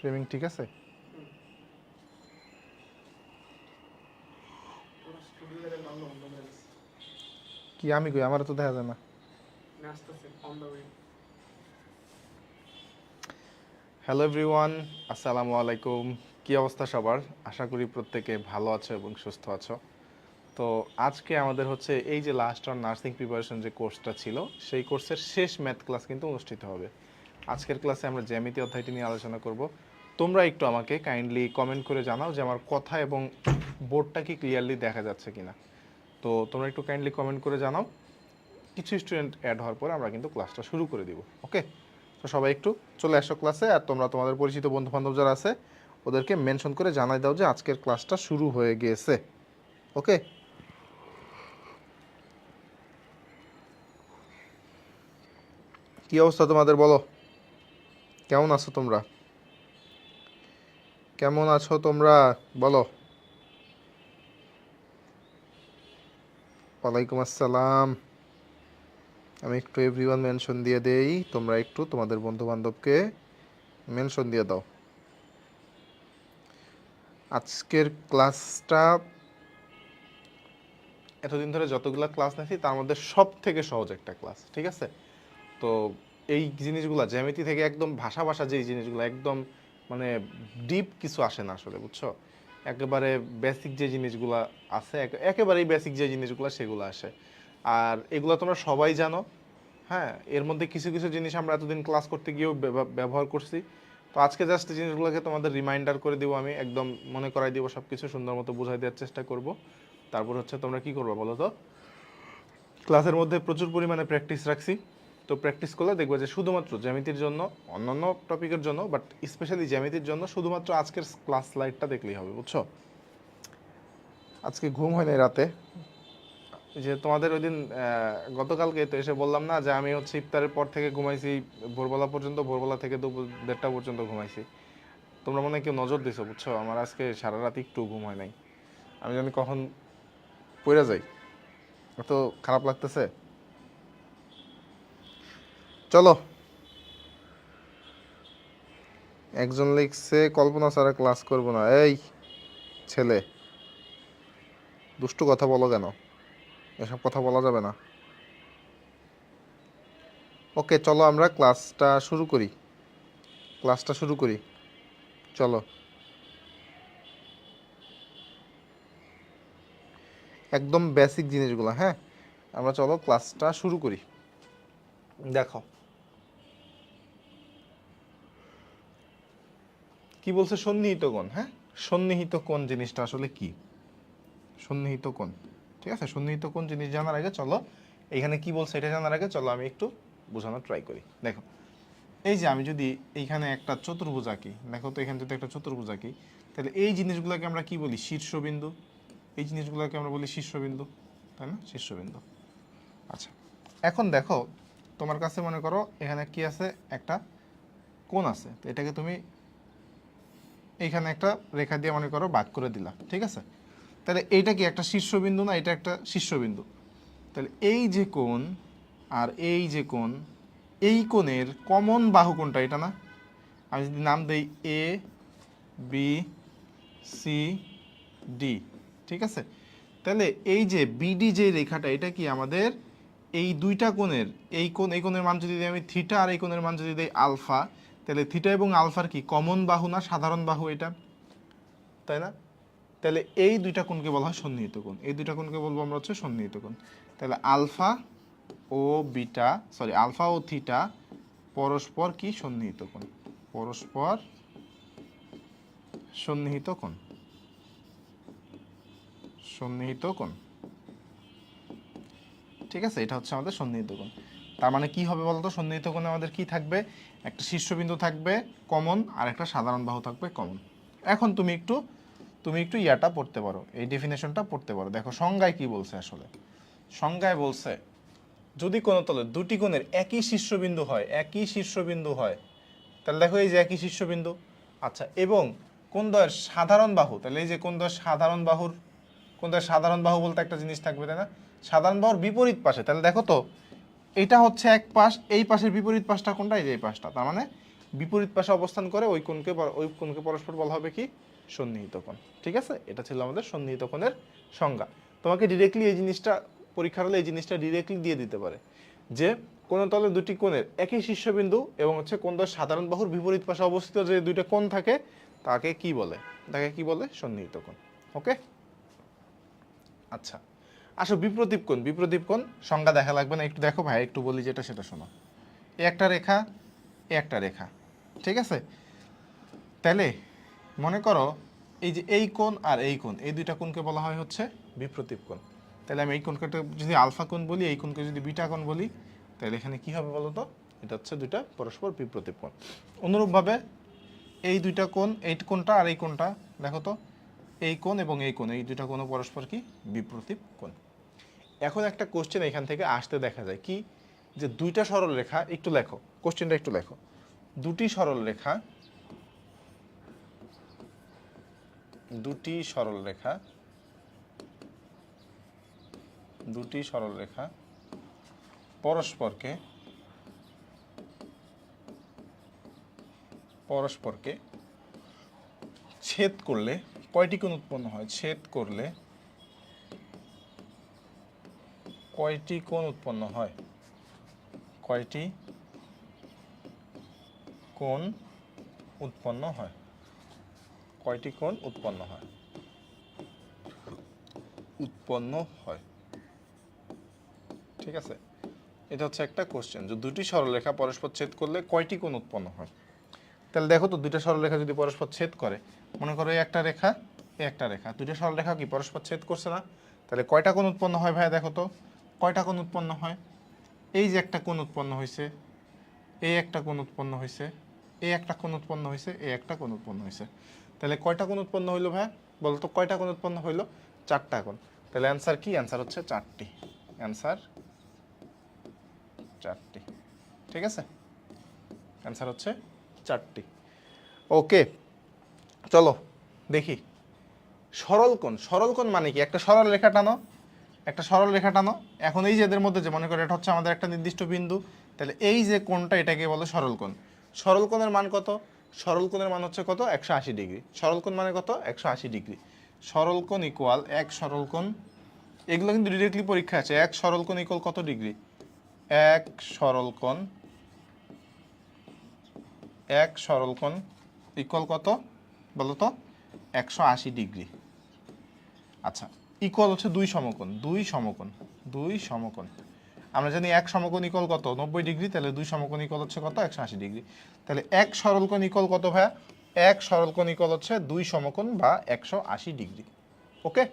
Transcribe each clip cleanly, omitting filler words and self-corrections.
Framing ঠিক আছে? কি আমি কই, আমার তো দেখা যায় না। হ্যালো এভরিওয়ান, আসসালামু আলাইকুম। কি অবস্থা সবার? আশা করি প্রত্যেকে ভালো আছো এবং সুস্থ আছো। তো আজকে আমাদের হচ্ছে এই যে লাস্ট অন নার্সিং প্রিপারেশন যে কোর্সটা ছিল, সেই কোর্সের শেষ ম্যাথ ক্লাস কিন্তু অনুষ্ঠিত হবে। আজকের ক্লাসে আমরা জ্যামিতি অধ্যায়টি নিয়ে আলোচনা করব। তোমরা একটু আমাকে কাইন্ডলি কমেন্ট করে জানাও যে আমার কথা এবং বোর্ডটা কি ক্লিয়ারলি দেখা যাচ্ছে কিনা। তো তোমরা একটু কাইন্ডলি কমেন্ট করে জানাও। কিছু স্টুডেন্ট অ্যাড হওয়ার পর আমরা কিন্তু ক্লাসটা শুরু করে দিব। ওকে, তো সবাই একটু চলে আসো ক্লাসে। আর তোমরা তোমাদের পরিচিত বন্ধু বান্ধব যারা আছে ওদেরকে মেনশন করে জানাই দাও যে আজকের ক্লাসটা শুরু হয়ে গিয়েছে। ওকে, কি অবস্থা তোমাদের বলো? কেমন আছো তোমরা? কেমন আছো তোমরা বলো? ওয়ালাইকুম আসসালাম। আমি একটু এভরিওয়ান মেনশন দিয়ে দেই, তোমরা একটু তোমাদের বন্ধু বান্ধবকে মেনশন দিয়ে দাও। আজকের ক্লাসটা এতদিন ধরে যতগুলো ক্লাস নিয়েছি তার মধ্যে সব থেকে সহজ একটা ক্লাস, ঠিক আছে? তো এই জিনিসগুলো জ্যামিতি থেকে একদম ভাষা ভাষা যেই জিনিসগুলো একদম মানে ডিপ কিছু আসে না আসলে, বুঝছো? একেবারে বেসিক যে জিনিসগুলো আছে, একেবারেই বেসিক যে জিনিসগুলো সেগুলো আসে। আর এগুলো তোমরা সবাই জানো। হ্যাঁ, এর মধ্যে কিছু কিছু জিনিস আমরা এতদিন ক্লাস করতে গিয়েও ব্যবহার করছি। তো আজকে জাস্ট জিনিসগুলোকে তোমাদের রিমাইন্ডার করে দিব, আমি একদম মনে করাই দিব, সব কিছু সুন্দর মতো বোঝাই দেওয়ার চেষ্টা করব। তারপর হচ্ছে তোমরা কি করবে বলো তো? ক্লাসের মধ্যে প্রচুর পরিমাণে প্র্যাকটিস রাখছি। তো প্র্যাকটিস করলে দেখবে যে শুধুমাত্র জ্যামিতির জন্য, অন্যান্য টপিকের জন্য বাট স্পেশালি জ্যামিতির জন্য শুধুমাত্র আজকের ক্লাস স্লাইডটা দেখলেই হবে, বুঝছো? আজকে ঘুম হয় নাই রাতে, যে তোমাদের ওই দিন গতকালকে তো এসে বললাম না যে আমি হচ্ছে ইফতারের পর থেকে ঘুমাইছি ভোরবেলা পর্যন্ত, ভোরবেলা থেকে দুপুর 1:30 পর্যন্ত ঘুমাইছি। তোমরা মনে হয় কেউ নজর দিছো, বুঝছো? আমার আজকে সারা রাত একটু ঘুম হয় নাই। আমি জানি কখন পড়ে যাই, এত খারাপ লাগতেছে। চলো, একজন লিখছে কল্পনা ছাড়া ক্লাস করব না। এই ছেলে, দুষ্টু কথা বলো কেন? এসব কথা বলা যাবে না। ওকে, চলো আমরা ক্লাসটা শুরু করি। ক্লাসটা শুরু করি, চলো। একদম বেসিক জিনিসগুলো, হ্যাঁ, আমরা চলো ক্লাসটা শুরু করি। দেখো কি বলছে, সন্নিহিত কোণ। হ্যাঁ, সন্নিহিত কোণ জিনিসটা আসলে কি? সন্নিহিত কোণ, ঠিক আছে? সন্নিহিত কোণ জিনিস জানার আগে চলো এইখানে কি বলছে এটা জানার আগে চলো আমি একটু বোঝানোর ট্রাই করি। দেখো, এই যে আমি যদি এইখানে একটা চতুর্ভুজ আঁকি, দেখো তো এখানে যদি একটা চতুর্ভুজ আঁকি, তাহলে এই জিনিসগুলোকে আমরা কি বলি? শীর্ষবিন্দু। এই জিনিসগুলোকে আমরা বলি শীর্ষবিন্দু, তাই না? শীর্ষবিন্দু। আচ্ছা, এখন দেখো তোমার কাছে মনে করো এখানে কি আছে, একটা কোণ আছে, তো এটাকে তুমি এইখানে একটা রেখা দিয়ে মনে করো ভাগ করে দিলা, ঠিক আছে? তাহলে এইটা কি একটা শীর্ষবিন্দু না? এটা একটা শীর্ষবিন্দু। তাহলে এই যে কোণ আর এই যে কোণ, এই কোণের কমন বাহু কোণটা এটা না? আমি যদি নাম দেই এ বি সি ডি, ঠিক আছে? তাহলে এই যে বিডি যে রেখাটা, এটা কি আমাদের এই দুইটা কোণের, এই কোণের মান যদি দিই আমি থিটা আর এই কোণের মান যদি দিই আলফা, তাহলে থিটা এবং আলফার কি কমন বাহু না সাধারণ বাহু এটা, তাই না? তাহলে এই দুইটা কোণকে বলা হয় সন্নিহিত কোণ। এই দুইটা কোণকে বলবো আমরা হচ্ছে সন্নিহিত কোণ। তাহলে আলফা ও বিটা, সরি আলফা ও থিটা পরস্পর কি? সন্নিহিত কোণ। পরস্পর সন্নিহিত কোণ। সন্নিহিত কোণ, ঠিক আছে? এটা হচ্ছে আমাদের সন্নিহিত কোণ। তার মানে কি হবে বলতো? সন্নিহিত কোণে আমাদের কি থাকবে? একটা শীর্ষবিন্দু থাকবে কমন আর একটা সাধারণ বাহু থাকবে কমন। এখন তুমি একটু ইয়াটা পড়তে পারো, এই ডেফিনেশনটা পড়তে পারো। দেখো সংজ্ঞায় কি বলছে আসলে। সংজ্ঞায় বলছে যদি কোনো তলে দুটি কোণের একই শীর্ষবিন্দু হয়, একই শীর্ষবিন্দু হয়, তাহলে দেখো এই যে একই শীর্ষবিন্দু, আচ্ছা, এবং কোণ দ্বয়ের সাধারণ বাহু, তাহলে এই যে কোণ দ্বয়ের সাধারণ বাহুর, কোণ দ্বয়ের সাধারণ বাহু বলতে একটা জিনিস থাকবে, তাই না? সাধারণ বাহুর বিপরীত পাশে, তাহলে দেখো তো এটা হচ্ছে এক পাশ, এই পাশের বিপরীত পাশটা কোনটা? এই যে এই পাশটা। তার মানে বিপরীত পাশে অবস্থান করে ওই কোণকে পরস্পর বলা হবে কি সন্নিহিত কোণ। ঠিক আছে, এটা ছিল আমাদের সন্নিহিত কোণের সংজ্ঞা। তোমাকে ডিরেক্টলি এই জিনিসটা পরীক্ষার হলে এই জিনিসটা ডিরেক্টলি দিয়ে দিতে পারে যে কোন তলে দুটি কোণের একই শীর্ষবিন্দু এবং হচ্ছে কোন তলের সাধারণ বাহুর বিপরীত পাশে অবস্থিত যে দুইটা কোণ থাকে তাকে কি বলে, সন্নিহিত কোণ। ওকে, আচ্ছা আসো বিপ্রতীপ কোণ সংজ্ঞা দেখা লাগবে না, একটু দেখো ভাই, একটু বলি যেটা সেটা শোনো। একটা রেখা একটা রেখা, ঠিক আছে, তাহলে মনে করো এই যে এই কোণ আর এই কোণ, এই দুইটা কোণকে বলা হয় হচ্ছে বিপ্রতীপ কোণ। তাহলে আমি এই কোণকে যদি আলফা কোণ বলি, এই কোণকে যদি বিটা কোণ বলি, তাহলে এখানে কি হবে বলো তো, এটা হচ্ছে দুইটা পরস্পর বিপ্রতীপ কোণ। অনুরূপভাবে এই দুইটা কোণ, এই কোণটা আর এই কোণটা দেখো তো, এই কোণ এবং এই কোণ, এই দুইটা কোণ পরস্পর কি বিপ্রতীপ কোণ। এখন একটা কোশ্চেন এখান থেকে আসতে দেখা যায় কি, যে দুইটা সরল রেখা, একটু লেখো কোশ্চেনটা, একটু লেখো, দুটি সরল রেখা পরস্পরকে ছেদ করলে কয়টি কোণ উৎপন্ন হয়? ছেদ করলে কয়টি কোণ উৎপন্ন হয়? কয়টি কোণ উৎপন্ন হয়? কয়টি কোণ উৎপন্ন হয়? ঠিক আছে, এটা হচ্ছে একটা কোশ্চেন, যে দুটি সরলরেখা পরস্পর ছেদ করলে কয়টি কোণ উৎপন্ন হয়। তাহলে দেখো তো, দুইটা সরলরেখা যদি পরস্পর ছেদ করে, মনে করো এই একটা রেখা, দুইটা সরলরেখা কি পরস্পর ছেদ করছে না, তাহলে কয়টা কোণ উৎপন্ন হয় ভাই? দেখো তো কয়টা কোণ উৎপন্ন হয়। এই যে একটা কোণ উৎপন্ন হয়েছে, এই একটা কোণ উৎপন্ন হয়েছে, এই একটা কোণ উৎপন্ন হয়েছে, এই একটা কোণ উৎপন্ন হয়েছে, তাহলে কয়টা কোণ উৎপন্ন হইলো ভাই? বলো তো কয়টা কোণ উৎপন্ন হইলো? চারটা কোণ। তাহলে অ্যান্সার কি? অ্যান্সার হচ্ছে চারটি। অ্যান্সার চারটি। ঠিক আছে, অ্যান্সার হচ্ছে চারটি। ওকে, চলো দেখি সরল কোণ মানে কি? একটা সরল রেখা টানো, এখন এই যে এদের মধ্যে যে মনে করো এটা হচ্ছে আমাদের একটা নির্দিষ্ট বিন্দু, তাহলে এই যে কোণটা এটাকে বলে সরল কোণ। সরল কোণের মান কত? সরল কোণের মান হচ্ছে কত? 180 ডিগ্রি। সরল কোণ মানে কত? 180 ডিগ্রি। সরল কোণ ইকুয়াল এক সরল কোণ, এগুলো কিন্তু ডিরেক্টলি পরীক্ষা আছে। এক সরল কোণ ইকুয়াল কত ডিগ্রি? এক সরল কোণ ইকুয়াল কত বলো তো? 180 ডিগ্রি। আচ্ছা, ইকুয়াল হচ্ছে দুই সমকোণ। আমরা জানি এক সমকোণ ইকুয়াল কত? 90 ডিগ্রি। তাহলে দুই সমকোণ ইকুয়াল হচ্ছে কত? 180 ডিগ্রি। তাহলে এক সরল কোণ ইকুয়াল কত ভাইয়া? এক সরল কোণ ইকুয়াল হচ্ছে দুই সমকোণ বা 180 ডিগ্রি। ওকে,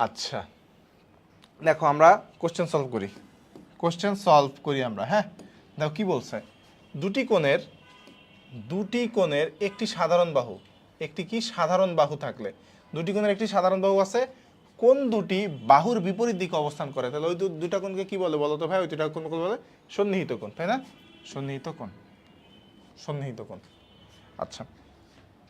আচ্ছা দেখো আমরা কোশ্চেন সলভ করি আমরা। হ্যাঁ, দেখো কি বলছে, দুটি কোণের একটি সাধারণ বাহু থাকলে, দুটি কোণের একটি সাধারণ বাহু আছে, কোন দুটি বাহুর বিপরীত দিকে অবস্থান করে, তাহলে ওই দুইটা কোণকে কি বলে বলো তো ভাই? ওই দুইটা কোণকে বলে সন্নিহিত কোণ, তাই না? সন্নিহিত কোণ। আচ্ছা,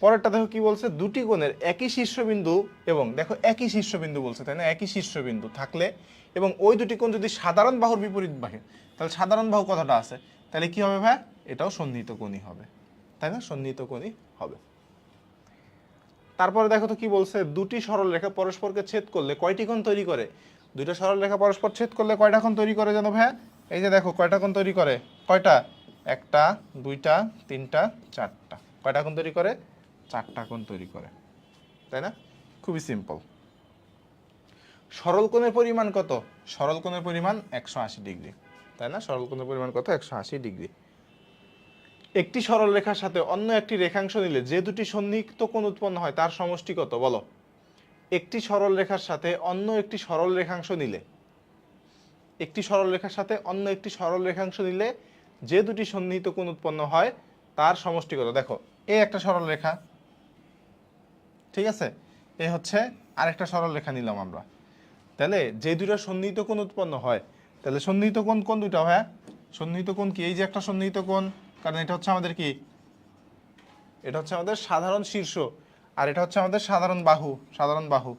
পরেরটা দেখো কি বলছে, দুটি কোণের একই শীর্ষবিন্দু, এবং দেখো একই শীর্ষবিন্দু বলছে, তাই না? একই শীর্ষবিন্দু থাকলে এবং ওই দুটি কোণ যদি সাধারণ বাহুর বিপরীত বাহে, তাহলে সাধারণ বাহু কতটা আছে, তাহলে কি হবে ভাই? এটাও সন্নিহিত কোণই হবে, তাই না? সন্নিহিত কোণই হবে। তারপরে দেখো তো কি বলছে, দুটি সরল রেখা পরস্পরকে ছেদ করলে কয়টি কোণ তৈরি করে? দুইটা সরল রেখা পরস্পর ছেদ করলে কয়টা কোণ তৈরি করে জানো ভাই? এই যে দেখো কয়টা কোণ তৈরি করে, কয়টা? একটা, দুইটা, তিনটা, চারটা। কয়টা কোণ তৈরি করে? চারটা কোণ তৈরি করে, তাই না? খুবই সিম্পল। সরল কোণের পরিমাণ কত? সরল কোণের পরিমাণ 180 ডিগ্রি, তাই না? সরল কোণের পরিমাণ কত? 180 ডিগ্রি। একটি সরল রেখার সাথে অন্য একটি রেখাংশ নিলে যে দুটি সন্নিহিত কোণ উৎপন্ন হয় তার সমষ্টি কত বলো? একটি সরল রেখার সাথে অন্য একটি সরল রেখাংশ নিলে, যে দুটি সন্নিহিত কোণ উৎপন্ন হয় তার সমষ্টি কত? দেখো এই একটা সরল রেখা, ঠিক আছে, এই হচ্ছে আরেকটা সরল রেখা নিলাম আমরা, তাহলে যে দুইটা সন্নিহিত কোণ উৎপন্ন হয়, তাহলে সন্নিহিত কোণ কোন দুইটা হয়? সন্নিহিত কোণ কি? এই যে একটা সন্নিহিত কোণ, কারণ এটা হচ্ছে আমাদের কি, এটা হচ্ছে আমাদের সাধারণ শীর্ষ, আর এটা হচ্ছে আমাদের সাধারণ বাহু।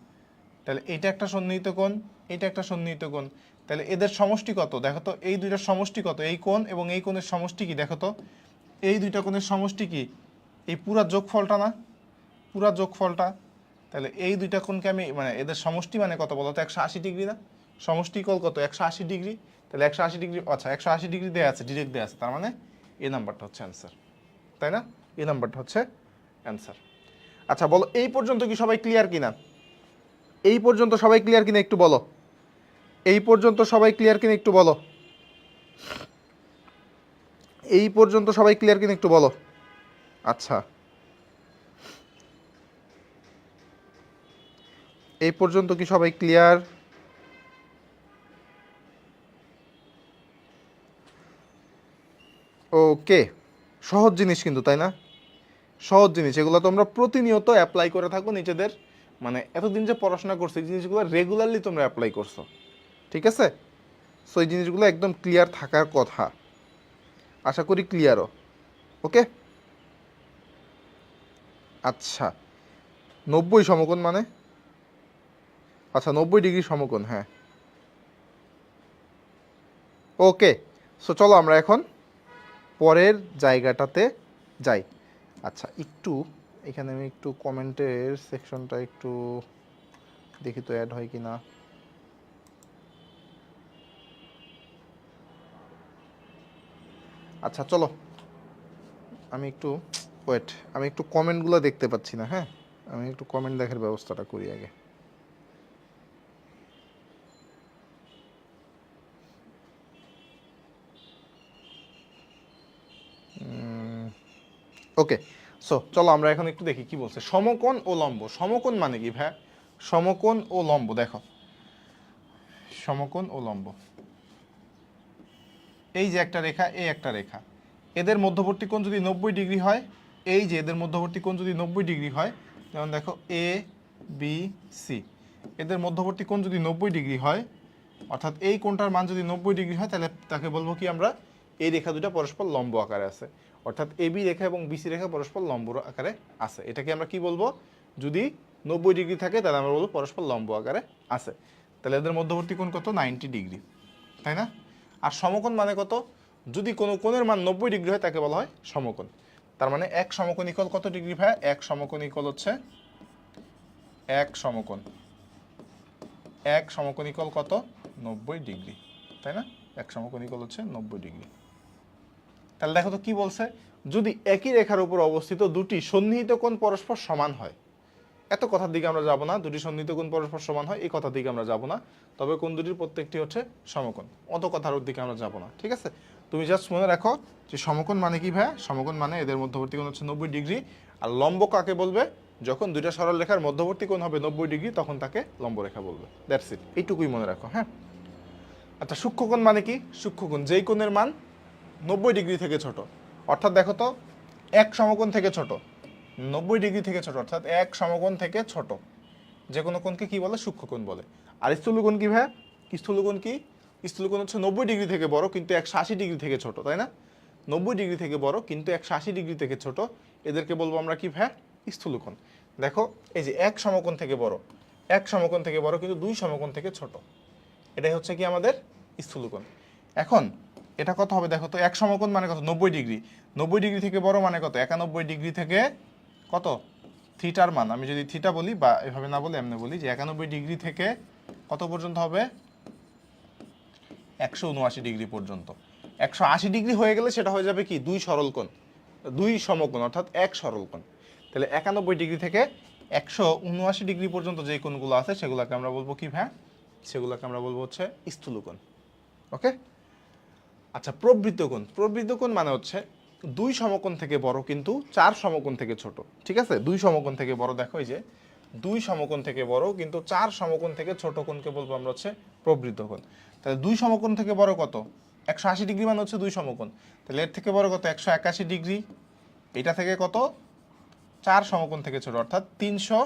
তাহলে এটা একটা সন্নিহিত কোণ, এটা একটা সন্নিহিত কোণ, তাহলে এদের সমষ্টি কত? দেখো তো এই দুইটার সমষ্টি কত? এই কোণ এবং এই কোণের সমষ্টি কি দেখো তো? এই দুইটা কোণের সমষ্টি কি এই পুরা যোগফলটা না, পুরা যোগফলটা। তাহলে এই দুইটা কোণকে আমি মানে এদের সমষ্টি মানে কত বলো তো 180 ডিগ্রি না, সমষ্টি কল কত 180 ডিগ্রি। তাহলে 180 ডিগ্রি, আচ্ছা 180 ডিগ্রি দেওয়া আছে, ডিরেক্ট দেওয়া আছে, তার মানে এই নাম্বারটা হচ্ছে অ্যান্সার, তাই না? এই নাম্বারটা হচ্ছে অ্যান্সার। আচ্ছা বলো এই পর্যন্ত কি সবাই ক্লিয়ার কিনা? এই পর্যন্ত সবাই ক্লিয়ার কিনা একটু বলো, এই পর্যন্ত সবাই ক্লিয়ার কিনা একটু বলো, এই পর্যন্ত সবাই ক্লিয়ার কিনা একটু বলো। আচ্ছা এই পর্যন্ত কি সবাই ক্লিয়ার? ওকে, সহজ জিনিস কিন্তু, তাই না? সহজ জিনিস, এগুলো তোমরা প্রতিনিয়ত অ্যাপ্লাই করে থাকো নিজেদের, মানে এতদিন যে পড়াশোনা করছো এই জিনিসগুলো রেগুলারলি তোমরা অ্যাপ্লাই করছো, ঠিক আছে? সো এই জিনিসগুলো একদম ক্লিয়ার থাকার কথা, আশা করি ক্লিয়ারও। ওকে আচ্ছা 90 সমকোণ মানে, আচ্ছা 90 ডিগ্রি সমকোণ, হ্যাঁ ওকে। সো চলো আমরা এখন পরের জায়গাটাতে যাই। আচ্ছা একটু এখানে আমি একটু কমেন্টের সেকশনটা একটু দেখি তো অ্যাড হয় কি না। আচ্ছা চলো আমি একটু ওয়েট, আমি একটু কমেন্টগুলো দেখতে পাচ্ছি না, হ্যাঁ আমি একটু কমেন্ট দেখার ব্যবস্থাটা করি আগে। ওকে সো চলো আমরা এখন একটু দেখি কি বলছে সমকোণ ও লম্ব। সমকোণ মানে কি ভাই? সমকোণ ও লম্ব, দেখো সমকোণ ও লম্ব, এই যে একটা রেখা, এই একটা রেখা, এদের মধ্যবর্তী কোণ যদি 90 ডিগ্রি হয়, এই যে এদের মধ্যবর্তী কোণ যদি 90 ডিগ্রি হয়, যেমন দেখো এ বি সি, এদের মধ্যবর্তী কোণ যদি 90 ডিগ্রি হয়, অর্থাৎ এই কোণটার মান যদি 90 ডিগ্রি হয়, তাহলে তাকে বলবো কি আমরা, এই রেখা দুটো পরস্পর লম্ব আকারে আছে, অর্থাৎ এ বি রেখা এবং বিসি রেখা পরস্পর লম্ব আকারে আছে। এটাকে আমরা কি বলবো, যদি 90 ডিগ্রি থাকে তাহলে আমরা বলবো পরস্পর লম্ব আকারে আছে। তাহলে এদের মধ্যবর্তী কোণ কত? 90 ডিগ্রি, তাই না? আর সমকোণ মানে কত? যদি কোনো কোণের মান 90 ডিগ্রি হয় তাকে বলা হয় সমকোণ। তার মানে এক সমকোণ ইকুয়াল কত ডিগ্রি ভাই? এক সমকোণ ইকুয়াল হচ্ছে এক সমকোণ, এক সমকোণ ইকুয়াল কত? 90 ডিগ্রি, তাই না? এক সমকোণ ইকুয়াল হচ্ছে 90 ডিগ্রি। তাহলে দেখো তো কি বলছে, যদি একই রেখার উপর অবস্থিত দুটি সন্নিহিত কোণ পরস্পর সমান হয়, এত কথার দিকে আমরা যাব না, দুটি সন্নিহিত কোণ পরস্পর সমান হয় এই কথার দিকে আমরা যাব না, তবে কোণ দুটির প্রত্যেকটি হচ্ছে সমকোণ, অত কথার দিকে আমরা যাব না, ঠিক আছে? তুমি জাস্ট মনে রাখো যে সমকোণ মানে কি ভাই? সমকোণ মানে এদের মধ্যবর্তী কোণ হচ্ছে 90 ডিগ্রি। আর লম্ব কাকে বলবে? যখন দুইটা সরল রেখার মধ্যবর্তী কোণ হবে 90 ডিগ্রি তখন তাকে লম্ব রেখা বলবে। দ্যাটস ইট, এইটুকুই মনে রাখো, হ্যাঁ। আচ্ছা সূক্ষ্মকোণ মানে কি? সূক্ষ্মকোণ যেই কোণের মান 90 ডিগ্রি থেকে ছোট, অর্থাৎ দেখো তো এক সমকোণ থেকে ছোট, 90 ডিগ্রি থেকে ছোট, অর্থাৎ এক সমকোণ থেকে ছোট যে কোনো কোণকে কি বলে? সূক্ষ্মকোণ বলে। আর স্থূলকোণ কি ভাই? স্থূলকোণ কি? স্থূলকোণ হচ্ছে 90 ডিগ্রি থেকে বড় কিন্তু 180 ডিগ্রি থেকে ছোট, তাই না? 90 ডিগ্রি থেকে বড় কিন্তু 180 ডিগ্রি থেকে ছোট, এদেরকে বলবো আমরা কি ভাই? স্থূলকোণ। দেখো এই যে এক সমকোণ থেকে বড়, এক সমকোণ থেকে বড় কিন্তু দুই সমকোণ থেকে ছোট, এটাই হচ্ছে কি আমাদের স্থূলকোণ। এখন এটা কত হবে দেখো তো, এক সমকোণ মানে কত? 90 ডিগ্রি, 90 ডিগ্রি থেকে বড় মানে কত? 91 ডিগ্রি থেকে কত? থিটার মান, আমি যদি থিটা বলি বা এভাবে না বলি এমনি বলি যে 91 ডিগ্রি থেকে কত পর্যন্ত হবে? 179 ডিগ্রি পর্যন্ত। 180 ডিগ্রি হয়ে গেলে সেটা হয়ে যাবে কি? দুই সরল কোণ, দুই সমকোণ, অর্থাৎ এক সরল কোণ। তাহলে 91 ডিগ্রি থেকে 179 ডিগ্রি পর্যন্ত যে কোণগুলো আছে সেগুলোকে আমরা বলবো কি ভাই? সেগুলোকে আমরা বলবো হচ্ছে স্থূলকোণ। ওকে আচ্ছা প্রবৃত্ত কোণ, প্রবৃত্ত কোণ মানে হচ্ছে দুই সমকোণ থেকে বড় কিন্তু চার সমকোণ থেকে ছোট, ঠিক আছে? দুই সমকোণ থেকে বড়, দেখো এই যে দুই সমকোণ থেকে বড় কিন্তু চার সমকোণ থেকে ছোট কোণকে বলবো আমরা হচ্ছে প্রবৃত্ত কোণ। তাহলে দুই সমকোণ থেকে বড় কত? 180 ডিগ্রি মানে হচ্ছে দুই সমকোণ, তাহলে এর থেকে বড় কত? 181 ডিগ্রি। এটা থেকে কত? চার সমকোণ থেকে ছোট, অর্থাৎ 300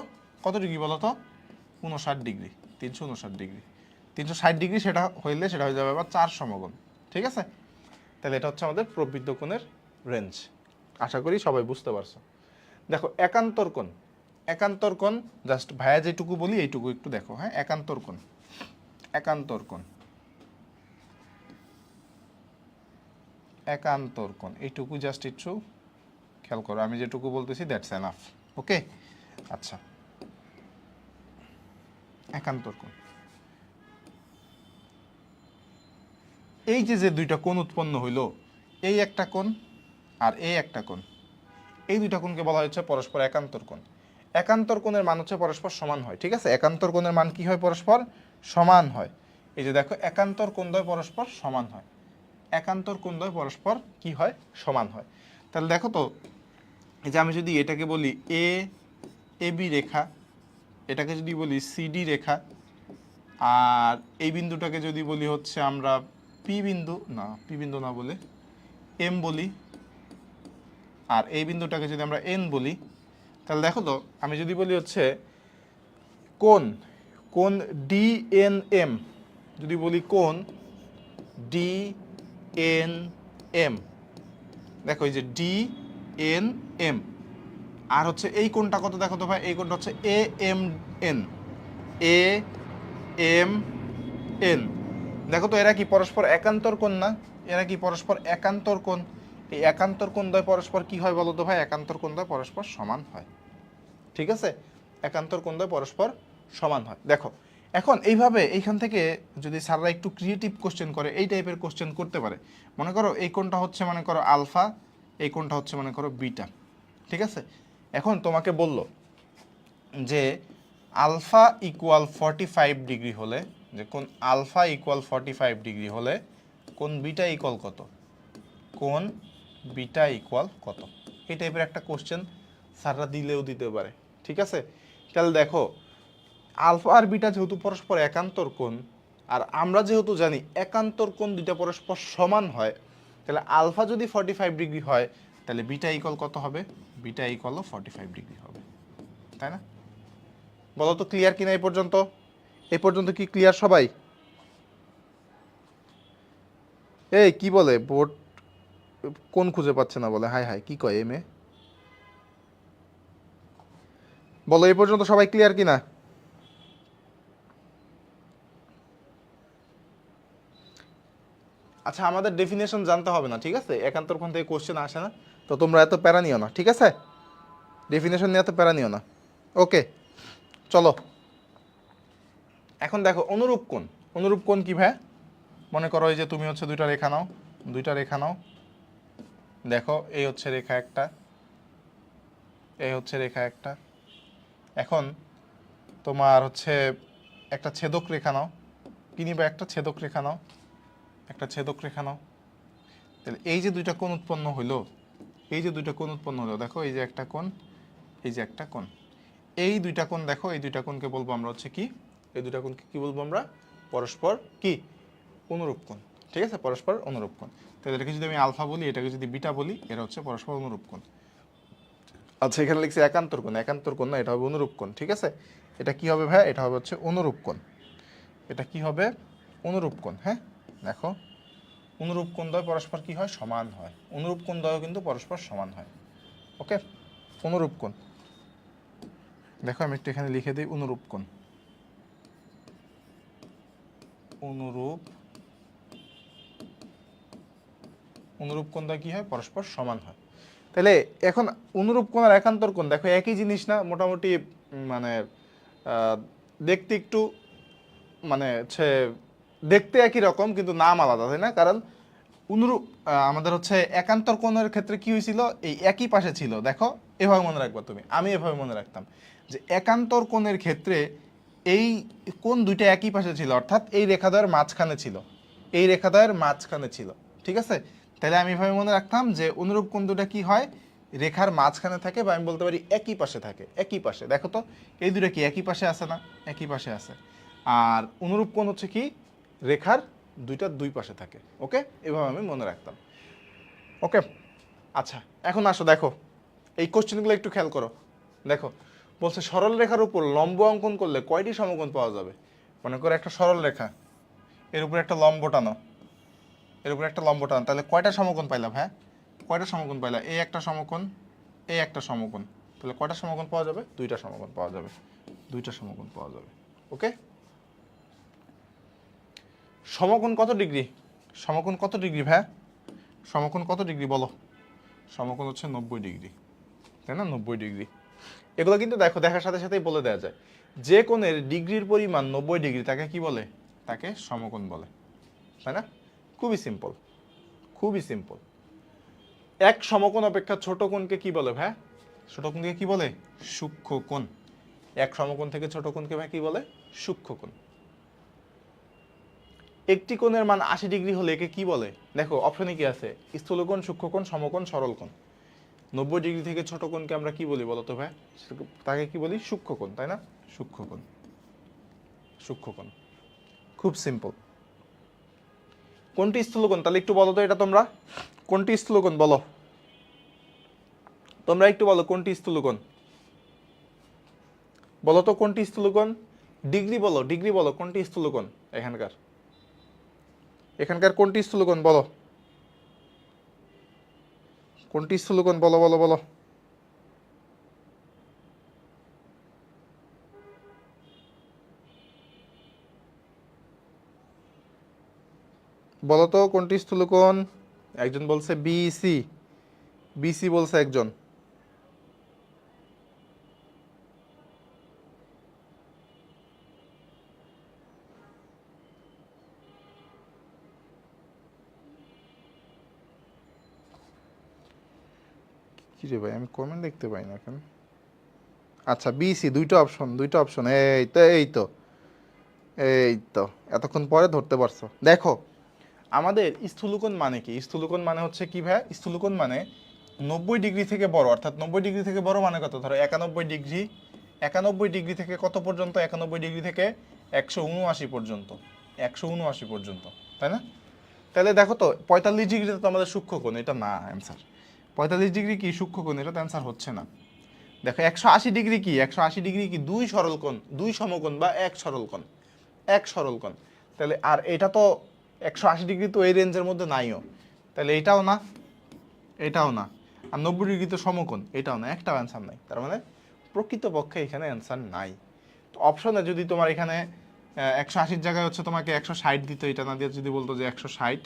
কত ডিগ্রি বলো তো? 59 ডিগ্রি, 359 ডিগ্রি, 360 ডিগ্রি সেটা হইলে সেটা হয়ে যাবে আবার চার সমকোণ, ঠিক আছে? তাহলে এটা হচ্ছে আমাদের প্রবৃত্ত কোণের রেঞ্জ। আশা করি সবাই বুঝতে পারছো। দেখো একান্তর কোণ, একান্তর কোণ জাস্ট ভাইয়া যেটুকু বলি এইটুকু একটু দেখো, হ্যাঁ। একান্তর কোণ, একান্তর কোণ একান্তর কোণ, এইটুকু জাস্ট একটু খেয়াল করো, আমি যেটুকু বলতেছি দ্যাটস এনাফ। ওকে, আচ্ছা, একান্তর কোণ, এই যে যে দুইটা কোণ উৎপন্ন হইলো, এই একটা কোণ আর এই একটা কোণ, এই দুইটা কোণকে বলা হচ্ছে পরস্পর একান্তর কোণ। একান্তর কোণের মান হচ্ছে পরস্পর সমান হয়, ঠিক আছে? একান্তর কোণের মান কি হয়? পরস্পর সমান হয়। এই যে দেখো, একান্তর কোণদ্বয় পরস্পর সমান হয়, একান্তর কোণদ্বয় পরস্পর কি হয়? সমান হয়। তাহলে দেখো তো, এই যে আমি যদি এটাকে বলি এ এবি রেখা, এটাকে যদি বলি সিডি রেখা, আর এই বিন্দুটাকে যদি বলি হচ্ছে আমরা পি বিন্দু, না পি বিন্দু না বলে এম বলি, আর এই বিন্দুটাকে যদি আমরা এন বলি, তাহলে দেখো তো, আমি যদি বলি হচ্ছে কোণ কোণ ডি এন এম, যদি বলি কোণ ডি এন এম, দেখো এই যে ডি এন এম, আর হচ্ছে এই কোণটা কত দেখো তো ভাই, এই কোণটা হচ্ছে A M N, A M N. দেখো তো, এরা কি পরস্পর একান্তর কোণ না? এরা কি পরস্পর একান্তর কোণ? এই একান্তর কোণদ্বয় পরস্পর কি হয় বলো তো ভাই? একান্তর কোণদ্বয় পরস্পর সমান হয়, ঠিক আছে? একান্তর কোণদ্বয় পরস্পর সমান হয়। দেখো এখন এইভাবে এইখান থেকে যদি স্যাররা একটু ক্রিয়েটিভ কোশ্চেন করে, এই টাইপের কোশ্চেন করতে পারে। মনে করো এই কোণটা হচ্ছে মনে করো আলফা, এই কোণটা হচ্ছে মনে করো বিটা, ঠিক আছে? এখন তোমাকে বলল যে আলফা ইকুয়াল 45 ডিগ্রি হলে, যে কোণ আলফা ইকুয়াল 45 ডিগ্রি হলে কোণ বিটা ইকুয়াল কত, কোণ বিটা ইকুয়াল কত, এই টাইপের একটা কোশ্চেন স্যাররা দিলেও দিতে পারে, ঠিক আছে? তাহলে দেখো, আলফা আর বিটা যেহেতু পরস্পর একান্তর কোণ, আর আমরা যেহেতু জানি একান্তর কোণ দুইটা পরস্পর সমান হয়, তাহলে আলফা যদি 45 ডিগ্রি হয়, তাহলে বিটা ইকুয়াল কত হবে? বিটা ইকুয়ালও 45 ডিগ্রি হবে, তাই না? বলো তো ক্লিয়ার কিনা এই পর্যন্ত? এই পর্যন্ত কি ক্লিয়ার সবাই? এই কি বলে বোর্ড, কোন খুঁজে পাচ্ছে না বলে, হাই হাই কি কয় এম এ? বলো এই পর্যন্ত সবাই ক্লিয়ার কিনা? আচ্ছা, আমাদের ডেফিনেশন জানতে হবে না, ঠিক আছে? একান্তর কোণ থেকে কোশ্চেন আসে না, তো তোমরা এত প্যারা নিও না, ঠিক আছে? ডেফিনেশন নিয়ে এত প্যারা নিও না। ওকে, চলো এখন দেখো অনুরূপ কোণ। অনুরূপ কোণ কি ভাই? মনে করো এই যে তুমি হচ্ছে দুইটা রেখা নাও, দুইটা রেখা নাও, দেখো এই হচ্ছে রেখা একটা, এই হচ্ছে রেখা একটা। এখন তোমার হচ্ছে একটা ছেদক রেখা নাও, কি নিবা? একটা ছেদক রেখা নাও, একটা ছেদক রেখা নাও। তাহলে এই যে দুইটা কোণ উৎপন্ন হইলো, এই যে দুইটা কোণ উৎপন্ন হলো, দেখো এই যে একটা কোণ, এই যে একটা কোণ, এই দুইটা কোণ দেখো, এই দুইটা কোণকে বলবো আমরা হচ্ছে কি? এই দুইটা কোণকে কি বলবো আমরা? পরস্পর কি? অনুরূপ কোণ, ঠিক আছে? পরস্পর অনুরূপ কোণ। তাহলে এটাকে যদি আমি আলফা বলি, এটাকে যদি বিটা বলি, এরা হচ্ছে পরস্পর অনুরূপ কোণ। আচ্ছা, এখানে লিখছি একান্তর কোণ, একান্তর কোণ না, এটা হবে অনুরূপ কোণ, ঠিক আছে? এটা কি হবে ভাই? এটা হবে হচ্ছে অনুরূপ কোণ। এটা কি হবে? অনুরূপ কোণ। হ্যাঁ, দেখো অনুরূপ কোণদ্বয় পরস্পর কি হয়? সমান হয়। অনুরূপ কোণদ্বয় কিন্তু পরস্পর সমান হয়। ওকে, অনুরূপ কোণ। দেখো আমি একটু এখানে লিখে দিই অনুরূপ কোণ। অনুরূপ অনুরূপ কোণদ্বয় কি হয়? পরস্পর সমান হয়। তাহলে এখন অনুরূপ কোণ আর একান্তর কোণ দেখো একই জিনিস না? মোটামুটি মানে দেখতে একটু মানে হচ্ছে দেখতে একই রকম, কিন্তু নাম আলাদা, তাই না? কারণ অনুরূপ আমাদের হচ্ছে একান্তর কোণের ক্ষেত্রে কি হয়েছিল? এই একই পাশে ছিল। দেখো এভাবে মনে রাখবা তুমি, আমি এভাবে মনে রাখতাম যে একান্তর কোণের ক্ষেত্রে এই কোণ দুইটা একই পাশে ছিল, অর্থাৎ এই রেখাদ্বয়ের মাঝখানে ছিল, এই রেখাদ্বয়ের মাঝখানে ছিল, ঠিক আছে? তাহলে আমি এভাবে মনে রাখতাম যে অনুরূপ কোণ দুটা কি হয়? রেখার মাঝখানে থাকে, বা আমি বলতে পারি একই পাশে থাকে। একই পাশে, দেখো তো এই দুটো কি একই পাশে আছে না? একই পাশে আছে। আর অনুরূপ কোণ হচ্ছে কি? রেখার দুইটা দুই পাশে থাকে। ওকে, এভাবে আমি মনে রাখতাম। ওকে, আচ্ছা এখন আসো, দেখো এই কোশ্চেনগুলো একটু খেয়াল করো। দেখো বলছে সরল রেখার উপর লম্ব অঙ্কন করলে কয়টি সমকোণ পাওয়া যাবে? মনে করো একটা সরল রেখা, এর উপর একটা লম্ব টানো, এর উপর একটা লম্ব টানো, তাহলে কয়টা সমকোণ পাইলাম? হ্যাঁ, কয়টা সমকোণ পাইলাম? এই একটা সমকোণ, এই একটা সমকোণ, তাহলে কয়টা সমকোণ পাওয়া যাবে? দুইটা সমকোণ পাওয়া যাবে, দুইটা সমকোণ পাওয়া যাবে। ওকে, সমকোণ কত ডিগ্রি? সমকোণ কত ডিগ্রি ভাই? সমকোণ কত ডিগ্রি বলো? সমকোণ হচ্ছে 90 ডিগ্রি, তাই না? 90 ডিগ্রি। এগুলো কিন্তু দেখো, দেখার সাথে সাথেই বলে দেওয়া যায়। যে কোণের ডিগ্রির পরিমাণ 90 ডিগ্রি তাকে কি বলে? তাকে সমকোণ বলে, তাই না? খুবই সিম্পল, খুবই সিম্পল। এক সমকোণ অপেক্ষা ছোট কোণকে কি বলে ভাই? ছোট কোণকে কি বলে? সূক্ষ্মকোণ। এক সমকোণ থেকে ছোট কোণকে ভাই কি বলে? সূক্ষ্মকোণ। একটি কোণের মান 80 ডিগ্রি হলে একে কি বলে? দেখো অপশনে কি আছে? স্থূলকোণ, সূক্ষ্মকোণ, সমকোণ, সরলকোণ। 90 ডিগ্রি থেকে ছোট কোণকে আমরা কি বলি বলো তো ভাই? তাকে কি বলি? সূক্ষ্মকোণ, তাই না? সূক্ষ্মকোণ, সূক্ষ্মকোণ। খুব সিম্পল। কোনটি স্থূলকোণ তাহলে একটু বলো তো এটা তোমরা? কোনটি স্থূলকোণ বলো? তোমরা একটু বলো কোনটি স্থূলকোণ? বলো তো কোনটি স্থূলকোণ? ডিগ্রি বলো, ডিগ্রি বলো, কোনটি স্থূলকোণ এখানকার? এখানকার কোনটি স্থূলকোণ বলো? কোনটি স্থূলকোণ বলো বলো বলো? বলো তো কোনটি স্থূলকোণ? একজন বলছে বিসি, বিসি বলছে একজন। কি রে ভাই, আমি কমেন্ট দেখতে পাই না কেন? আচ্ছা বিসি, দুইটা অপশন, দুইটা অপশন। এই তো এই তো এই তো এতক্ষণ পরে ধরতে পারছো। দেখো আমাদের স্থূলকোণ মানে কি? স্থূলকোণ মানে হচ্ছে কি ভাই? স্থূলকোণ মানে 90 ডিগ্রি থেকে বড়, অর্থাৎ 90 ডিগ্রি থেকে বড় মানে কত? ধরো 91 ডিগ্রি, 91 ডিগ্রি থেকে কত পর্যন্ত? 91 ডিগ্রি থেকে 179 পর্যন্ত, 179 পর্যন্ত, তাই না? তাহলে দেখো তো 45 ডিগ্রি তো আমাদের সূক্ষ্মকোণ, এটা না অ্যান্সার। 45 ডিগ্রি কি সূক্ষ্মকোণ? এটা তো অ্যান্সার হচ্ছে না। দেখো 180 ডিগ্রি কি? 180 ডিগ্রি কি? দুই সরলকোণ, দুই সমকোণ বা এক সরলকোণ, এক সরলকোণ। তাহলে আর এটা তো 180 ডিগ্রি তো এই রেঞ্জের মধ্যে নাইও, তাহলে এটাও না, এটাও না। আর 90 ডিগ্রি তো সমকোণ, এটাও না, একটাও অ্যান্সার নাই। তার মানে প্রকৃতপক্ষে এখানে অ্যান্সার নাই। তো অপশনে যদি তোমার এখানে 180 জায়গায় হচ্ছে তোমাকে 160 দিত, এটা না দিয়ে যদি বলতো যে 160,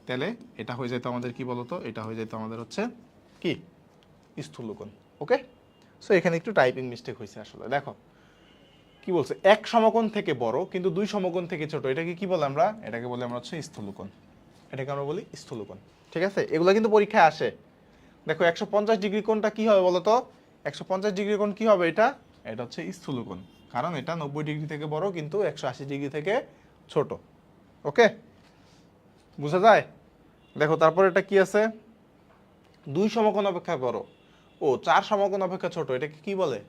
তাহলে এটা হয়ে যেত আমাদের কি বলতো? এটা হয়ে যেত আমাদের হচ্ছে কি? স্থূলকোণ। ওকে, সো এখানে একটু টাইপিং মিস্টেক হয়েছে আসলে। দেখো কি বলছে? এক সমকোণ থেকে বড় কিন্তু দুই সমকোণ থেকে ছোট, এটাকে কি বলে আমরা? এটাকে বলে আমরা হচ্ছে স্থূলকোণ। এটাকে আমরা বলি স্থূলকোণ, ঠিক আছে? এগুলো কিন্তু পরীক্ষায় আসে। দেখো 150 ডিগ্রি কোণটা কি হবে বলো তো? 150 ডিগ্রি কোণ কি হবে? এটা এটা হচ্ছে স্থূলকোণ, কারণ এটা 90 ডিগ্রি থেকে বড় কিন্তু 180 ডিগ্রি থেকে ছোট। ওকে, বুঝা যায়? দেখো তারপর এটা কি আছে? দুই সমকোণ অপেক্ষা বড়, ও চার সমকোণ অপেক্ষা ছোট, এটাকে কি বলে?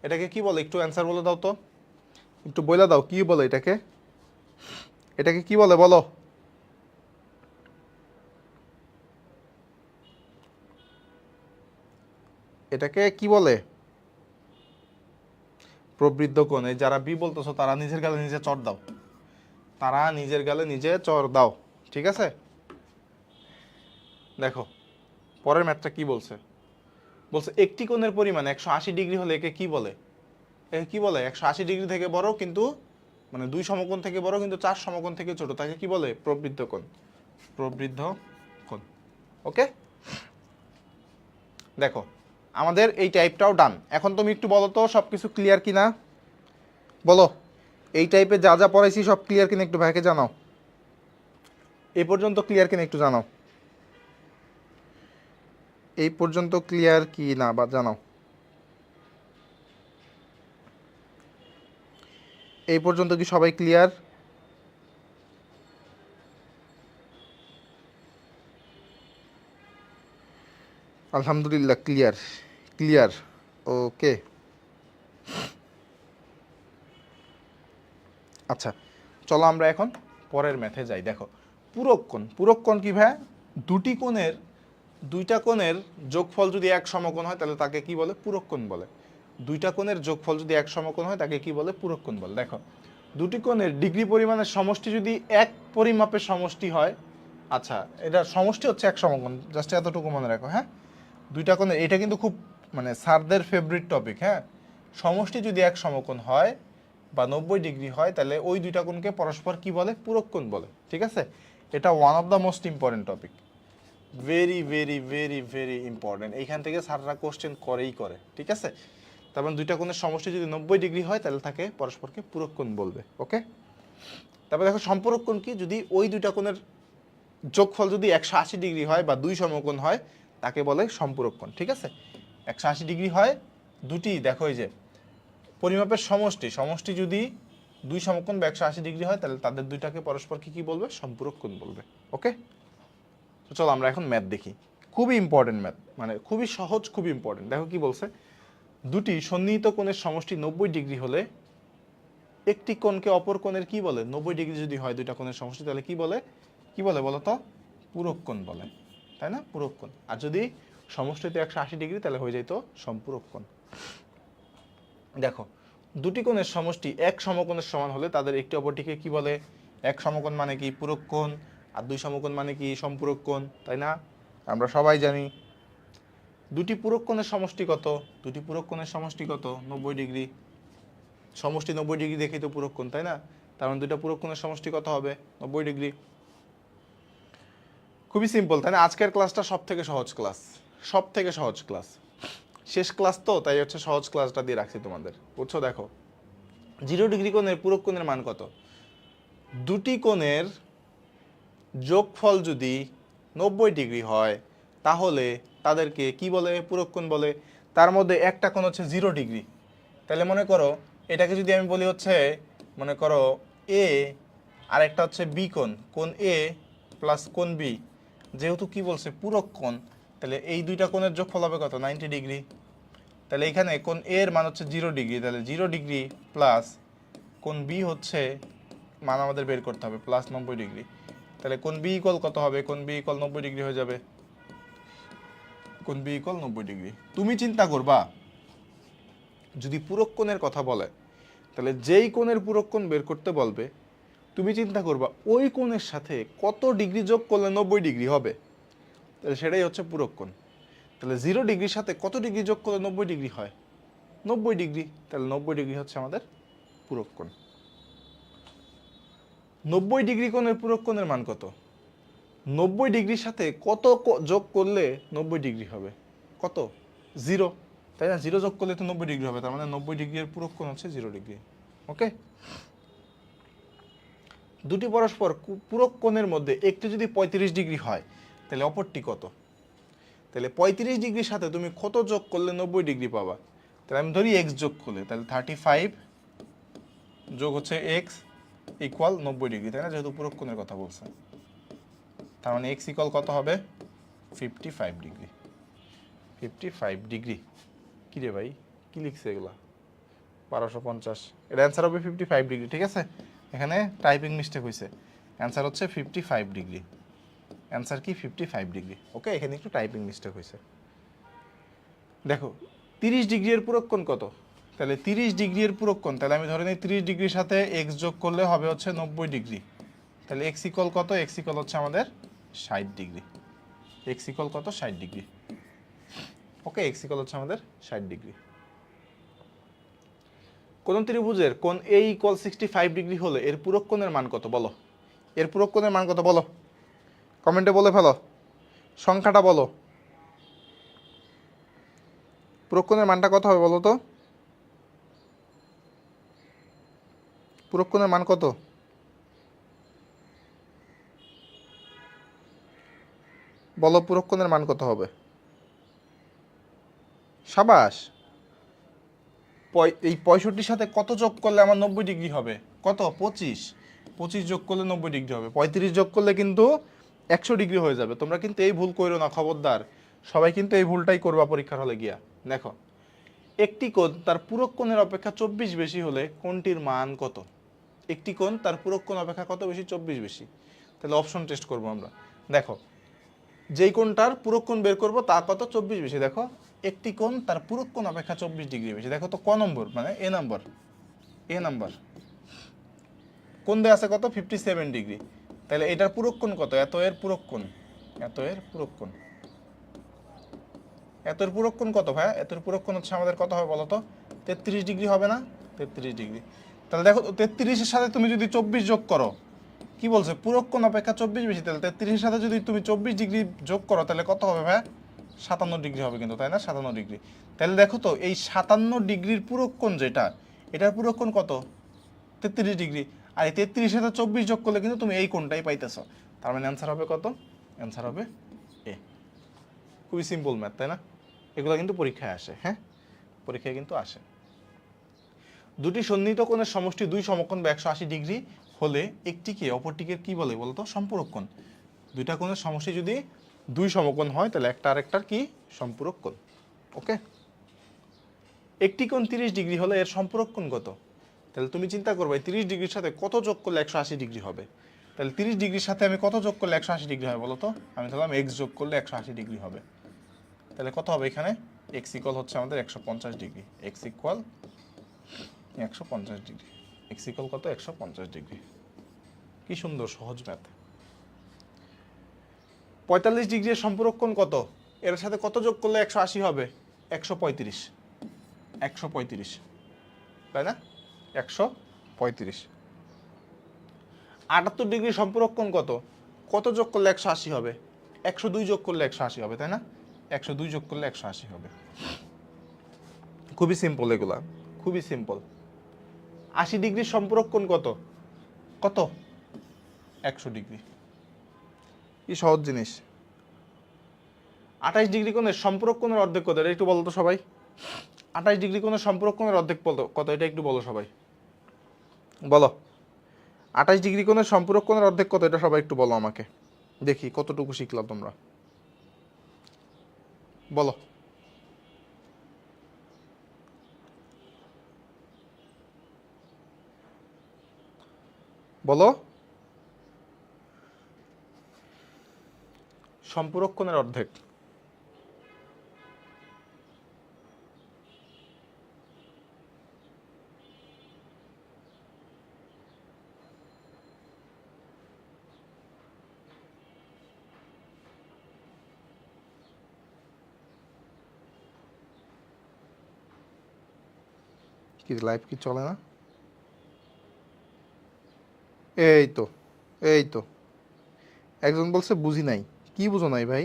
এটাকে কি বলে? একটু অ্যান্সার বলে দাও তো, একটু বলে দাও কি বলে এটাকে? এটাকে কি বলে বলো? এটাকে কি বলে? প্রবৃদ্ধ কোণ। এই যারা বি বলতেছো তারা নিজের গালে নিজে চড় দাও, তারা নিজের গালে নিজে চড় দাও, ঠিক আছে? দেখো পরের ম্যাথটা কি বলছে? বলছে একটি কোণের পরিমাণ 180 ডিগ্রি হলে একে কি বলে? একে কি বলে? 180 ডিগ্রি থেকে বড় কিন্তু, মানে দুই সমকোণ থেকে বড় কিন্তু চার সমকোণ থেকে ছোট, তাকে কি বলে? প্রবৃদ্ধ কোণ, প্রবৃদ্ধ কোণ। ওকে, দেখো আমাদের এই টাইপটাও ডান। এখন তুমি একটু বলো তো সবকিছু ক্লিয়ার কিনা বলো? এই টাইপে যা যা পড়াইছি সব ক্লিয়ার কিনা একটু ভাইকে জানাও। এই পর্যন্ত ক্লিয়ার কিনা একটু জানাও। এই পর্যন্ত ক্লিয়ার কি না বা জানাও। এই পর্যন্ত কি সবাই ক্লিয়ার? আলহামদুলিল্লাহ ক্লিয়ার, ক্লিয়ার। ওকে, আচ্ছা চলো আমরা এখন পরের ম্যাথে যাই। দেখো পূরক কোণ, পূরক কোণ কি ভাই? দুটি কোণের, দুইটা কোণের যোগফল যদি এক সমকোণ হয় তাহলে তাকে কি বলে? পূরক কোণ বলে। দুইটা কোণের যোগফল যদি এক সমকোণ হয় তাকে কি বলে? পূরক কোণ বলে। দেখো দুটি কোণের ডিগ্রি পরিমাণের সমষ্টি যদি এক পরিমাপের সমষ্টি হয়, আচ্ছা এটা সমষ্টি হচ্ছে এক সমকোণ, জাস্ট এতটুকু মনে রাখো। হ্যাঁ, দুইটা কোণের, এটা কিন্তু খুব মানে স্যারদের ফেভারিট টপিক। হ্যাঁ, সমষ্টি যদি এক সমকোণ হয় বা 90 ডিগ্রি হয় তাহলে ওই দুইটা কোণকে পরস্পর কি বলে? পূরক কোণ বলে, ঠিক আছে? এটা one of the most important topic. Very very very very important. এইখান থেকে স্যাররা কোশ্চেন করেই করে, ঠিক আছে? তারপর দুইটা কোণের সমষ্টি যদি 90 ডিগ্রি হয় তাহলে তাকে পরস্পরকে পূরক কোণ বলবে। ওকে, তারপর দেখো সম্পূরক কোণ কি, যদি ওই দুইটা কোণের যোগফল যদি 180 ডিগ্রি হয় বা দুই সমকোণ হয় তাকে বলে সম্পূরক কোণ, ঠিক আছে? 180 ডিগ্রি হয় দুটি, দেখো এই যে পরিমাপের সমষ্টি, সমষ্টি যদি দুই সমকোণ বা 180 ডিগ্রি হয় তাহলে তাদের দুইটাকে পরস্পরকে কি বলবে? সম্পূরক কোণ বলবে। ওকে, তো চলো আমরা এখন ম্যাথ দেখি। খুবই ইম্পর্টেন্ট ম্যাথ, মানে খুবই সহজ, খুবই ইম্পর্টেন্ট। দেখো কি বলছে, দুটি সন্নিহিত কোণের সমষ্টি 90 ডিগ্রি হলে একটি কোণকে অপর কোণের কি বলে? 90 ডিগ্রি যদি হয় দুইটা কোণের সমষ্টি তাহলে কি বলে? কি বলে বলো তো? পূরক কোণ বলে, তাই না? পূরক কোণ। আর যদি সমষ্টিতে 180 ডিগ্রি তাহলে হয়ে যেত সম্পূরক কোণ। দেখো দুটি কোণের সমষ্টি এক সমকোণের সমান হলে তাদের একটি অপরটিকে কি বলে? এক সমকোণ মানে কি? পূরক কোণ। আর দুই সমকোণ মানে কি? সম্পূরক কোণ, তাই না? আমরা সবাই জানি। দুটি পূরক কোণের সমষ্টি কত? দুটি পূরক কোণের সমষ্টি কত? 90 ডিগ্রি। সমষ্টি 90 ডিগ্রি দেখেই তো পূরক কোণ, তাই না? তার মানে দুটো পূরক কোণের সমষ্টি কত হবে? 90 ডিগ্রি। খুবই সিম্পল, তাই না? আজকের ক্লাসটা সব থেকে সহজ ক্লাস, সব থেকে সহজ ক্লাস, শেষ ক্লাস তো, তাই হচ্ছে সহজ ক্লাসটা দিয়ে রাখছি তোমাদের, বুঝছো? দেখো 0 ডিগ্রি কোণের পূরক কোণের মান কত? দুটি কোণের যোগফল যদি 90 ডিগ্রি হয় তাহলে তাদেরকে কি বলে? পূরক কোণ বলে। তার মধ্যে একটা কোণ হচ্ছে 0 ডিগ্রি, তাহলে মনে করো এটাকে যদি আমি বলি হচ্ছে, মনে করো এ, আর একটা হচ্ছে বি কোণ, কোণ এ প্লাস কোণ বি, যেহেতু কি বলছে? পূরক কোণ, তাহলে এই দুইটা কোণের যোগফল হবে কত? 90 ডিগ্রি। তাহলে এখানে কোণ এ এর মান হচ্ছে 0 ডিগ্রি, তাহলে 0 ডিগ্রি প্লাস কোণ বি হচ্ছে মান আমাদের বের করতে হবে প্লাস 90 ডিগ্রি। তাহলে কোণ বি ইকুয়াল কত হবে? কোণ বি ইকুয়াল 90 ডিগ্রি হয়ে যাবে। কোণ বি ইকুয়াল 90 ডিগ্রি। তুমি চিন্তা করবা যদি পূরক কোণের কথা বলে তাহলে যেই কোণের পূরক কোণ বের করতে বলবে তুমি চিন্তা করবা ওই কোণের সাথে কত ডিগ্রি যোগ করলে 90 ডিগ্রি হবে, তাহলে সেটাই হচ্ছে পূরক কোণ। তাহলে 0 ডিগ্রির সাথে কত ডিগ্রি যোগ করলে 90 ডিগ্রি হয়? 90 ডিগ্রি। তাহলে 90 ডিগ্রি হচ্ছে আমাদের পূরক কোণ। 90 ডিগ্রি কোণের পূরক কোণের মান কত? 90 ডিগ্রির সাথে কত যোগ করলে 90 ডিগ্রি হবে? কত? 0, তাই না? 0 যোগ করলে তো 90 ডিগ্রি হবে, তার মানে 90 ডিগ্রির পূরক কোণ হচ্ছে 0 ডিগ্রি। ওকে, দুটি পরস্পর পূরক কোণের মধ্যে একটি যদি 35 ডিগ্রি হয় তাহলে অপরটি কত? তাহলে 35 ডিগ্রির সাথে তুমি কত যোগ করলে 90 ডিগ্রি পাবা? তাহলে আমি ধরি x যোগ করলে, তাহলে 35 যোগ হচ্ছে x ইকুয়াল 90 ডিগ্রি, তাই না? যেহেতু পূরক কোণের কথা বলছে, তার মানে x ইকুয়াল কত হবে? 55 ডিগ্রি। 55 ডিগ্রি। কি রে ভাই, কি লিখছে এগুলা? 1250, এর অ্যান্সার হবে 55 ডিগ্রি, ঠিক আছে? এখানে টাইপিং মিস্টেক হয়েছে, অ্যান্সার হচ্ছে 55 ডিগ্রি। অ্যান্সার কি? 55 ডিগ্রি। ওকে, এখানে একটু টাইপিং মিস্টেক হয়েছে। দেখো 30 ডিগ্রি এর পূরক কোণ কত? তাহলে 30 ডিগ্রি এর পূরক কোণ, তাহলে আমি ধরে নিই 30 ডিগ্রির সাথে x যোগ করলে হবে হচ্ছে 90 ডিগ্রি। তাহলে x ইকুয়াল কত? x ইকুয়াল হচ্ছে আমাদের 60 ডিগ্রি। x ইকুয়াল কত? 60 ডিগ্রি। ওকে, x ইকুয়াল হচ্ছে আমাদের 60 ডিগ্রি। কোন ত্রিভুজের কোণ a ইকুয়াল 65 ডিগ্রি হলে এর পূরক কোণের মান কত? বলো, এর পূরক কোণের মান কত? বলো, কমেন্টে বলে ফেলো, সংখ্যাটা বলো। পূরক কোণের মানটা কত হবে বলো তো? পূরক কোণের মান কত? বলো, পূরক কোণের মান কত হবে? সাবাস। এই 65 সাথে কত যোগ করলে আমার 90 ডিগ্রি হবে? কত? 25। 25 যোগ করলে 90 ডিগ্রি হবে। 35 যোগ করলে কিন্তু 100 ডিগ্রি হয়ে যাবে। তোমরা কিন্তু এই ভুল করো না, খবরদার। সবাই কিন্তু এই ভুলটাই করবা পরীক্ষার হলে গিয়া। দেখো একটি কোণ তার পূরক কোণের অপেক্ষা 24 বেশি হলে কোণটির মান কত? একটি কোণ তার পূরক কোণ অপেক্ষা কত বেশি? 24 বেশি। তাহলে অপশন টেস্ট করবো আমরা। দেখো যেই কোণটার পূরক কোণ বের করবো তা কত? 24 বেশি। দেখো একটি কোণ তার পূরক কোণ অপেক্ষা 24 ডিগ্রি বেশি। দেখো তো ক নম্বর, মানে এ নাম্বার, এ নাম্বার কোণ দেয়া আছে কত? 57 ডিগ্রি। তাহলে এটার পূরক কোণ কত? এত এর পূরক কোণ, এত এর পূরক কোণ, এত এর পূরক কোণ কত ভাইয়া? এত এর পূরক কোণ হচ্ছে আমাদের কত হবে বলো তো? 33 ডিগ্রি হবে না? 33 ডিগ্রি। তাহলে দেখো 33 এর সাথে তুমি যদি 24 যোগ করো, কি কি বলছে পূরক কোণ অপেক্ষা 24 বেশি, তাহলে 33 এর সাথে যদি তুমি 24 ডিগ্রি যোগ করো তাহলে কত হবে ভাই? 57 ডিগ্রি হবে কিন্তু, তাই না? 57 ডিগ্রি। তাহলে দেখো তো এই 57 ডিগ্রির পূরক কোণ যেটা, এটার পূরক কোণ কত? 33 ডিগ্রি। আর এই 33 এর সাথে 24 যোগ করলে কিন্তু তুমি এই কোণটাই পাইতেছো। তার মানে অ্যান্সার হবে কত? অ্যান্সার হবে এ। খুবই সিম্পল ম্যাথ, তাই না? এগুলো কিন্তু পরীক্ষায় আসে, হ্যাঁ, পরীক্ষায় কিন্তু আসে। দুটি সন্নিহিত কোণের সমষ্টি দুই সমকোণ বা 180 ডিগ্রি হলে একটিকে অপরটিকে কি বলে বলতো? সম্পূরক কোণ। দুইটা কোণের সমষ্টি যদি দুই সমকোণ হয় তাহলে একটা আরেকটার কি? সম্পূরক কোণ। ওকে, একটি কোণ 30 ডিগ্রি হলে এর সম্পূরক কোণ কত? তাহলে তুমি চিন্তা করবে 30 ডিগ্রির সাথে কত যোগ করলে 180 ডিগ্রি হবে। তাহলে 30 ডিগ্রির সাথে আমি কত যোগ করলে 180 ডিগ্রি হবে বলো তো? আমি ধরলাম x যোগ করলে 180 ডিগ্রি হবে। তাহলে কত হবে এখানে? x ইকুয়াল হচ্ছে আমাদের 150 degree. x equal 150 degree. x equal কত? 150 ডিগ্রি। কি সুন্দর সহজ ম্যাথ। 45 ডিগ্রির সম্পূরক কোণ কত? এর সাথে কত যোগ করলে 180 হবে? 135। 135, তাই না? 135। 78 ডিগ্রির সম্পূরক কোণ কত? কত যোগ করলে 180 হবে? 102 যোগ করলে 180 হবে, তাই না? 102 যোগ করলে 180 হবে। খুবই সিম্পল এগুলা, খুবই সিম্পল। 80 ডিগ্রির সম্পূরক কোণ কত? কত? 100 ডিগ্রি। কি সহজ জিনিস। 28 ডিগ্রি কোণের সম্পূরক কোণের অর্ধেক কত? এটা একটু বলো তো সবাই। 28 ডিগ্রি কোণের সম্পূরক কোণের অর্ধেক কত? এটা একটু বলো সবাই, বলো। 28 ডিগ্রি কোণের সম্পূরক কোণের অর্ধেক কত? এটা সবাই একটু বলো আমাকে, দেখি কতটুকু শিখলা তোমরা, বলো। বলো, সম্পূরক কোণের অর্ধেক। কি লাইভ কি চলে না? এই তো, এই তো একজন বলছে বুঝি নাই। কি বুঝো নাই ভাই?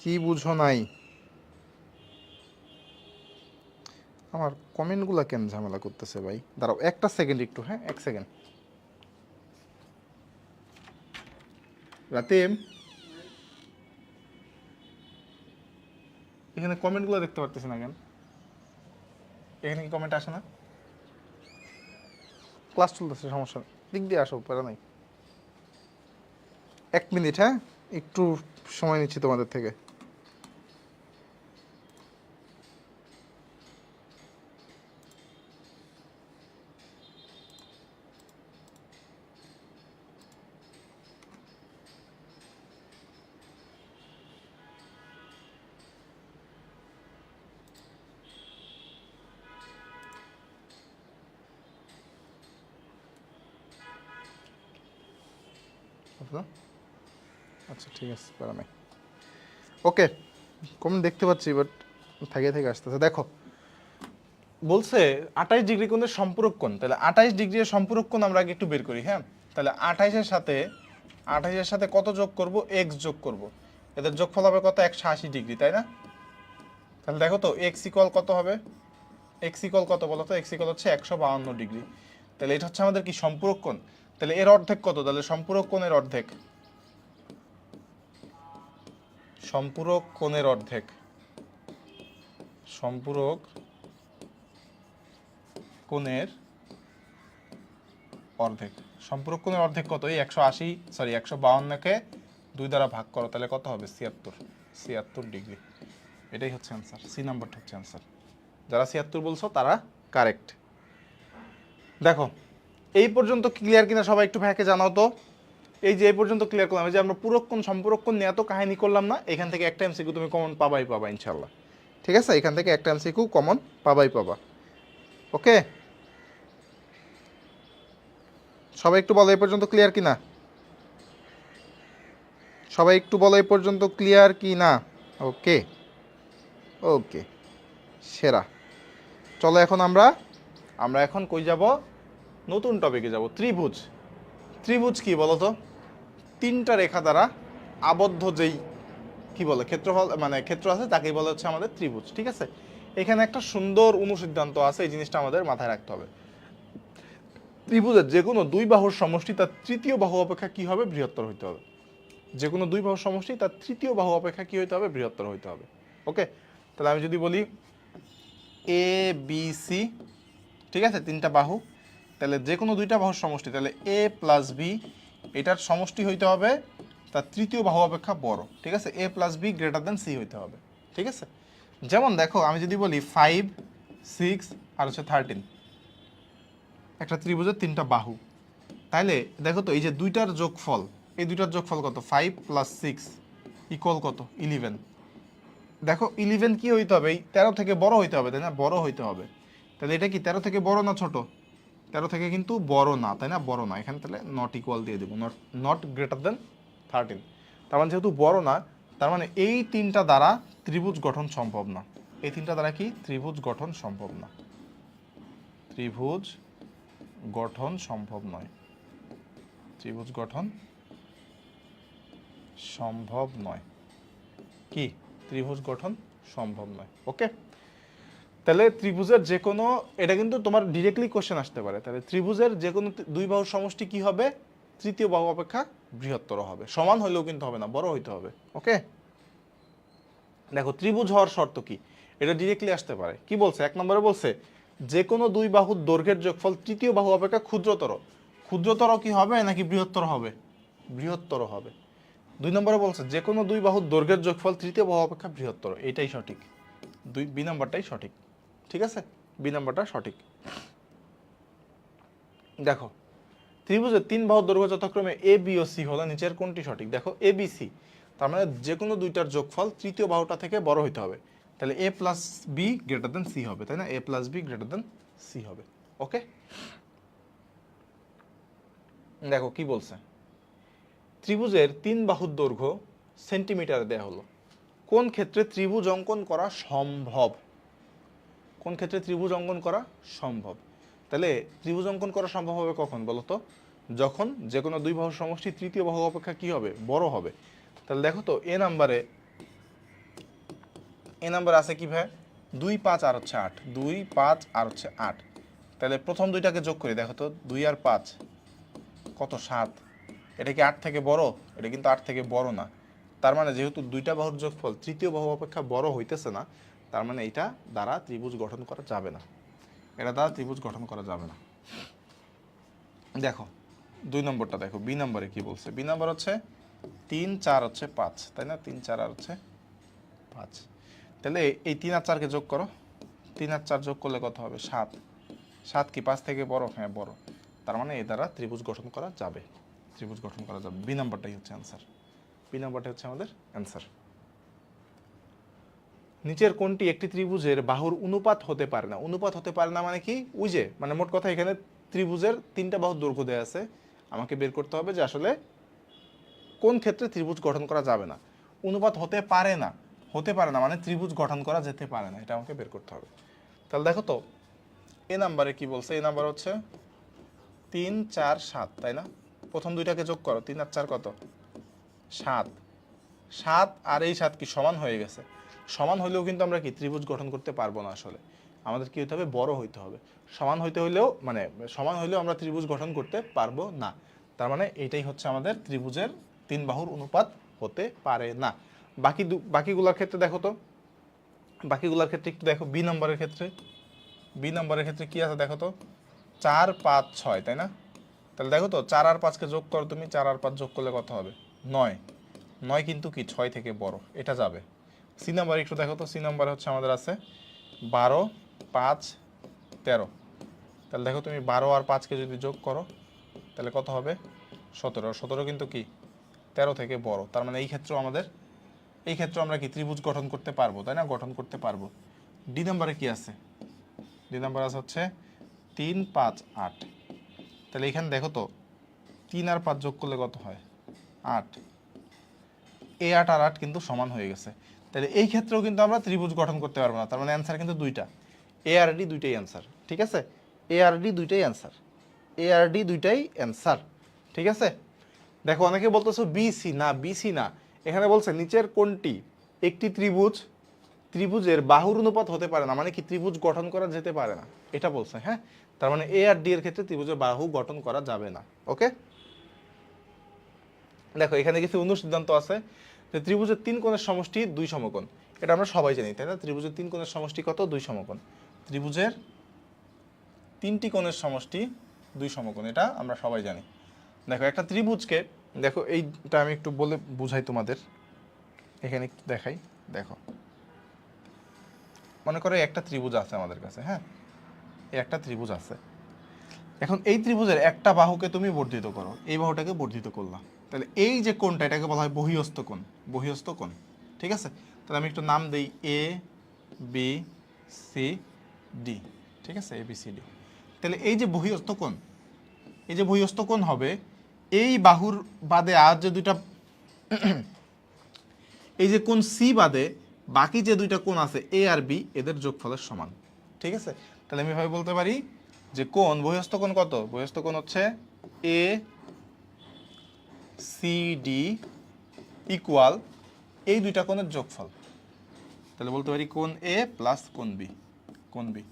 কি বুঝো নাই? আমার কমেন্টগুলো কেন ঝামেলা করতেছে ভাই? দাঁড়াও একটা সেকেন্ড একটু, হ্যাঁ, এক সেকেন্ড। রাতিম, এখানে কমেন্টগুলো দেখতে পারতেছি না কেন? এখানে কি কমেন্ট আসে না? ক্লাস চলতেছে, সমস্যা নেই, দিক দিয়ে আসো, প্যারা নাই। 1 মিনিট, হ্যাঁ, একটু সময় নিচ্ছি তোমাদের থেকে। আচ্ছা ঠিক আছে, প্যারা নাই। ওকে, কমেন্ট দেখতে পাচ্ছি, বাট থেকে থেকে আসতেছে। দেখো বলছে 28 ডিগ্রি কোণের সম্পূরক কোণ। তাহলে 28 ডিগ্রির সম্পূরক কোণ আমরা আগে একটু বের করি, হ্যাঁ। তাহলে 28 এর সাথে কত যোগ করব? x যোগ করব। এদের যোগফল হবে কত? 180 ডিগ্রি, তাই না? তাহলে দেখো তো x ইকুয়াল কত হবে? x ইকুয়াল কত বলো তো? x ইকুয়াল হচ্ছে 152 ডিগ্রি। তাহলে এটা হচ্ছে আমাদের কি? সম্পূরক কোণ। তাহলে এর অর্ধেক কত? তাহলে সম্পূরক কোণের অর্ধেক, সম্পূরক কোণের অর্ধেক, সম্পূরক কোণের অর্ধেক। সম্পূরক কোণের অর্ধেক কত? এই 152কে 2 দ্বারা ভাগ করো, তাহলে কত হবে? 76 ডিগ্রি। এটাই হচ্ছে অ্যান্সার, সি নাম্বারটা হচ্ছে অ্যান্সার। যারা 76 বলছো তারা কারেক্ট। দেখো এই পর্যন্ত ক্লিয়ার কিনা সবাই একটু ভাইকে জানাও তো। এই যে এই পর্যন্ত ক্লিয়ার করলাম, এই যে আমরা পূরক কোণ সম্পূরক কোণ নিয়ে এত কাহিনী করলাম না, এখান থেকে একটা এমসিকিউ তুমি কমন পাবা ইনশাল্লাহ। ঠিক আছে, এখান থেকে একটা এমসিকিউ কমন পাবা। ওকে, সবাই একটু বলো এই পর্যন্ত ক্লিয়ার কি না? সবাই একটু বলো এই পর্যন্ত ক্লিয়ার কি না? ওকে, ওকে, সেরা। চলো এখন আমরা এখন কই যাব? নতুন টপিকে যাব, ত্রিভুজ। ত্রিভুজ কি বলতো? তিনটা রেখা দ্বারা আবদ্ধ যেই কি বলে ক্ষেত্রফল মানে ক্ষেত্র আছে তাকেই বলা হচ্ছে আমাদের ত্রিভুজ। ঠিক আছে, এখানে একটা সুন্দর অনুসিদ্ধান্ত আছে, এই জিনিসটা আমাদের মাথায় রাখতে হবে। ত্রিভুজের যে কোনো দুই বাহুর সমষ্টি তার তৃতীয় বাহু অপেক্ষা কি হবে? বৃহত্তর হইতে হবে। যে কোনো দুই বাহুর সমষ্টি তার তৃতীয় বাহু অপেক্ষা কি হইতে হবে? বৃহত্তর হইতে হবে। ওকে, তাহলে আমি যদি বলি এ বি সি, ঠিক আছে, তিনটা বাহু, তাহলে যে কোনো দুইটা বাহুর সমষ্টি, তাহলে এ প্লাস বি এটার সমষ্টি হইতে হবে তার তৃতীয় বাহু অপেক্ষা বড়। ঠিক আছে, A plus B greater than C হইতে হবে। ঠিক আছে, যেমন দেখো আমি যদি বলি 5 6 আর হচ্ছে 13, একটা ত্রিভুজের তিনটা বাহু, তাইলে দেখো তো এই যে দুইটার যোগফল, এই দুইটার যোগফল কত? 5 প্লাস 6 ইকুয়াল কত? 11। দেখো 11 কি হইতে হবে? এই 13 থেকে বড় হইতে হবে, তাই না? বড় হইতে হবে। তাহলে এটা কি 13 থেকে বড় না ছোট? 13 থেকে কিন্তু বড় না, তাই না? বড় না, এখানে তাহলে নট ইকুয়াল দিয়ে দেবো, নট গ্রেটার দেন 13। তার মানে যেহেতু বড় না, তার মানে এই তিনটা দ্বারা ত্রিভুজ গঠন সম্ভব না। এই তিনটা দ্বারা কি ত্রিভুজ গঠন সম্ভব না? ত্রিভুজ গঠন সম্ভব নয়। ত্রিভুজ গঠন সম্ভব নয়। কি? ত্রিভুজ গঠন সম্ভব নয়। ওকে, তাহলে ত্রিভুজের যে কোনো, এটা কিন্তু তোমার ডিরেক্টলি কোশ্চেন আসতে পারে, তাহলে ত্রিভুজের যে কোনো দুই বাহুর সমষ্টি কি হবে? তৃতীয় বাহু অপেক্ষা বৃহত্তর হবে। সমান হইলেও কিন্তু হবে না, বড় হইতে হবে। ওকে, দেখো ত্রিভুজ হওয়ার শর্ত কি, এটা ডিরেক্টলি আসতে পারে। কি বলছে? 1 নম্বরে বলছে যে কোনো দুই বাহুর দৈর্ঘ্যের যোগফল তৃতীয় বাহু অপেক্ষা ক্ষুদ্রতর। ক্ষুদ্রতর কি হবে নাকি বৃহত্তর হবে? বৃহত্তর হবে। 2 নম্বরে বলছে যে কোনো দুই বাহুর দৈর্ঘ্যের যোগফল তৃতীয় বাহু অপেক্ষা বৃহত্তর। এটাই সঠিক, বি নাম্বারটাই সঠিক। ঠিক আছে, বি নাম্বারটা সঠিক। দেখো ত্রিভুজের তিন বাহুর দৈর্ঘ্য যথাক্রমে এ বি ও সি হলো নিচের কোনটি সঠিক? দেখো এ বি সি, তার মানে যে কোনো দুইটার যোগফল তৃতীয় বাহুটা থেকে বড় হইতে হবে, তাহলে A plus B greater than C হবে, তাই না? A plus B greater than C হবে। ওকে, দেখো কি বলছে, ত্রিভুজের তিন বাহুর দৈর্ঘ্য সেন্টিমিটারে দেয়া হলো, কোন ক্ষেত্রে ত্রিভুজ অঙ্কন করা সম্ভব? কোন ক্ষেত্রে ত্রিভুজ অঙ্কন করা সম্ভব? তাহলে ত্রিভুজ অঙ্কন করা সম্ভব হবে কখন বলো তো? যখন যে কোনো দুই বাহুর সমষ্টি তৃতীয় বাহু অপেক্ষা কি হবে? বড় হবে। তাহলে দেখো তো এ নাম্বারে আছে কি ভাই? 2 5 আর হচ্ছে 8, 2 5 আর হচ্ছে 8। তাহলে প্রথম দুইটাকে যোগ করি, দেখো তো 2 আর 5 কত? 7। এটা কি 8 থেকে বড়? এটা কিন্তু 8 থেকে বড় না। তার মানে যেহেতু দুইটা বাহুর যোগফল তৃতীয় বাহু অপেক্ষা বড় হইতেছে না, তার মানে এটা দ্বারা ত্রিভুজ গঠন করা যাবে না। এটা দ্বারা ত্রিভুজ গঠন করা যাবে না। দেখো 2 নম্বরটা দেখো, বি নম্বরে কি বলছে? বি নম্বর হচ্ছে 3 4 হচ্ছে 5, তাই না? 3 4 আর হচ্ছে 5। তাহলে এই 3 আর 4 কে যোগ করো, 3 আর 4 যোগ করলে কত হবে? 7। 7 কি 5 থেকে বড়? হ্যাঁ বড়। তার মানে এ দ্বারা ত্রিভুজ গঠন করা যাবে। ত্রিভুজ গঠন করা যাবে। বি নাম্বারটাই হচ্ছে অ্যান্সার। বি নাম্বারটা হচ্ছে আমাদের অ্যান্সার। নিচের কোনটি একটি ত্রিভুজের বাহুর অনুপাত হতে পারে না? অনুপাত হতে পারে না মানে কি? ওই যে মানে মোট কথা এখানে ত্রিভুজের তিনটা বাহুর দৈর্ঘ্য দেয়া আছে, আমাকে বের করতে হবে যে আসলে কোন ক্ষেত্রে ত্রিভুজ গঠন করা যাবে না। অনুপাত হতে পারে না, হতে পারে না মানে ত্রিভুজ গঠন করা যেতে পারে না, এটা আমাকে বের করতে হবে। তাহলে দেখো তো এ নাম্বারে কি বলছে? এ নাম্বার হচ্ছে 3 4 7, তাই না? প্রথম দুইটাকে যোগ করো, 3 আর 4 কত? 7। 7 আর এই 7 কি সমান হয়ে গেছে? সমান হইলেও কিন্তু আমরা কি ত্রিভুজ গঠন করতে পারবো না। আসলে আমাদের কি হতে হবে? বড় হইতে হবে। সমান হইতে হইলেও মানে সমান হইলেও আমরা ত্রিভুজ গঠন করতে পারবো না। তার মানে এইটাই হচ্ছে আমাদের ত্রিভুজের তিন বাহুর অনুপাত হতে পারে না। বাকিগুলোর ক্ষেত্রে দেখো তো, বাকিগুলোর ক্ষেত্রে একটু দেখো। বি নম্বরের ক্ষেত্রে, বি নম্বরের ক্ষেত্রে কি আছে দেখো তো? 4 5 6, তাই না? তাহলে দেখো তো 4 আর 5 কে যোগ করো তুমি, 4 আর 5 যোগ করলে কত হবে? 9। 9 কিন্তু কি 6 থেকে বড়, এটা যাবে। সি নাম্বার একটু দেখো তো, সি নাম্বার হচ্ছে আমাদের আছে 12 5 13। তাহলে দেখো তুমি 12 আর 5 কে যদি যোগ করো তাহলে কত হবে? 17। 17 কিন্তু কি 13 থেকে বড়। তার মানে এই ক্ষেত্রে আমরা কি ত্রিভুজ গঠন করতে পারবো, তাই না? গঠন করতে পারবো। ডি নাম্বারে কি আছে? ডি নাম্বার আছে হচ্ছে 3 5 8। তাহলে এখানে দেখো তো 3 আর 5 যোগ করলে কত হয়? 8। এ 8 আর 8 কিন্তু সমান হয়ে গেছে। তাহলে এই ক্ষেত্রেও কিন্তু আমরা ত্রিভুজ গঠন করতে পারবো না। তার মানে অ্যান্সার কিন্তু দুইটা, এ আর ডি দুইটাই অ্যান্সার। ঠিক আছে, এ আর ডি দুইটাই অ্যান্সার, এ আর ডি দুইটাই অ্যান্সার। ঠিক আছে? দেখো অনেকে বলতেছো বিসি না, বিসি না, এখানে বলছে নিচের কোনটি একটি ত্রিভুজের বাহুর অনুপাত হতে পারে না, মানে কি ত্রিভুজ গঠন করা যেতে পারে না, এটা বলছে। হ্যাঁ, তার মানে এ আর ডি এর ক্ষেত্রে ত্রিভুজের বাহু গঠন করা যাবে না। ওকে, দেখো এখানে কিছু অনুসিদ্ধান্ত আছে যে ত্রিভুজের 3 কোণের সমষ্টি 2 সমকোণ, এটা আমরা সবাই জানি তাই না? ত্রিভুজের 3 কোণের সমষ্টি কত? 2 সমকোণ। ত্রিভুজের 3টি কোণের সমষ্টি 2 সমকোণ, এটা আমরা সবাই জানি। দেখো একটা ত্রিভুজকে, দেখো এইটা আমি একটু বলে বুঝাই তোমাদের, এখানে একটু দেখাই। দেখো মনে করো একটা ত্রিভুজ আছে আমাদের কাছে, হ্যাঁ, এই একটা ত্রিভুজ আছে। এখন এই ত্রিভুজের একটা বাহুকে তুমি বর্ধিত করো, এই বাহুটাকে বর্ধিত করলাম, তাহলে এই যে কোণটা এটাকে বলা হয় বহিঃস্থ কোণ, বহিঃস্থ কোণ। ঠিক আছে, তাহলে আমি একটু নাম দেই এ বি সি ডি। ঠিক আছে, এ বি সি ডি। তাহলে এই যে বহিঃস্থ কোণ, এই যে বহিঃস্থ কোণ হবে এই বাহুর বাদে আর যে দুইটা এই যে কোণ সি বাদে বাকি যে দুইটা কোণ আছে এ আর বি, এদের যোগফলের সমান। ঠিক আছে, তাহলে আমি এভাবে বলতে পারি যে কোণ বহিঃস্থ কোণ কত? বহিঃস্থ কোণ হচ্ছে এ সি ডি ইকুয়াল এই দুইটা কোণের যোগফল। তাহলে বলতে পারি কোণ এ প্লাস কোণ বি, কোণ বি,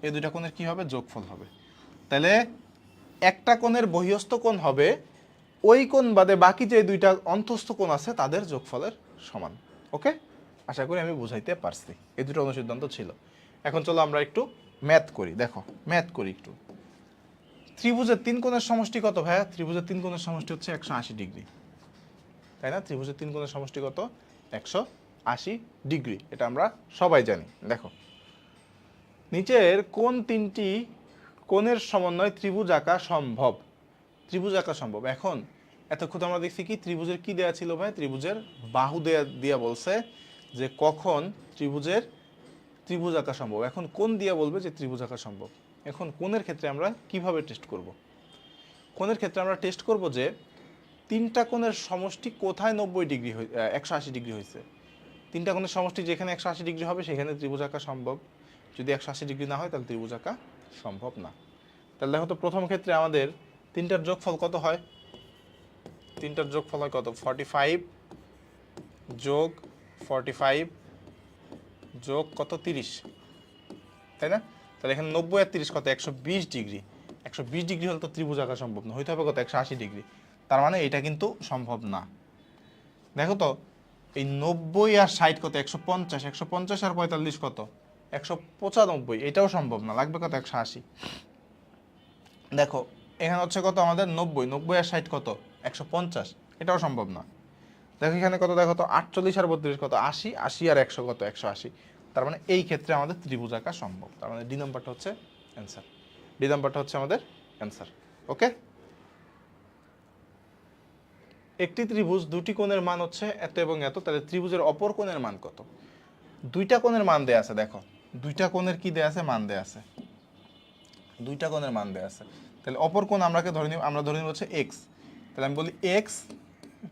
এই দুইটা কোণের কি হবে? যোগফল হবে। তাহলে একটা কোণের বহিঃস্থ কোণ হবে ওই কোণ বাদে বাকি যে দুইটা অন্তঃস্থ কোণ আছে তাদের যোগফলের সমান। ওকে, আশা করি আমি বুঝাইতে পারছি। এই দুটো অনুসিদ্ধান্ত ছিল। এখন চলো আমরা একটু ম্যাথ করি। দেখো ম্যাথ করি একটু। ত্রিভুজের 3 কোণের সমষ্টি কত ভাইয়া? ত্রিভুজের 3 কোণের সমষ্টি হচ্ছে 180 ডিগ্রি, তাই না? ত্রিভুজের 3 কোণের সমষ্টি কত? 180 ডিগ্রি, এটা আমরা সবাই জানি। দেখো নিচের কোন 3টি কোণের সমন্বয়ে ত্রিভুজ আঁকা সম্ভব? ত্রিভুজ আঁকা সম্ভব। এখন এতক্ষণ আমরা দেখছি কি ত্রিভুজের কি দেয়া ছিল ভাই? ত্রিভুজের বাহু দিয়া বলছে যে কখন ত্রিভুজ আঁকা সম্ভব। এখন কোণ দিয়া বলবে যে ত্রিভুজ আঁকা সম্ভব। এখন কোণের ক্ষেত্রে আমরা কিভাবে টেস্ট করব? কোণের ক্ষেত্রে আমরা টেস্ট করব যে 3টা কোণের সমষ্টি কোথায় 90 ডিগ্রি 180 ডিগ্রি হয়েছে। 3টা কোণের সমষ্টি যেখানে 180 ডিগ্রি হবে সেখানে ত্রিভুজ আঁকা সম্ভব। যদি 180 ডিগ্রি না হয় তাহলে ত্রিভুজ আঁকা সম্ভব না। তাহলে দেখো তো প্রথম ক্ষেত্রে আমাদের 3টার যোগফল কত হয়? 3টার যোগফল হয় কত? 45 যোগ 45 যোগ কত? 30, তাই না? তাহলে এখানে 90 আর 30 কত? 120 ডিগ্রি। 120 ডিগ্রি হলে তো ত্রিভুজ আঁকা সম্ভব না, হইতে হবে কত? 180 ডিগ্রি। তার মানে এটা কিন্তু সম্ভব না। দেখো তো এই 90 আর 60 কত? 150, 150 আর 45 কত? 195, এটাও সম্ভব না, লাগবে কত? 180। দেখো এখানে হচ্ছে কত আমাদের? 90, 90 আর 60 কত? 150, এটাও সম্ভব না। দেখো এখানে কত? দেখো তো 48 আর 32 কত? 80, 80 আর 100 কত? 180। তার মানে এই ক্ষেত্রে আমাদের ত্রিভুজ আঁকা সম্ভব। তার মানে ডি নাম্বারটা হচ্ছে অ্যান্সার, ডি নাম্বারটা হচ্ছে আমাদের অ্যান্সার। ওকে, একটি ত্রিভুজ দুটি কোণের মান হচ্ছে এত এবং এত, তাহলে ত্রিভুজের অপর কোণের মান কত? দুইটা কোণের মান দেয়া আছে। দেখো দুইটা কোণের কি দেয়া আছে? মান দেয়া আছে, দুইটা কোণের মান দেয়া আছে। তাহলে অপর কোণ আমরা ধরে নিব হচ্ছে এক্স। তাহলে আমি বলি এক্স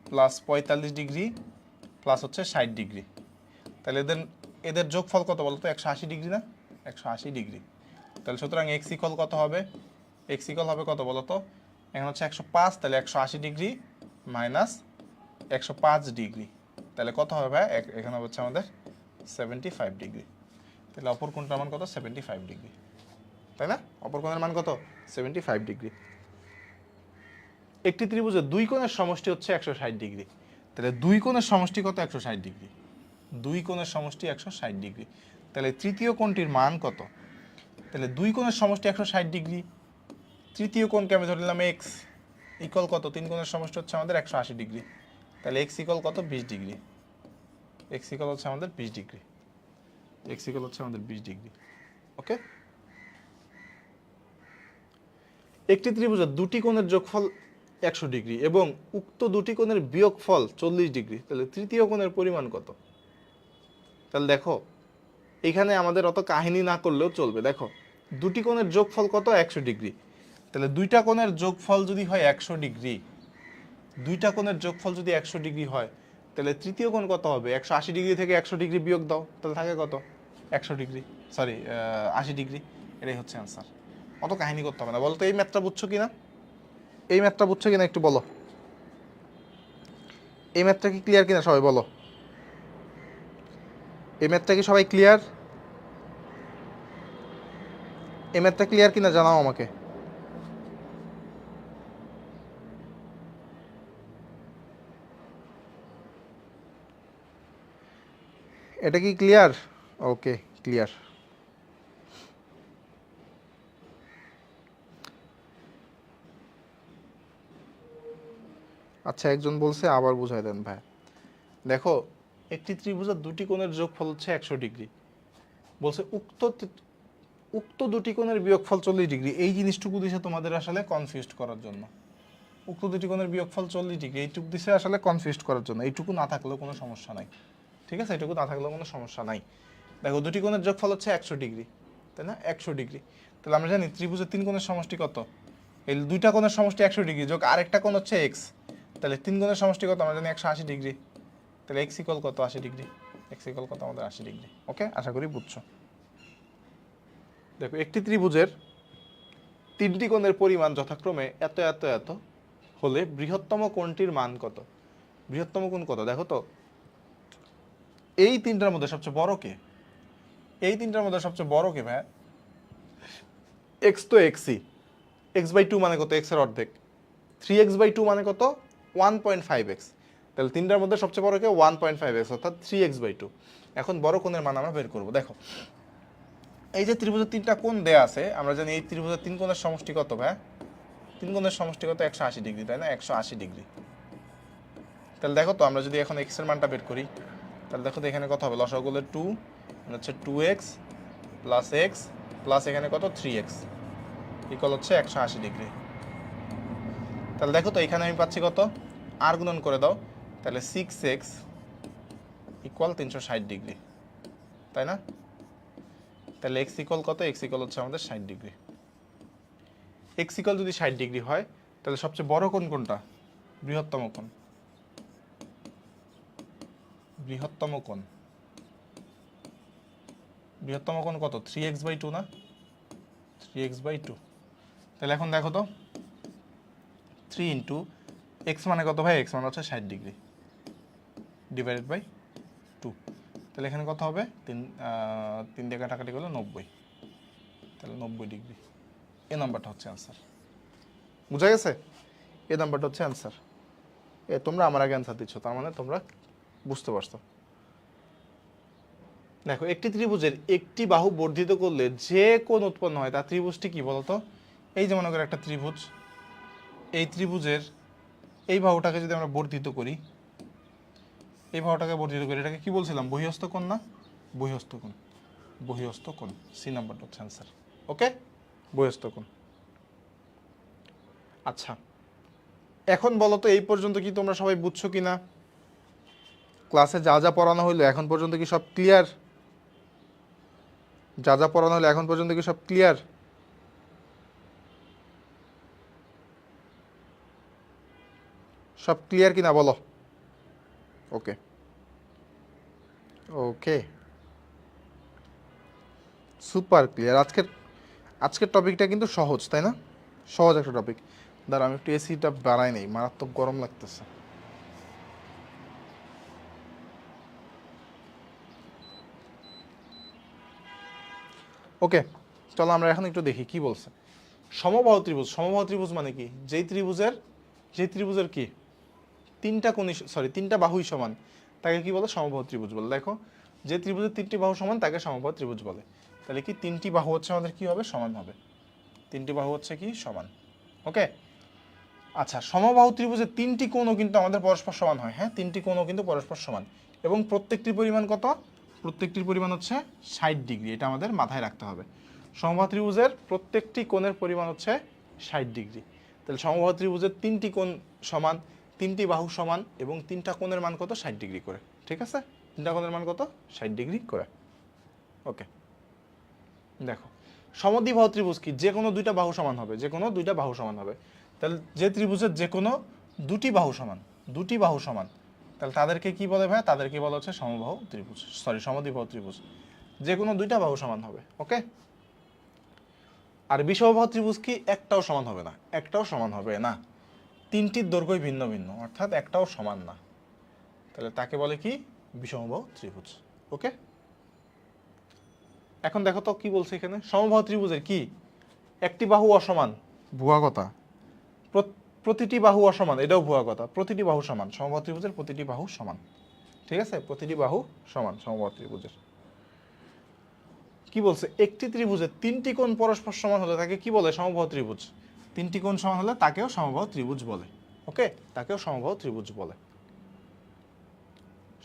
প্লাস 45 ডিগ্রি প্লাস হচ্ছে 60 ডিগ্রি। তাহলে এদের যোগফল কত বলতো? 180 ডিগ্রি না? 180 ডিগ্রি। তাহলে সুতরাং এক্স ইকুয়াল কত হবে? এক্স ইকুয়াল হবে কত বলতো? এখানে হচ্ছে 105, তাহলে 180 ডিগ্রি মাইনাস 105 ডিগ্রি, তাহলে কত হবে ভাই? এখানে হচ্ছে আমাদের 75 ডিগ্রি। তাহলে অপর কোণটার মান কত? 75 ডিগ্রি, তাই না? অপর কোণের মান কত? 75 ডিগ্রি। একটি ত্রিভুজের দুই কোণের সমষ্টি হচ্ছে 160 ডিগ্রি। তাহলে দুই কোণের সমষ্টি কত? 160 ডিগ্রি। দুই কোণের সমষ্টি 160 ডিগ্রি। তাহলে তৃতীয় কোণটির মান কত? তাহলে দুই কোণের সমষ্টি 160 ডিগ্রি, তৃতীয় কোণকে আমি ধরে নিলাম এক্স ইকুয়াল কত? তিন কোণের সমষ্টি হচ্ছে আমাদের 180 ডিগ্রি। তাহলে এক্স ইকুয়াল কত? 20 ডিগ্রি। এক্স ইকুয়াল হচ্ছে আমাদের 20 ডিগ্রি। এক্স ইকুয়াল হচ্ছে আমাদের 20 ডিগ্রি। ওকে, একটি ত্রিভুজের দুটি কোণের যোগফল 100 ডিগ্রি এবং উক্ত দুটি কোণের বিয়োগফল 40 ডিগ্রি, তাহলে তৃতীয় কোণের পরিমাণ কত? তাহলে দেখো এখানে আমাদের অত কাহিনী না করলেও চলবে। দেখো দুটি কোণের যোগফল কত? 100 ডিগ্রি। তাহলে দুইটা কোণের যোগফল যদি হয় 100 ডিগ্রি, দুইটা কোণের যোগফল যদি 100 ডিগ্রি হয়, তাহলে তৃতীয় কোণ কত হবে? 180 ডিগ্রি থেকে 100 ডিগ্রি বিয়োগ দাও, তাহলে থাকে কত? 100 ডিগ্রি, সরি 80 ডিগ্রি। এটাই হচ্ছে অ্যান্সার। অত কাহিনী করতে হবে না। বলতো এই ম্যাথটা বুঝছো কিনা? এই ম্যাথটা বুঝছো কিনা একটু বলো, এই ম্যাথটা কি ক্লিয়ার কিনা সবাই বলো, এই ম্যাথটা কি সবাই ক্লিয়ার, এই ম্যাথটা ক্লিয়ার কিনা জানাও আমাকে। এটা কি ক্লিয়ার? Okay clear. আচ্ছা একজন বলছে আবার বুঝাই দেন ভাই। দেখো একটি ত্রিভুজের দুটি কোণের যোগফল হচ্ছে 100 ডিগ্রি, বলছে উক্ত দুটি কোণের বিয়োগফল 40 ডিগ্রি। এই জিনিসটুকু দিছে তোমাদের আসলে কনফিউজড করার জন্য, উক্ত দুটি কোণের বিয়োগফল 40 ডিগ্রি এইটুকু দিছে আসলে কনফিউজড করার জন্য। এইটুকু না থাকলেও কোনো সমস্যা নাই, ঠিক আছে, এইটুকু না থাকলেও কোনো সমস্যা নাই। দেখো দুটি কোণের যোগফল হচ্ছে 100 ডিগ্রি, তাই না, 100 ডিগ্রি। তাহলে আমরা জানি ত্রিভুজের তিন কোণের সমষ্টি কত, এই দুইটা কোণের সমষ্টি 100 ডিগ্রি যোগ আরেকটা কোণ হচ্ছে এক্স, তাহলে তিন কোণের সমষ্টি কত আমরা জানি 180 ডিগ্রি। তাহলে এক্স ইকুয়াল কত, 80 ডিগ্রি, এক্স ইকুয়াল কত আমাদের 80 ডিগ্রি। ওকে, আশা করি বুঝছো। দেখো একটি ত্রিভুজের তিনটি কোণের পরিমাণ যথাক্রমে এত এত এত হলে বৃহত্তম কোণটির মান কত। বৃহত্তম কোণ কত দেখো তো, এই তিনটার মধ্যে সবচেয়ে বড় কে, এই তিনটার মধ্যে সবচেয়ে বড় কে ভাই, এক্স তো এক্সই, এক্স বাই টু মানে কত, এক্স এর অর্ধেক, 3x বাই টু মানে কত 1.5x, তাহলে তিনটার মধ্যে সবচেয়ে বড় কে 1.5x অর্থাৎ 3x বাই টু। এখন বড় কোণের মান আমরা বের করব। দেখো এই যে ত্রিভুজের তিনটা কোণ দেয়া আছে, আমরা জানি এই ত্রিভুজের তিন কোণের সমষ্টি কত ভাই, তিন কোণের সমষ্টি কত 180 ডিগ্রি, তাই না, 180 ডিগ্রি। তাহলে দেখো তো আমরা যদি এখন x এর মানটা বের করি, তাহলে দেখো তো এখানে কত হবে, লসাগুলের 2 মানে হচ্ছে 2x প্লাস x প্লাস এখানে কত 3x ইকুয়াল হচ্ছে 180 ডিগ্রি। তাহলে দেখো তো এখানে আমি পাচ্ছি কত, আর গুণন করে দাও, তাহলে 6x ইকুয়াল 360 ডিগ্রি, তাই না। তাহলে x ইকুয়াল কত, x ইকুয়াল হচ্ছে আমাদের 60 ডিগ্রি। x ইকুয়াল যদি 60 ডিগ্রি হয় তাহলে সবচেয়ে বড় কোণ কোনটা, বৃহত্তম কোণ, বৃহত্তম কোণ, বৃহত্তম কোণ কত 3x বাই টু না, 3x বাই টু। তাহলে এখন দেখো তো 3 ইন্টু এক্স মানে কত ভাই, এক্স মানে হচ্ছে 60 ডিগ্রি ডিভাইডেড বাই 2, তাহলে এখানে কত হবে, তিন দিয়ে কাটাকাটি করলে 90, তাহলে 90 ডিগ্রি। এ নাম্বারটা হচ্ছে অ্যান্সার, বুঝা গেছে, এ নাম্বারটা হচ্ছে অ্যান্সার। তোমরা আমার আগে অ্যান্সার দিচ্ছ, তার মানে তোমরা বুঝতে পারছো। দেখো একটি ত্রিভুজের একটি বাহু বর্ধিত করলে যে কোণ উৎপন্ন হয় তার ত্রিভুজটি কি বলতো। এই যে মনে করো একটা ত্রিভুজ, এই ত্রিভুজের এই বাহুটাকে যদি আমরা বর্ধিত করি, এই বাহুটাকে বর্ধিত করি, এটাকে কি বলছিলাম, বহিঃস্থ কোণ না, বহিঃস্থ কোণ, বহিঃস্থ কোণ, সি নাম্বারটা হচ্ছে অ্যান্সার। ওকে, বহিঃস্থ কোণ। আচ্ছা এখন বলো তো এই পর্যন্ত কি তোমরা সবাই বুঝছো কিনা, ক্লাসে যা যা পড়ানো হইলো এখন পর্যন্ত কি সব ক্লিয়ার, যা যা পড়ানো হলো এখন পর্যন্ত কি সব ক্লিয়ার। সব ক্লিয়ার কিনা বলো। ওকে ওকে সুপার ক্লিয়ার। আজকের টপিকটা কিন্তু সহজ, তাই না, সহজ একটা টপিক। দাঁড়া আমি একটু এসিটা বাড়াই নেই, মারাত্মক গরম লাগতেছে। ওকে চলো আমরা এখন একটু দেখি কি বলছে। সমবাহু ত্রিভুজ, সমবাহু ত্রিভুজ মানে কি, যেই ত্রিভুজের কি তিনটা কোণই তিনটা বাহুই সমান তাকে কি বলে, সমবাহু ত্রিভুজ বলে। দেখো যে ত্রিভুজের তিনটি বাহু সমান তাকে সমবাহু ত্রিভুজ বলে। তাহলে কি তিনটি বাহু হচ্ছে আমাদের কি হবে, সমান হবে, তিনটি বাহু হচ্ছে কি সমান। ওকে আচ্ছা সমবাহু ত্রিভুজের তিনটি কোণও কিন্তু আমাদের পরস্পর সমান হয়, হ্যাঁ তিনটি কোণও কিন্তু পরস্পর সমান এবং প্রত্যেকটির পরিমাণ কত, প্রত্যেকটির পরিমাণ হচ্ছে 60 ডিগ্রি, এটা আমাদের মাথায় রাখতে হবে। সমবাহু ত্রিভুজের প্রত্যেকটি কোণের পরিমাণ হচ্ছে 60 ডিগ্রি। তাহলে সমবাহু ত্রিভুজের তিনটি কোণ সমান, তিনটি বাহু সমান এবং তিনটা কোণের মান কত, 60 ডিগ্রি করে, ঠিক আছে, তিনটা কোণের মান কত, 60 ডিগ্রি করে। ওকে দেখো সমদ্বিবাহু ত্রিভুজ কি, যে কোনো দুইটা বাহু সমান হবে, যে কোনো দুইটা বাহু সমান হবে। তাহলে যে ত্রিভুজের যে কোনো দুটি বাহু সমান, দুটি বাহু সমান, তাহলে তাদেরকে কি বলে ভাই, তাদেরকে বলা হচ্ছে সমবাহু ত্রিভুজ, সমদ্বিবাহু ত্রিভুজ, যে কোনো দুইটা বাহু সমান হবে। ওকে আর বিষমবাহু ত্রিভুজ কি, একটাও সমান হবে না, একটাও সমান হবে না। তিনটির দৈর্ঘ্যই ভিন্ন ভিন্ন, অর্থাৎ একটাও সমান না, তাহলে তাকে বলে কি? বিষমবাহু ত্রিভুজ। ওকে, এখন দেখো তো কি বলছে এখানে, সমবাহু ত্রিভুজের কি একটি বাহু অসমান, ভুয়া কথা। প্রতিটি বাহু অসমান, এটাও ভুয়া কথা। প্রতিটি বাহু সমান, সমবাহু ত্রিভুজের প্রতিটি বাহু সমান। ঠিক আছে, প্রতিটি বাহু সমান সমবাহু ত্রিভুজের। কি বলছে, একটি ত্রিভুজের তিনটি কোণ পরস্পর সমান হলে তাকে কি বলে? সমবাহু ত্রিভুজ। তিনটি কোণ সমান হলে তাকেও সমবাহু ত্রিভুজ বলে। ওকে, তাকেও সমবাহু ত্রিভুজ বলে।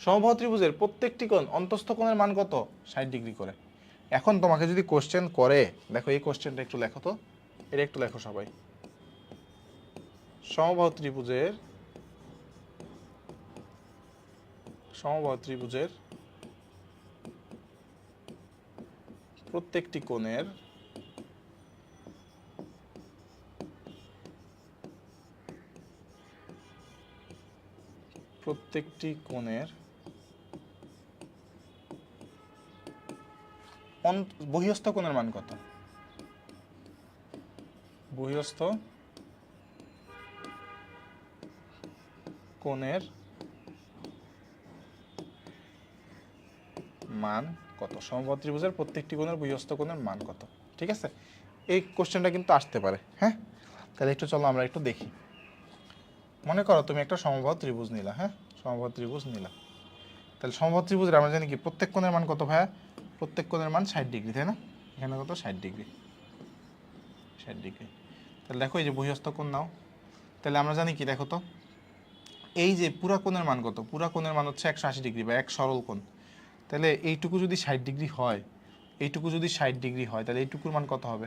সমবাহু ত্রিভুজের প্রত্যেকটি কোণ অন্তস্থ কোণের মান কত? 60 ডিগ্রি করে। এখন তোমাকে যদি কোশ্চেন করে, দেখো এই কোশ্চেনটা একটু লেখো তো, এটা একটু লেখো সবাই। সমবাহু ত্রিভুজের প্রত্যেকটি কোণের বহিঃস্থ কোণের মান কত? বহিঃস্থ কোণের মান কত? সমবাহু ত্রিভুজের প্রত্যেকটি কোণের বহিঃস্থ কোণের মান কত? ঠিক আছে, এই কোশ্চেনটা কিন্তু আসতে পারে। হ্যাঁ, তাহলে একটু চলো আমরা একটু দেখি। মনে করো তুমি একটা সমবাহু ত্রিভুজ নিলা। হ্যাঁ, সমবাহু ত্রিভুজ নিলা, তাহলে সমবাহু ত্রিভুজের আমরা জানি কি প্রত্যেক কোণের মান কত ভাইয়া? প্রত্যেক কোণের মান 60 ডিগ্রি, তাই না? এখানে কত? 60 ডিগ্রি। 60 ডিগ্রি। তাহলে দেখো এই যে বহিঃস্থ কোণ নাও, তাহলে আমরা জানি কি, দেখো তো এই যে পুরা কোণের মান কত? পুরা কোণের মান হচ্ছে 180 ডিগ্রি বা এক সরল কোণ। তাহলে এইটুকু যদি 60 ডিগ্রি হয়, এইটুকু যদি 60 ডিগ্রি হয়, তাহলে এইটুকুর মান কত হবে?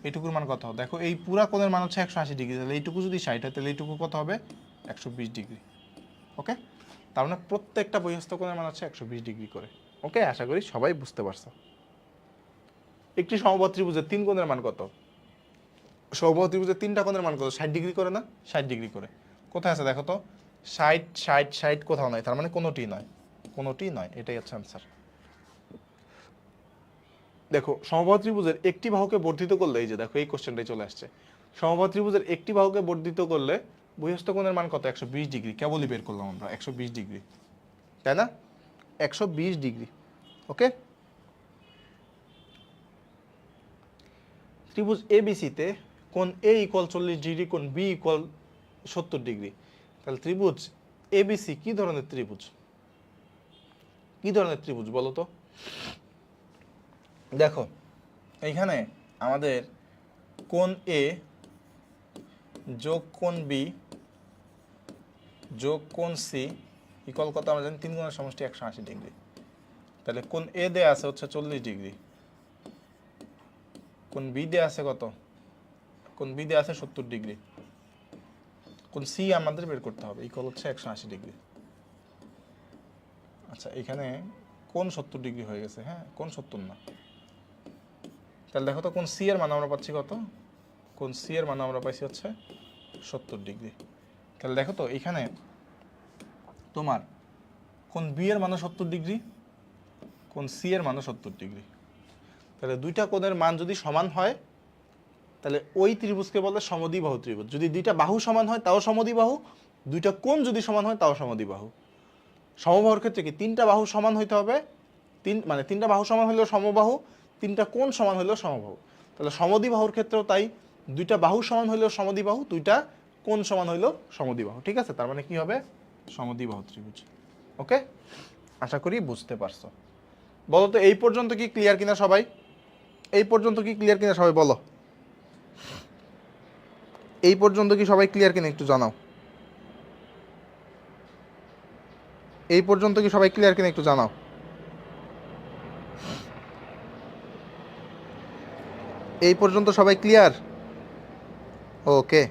এইটুকুর মান কত হবে? দেখো এই পুরা কোণের মান হচ্ছে 180 ডিগ্রি, তাহলে এইটুকু যদি 60 হয়, তাহলে এইটুকু কত হবে? 120 ডিগ্রি। ওকে, তার মানে প্রত্যেকটা বহিঃস্থ কোণের মান হচ্ছে 120 ডিগ্রি করে। ওকে, আশা করি সবাই বুঝতে পারছো। একটি সমবাহু ত্রিভুজের তিন কোণের মান কত? সমবাহু ত্রিভুজের তিনটা কোণের মান কত? 60 ডিগ্রি করে না? 60 ডিগ্রি করে। কোথায় আছে দেখো তো? 60 60 60 কোথাও নয়, তার মানে কোনোটি নয়, কোনোটি নয়, এটাই হচ্ছে আনসার। দেখো সমবাহু ত্রিভুজের একটি বাহুকে বর্ধিত করলে, এই যে দেখো এই কোশ্চেনটাই চলে আসছে, সমবাহু ত্রিভুজের একটি বাহুকে বর্ধিত করলে বহিঃস্থ কোণের মান কত? 120 ডিগ্রি। কেবলই বের করলাম আমরা 120 ডিগ্রি, তাই না? 120 ডিগ্রি। ওকে, ত্রিভুজ এবিসিতে কোণ এ ইকুয়াল 40 ডিগ্রি, কোণ বি ইকুয়াল 70 ডিগ্রি। তাহলে ত্রিভুজ এবিসি কি ধরনের ত্রিভুজ? কি ধরনের ত্রিভুজ বলো তো? দেখো এইখানে আমাদের কোণ এ যোগ কোণ বি যোগ কোণ সি ইকুয়াল কত? আমরা জানি তিন কোণের সমষ্টি 180 ডিগ্রি। তাহলে কোণ এ দেয়া আছে হচ্ছে 40 ডিগ্রি, কোণ বি দেয়া আছে কত? কোণ বি দেয়া আছে 70 ডিগ্রি, কোণ সি আমাদের বের করতে হবে, ইকুয়াল হচ্ছে 180 ডিগ্রি। আচ্ছা, এখানে কোণ 70 ডিগ্রি হয়ে গেছে। হ্যাঁ, কোণ 70 না। তাহলে দেখো তো কোণ সি এর মান আমরা পাচ্ছি কত? কোণ সি এর মান আমরা পাইছি হচ্ছে 70 ডিগ্রি। তাহলে দেখো তো এখানে তোমার কোণ বি এর মান 70 ডিগ্রি, কোণ সি এর মান 70 ডিগ্রি। তাহলে দুইটা কোণের মান যদি সমান হয়, তাহলে ওই ত্রিভুজকে বলে সমদ্বিবাহু ত্রিভুজ। যদি দুইটা বাহু সমান হয় তাও সমদ্বিবাহু, দুইটা কোণ যদি সমান হয় তাও সমদ্বিবাহু। সমবাহুর ক্ষেত্রে কি তিনটা বাহু সমান হইতে হবে, মানে তিনটা বাহু সমান হলেও সমবাহু, তিনটা কোণ সমান হলেও সমবাহু। তাহলে সমদ্বিবাহুর ক্ষেত্রেও তাই, দুইটা বাহু সমান হলেও সমদ্বিবাহু, দুইটা কোণ সমান হলেও সমদ্বিবাহু। ঠিক আছে, তার মানে কি হবে? সমদ্বিবাহু ত্রিভুজ। ওকে, আশা করি বুঝতে পারছো। বলো তো এই পর্যন্ত কি ক্লিয়ার কিনা সবাই? এই পর্যন্ত কি ক্লিয়ার কিনা সবাই বলো? এই পর্যন্ত কি সবাই ক্লিয়ার কিনা একটু জানাও। এই পর্যন্ত কি সবাই ক্লিয়ার কিনা একটু জানাও। এই পর্যন্ত সবাই ক্লিয়ার? ওকে,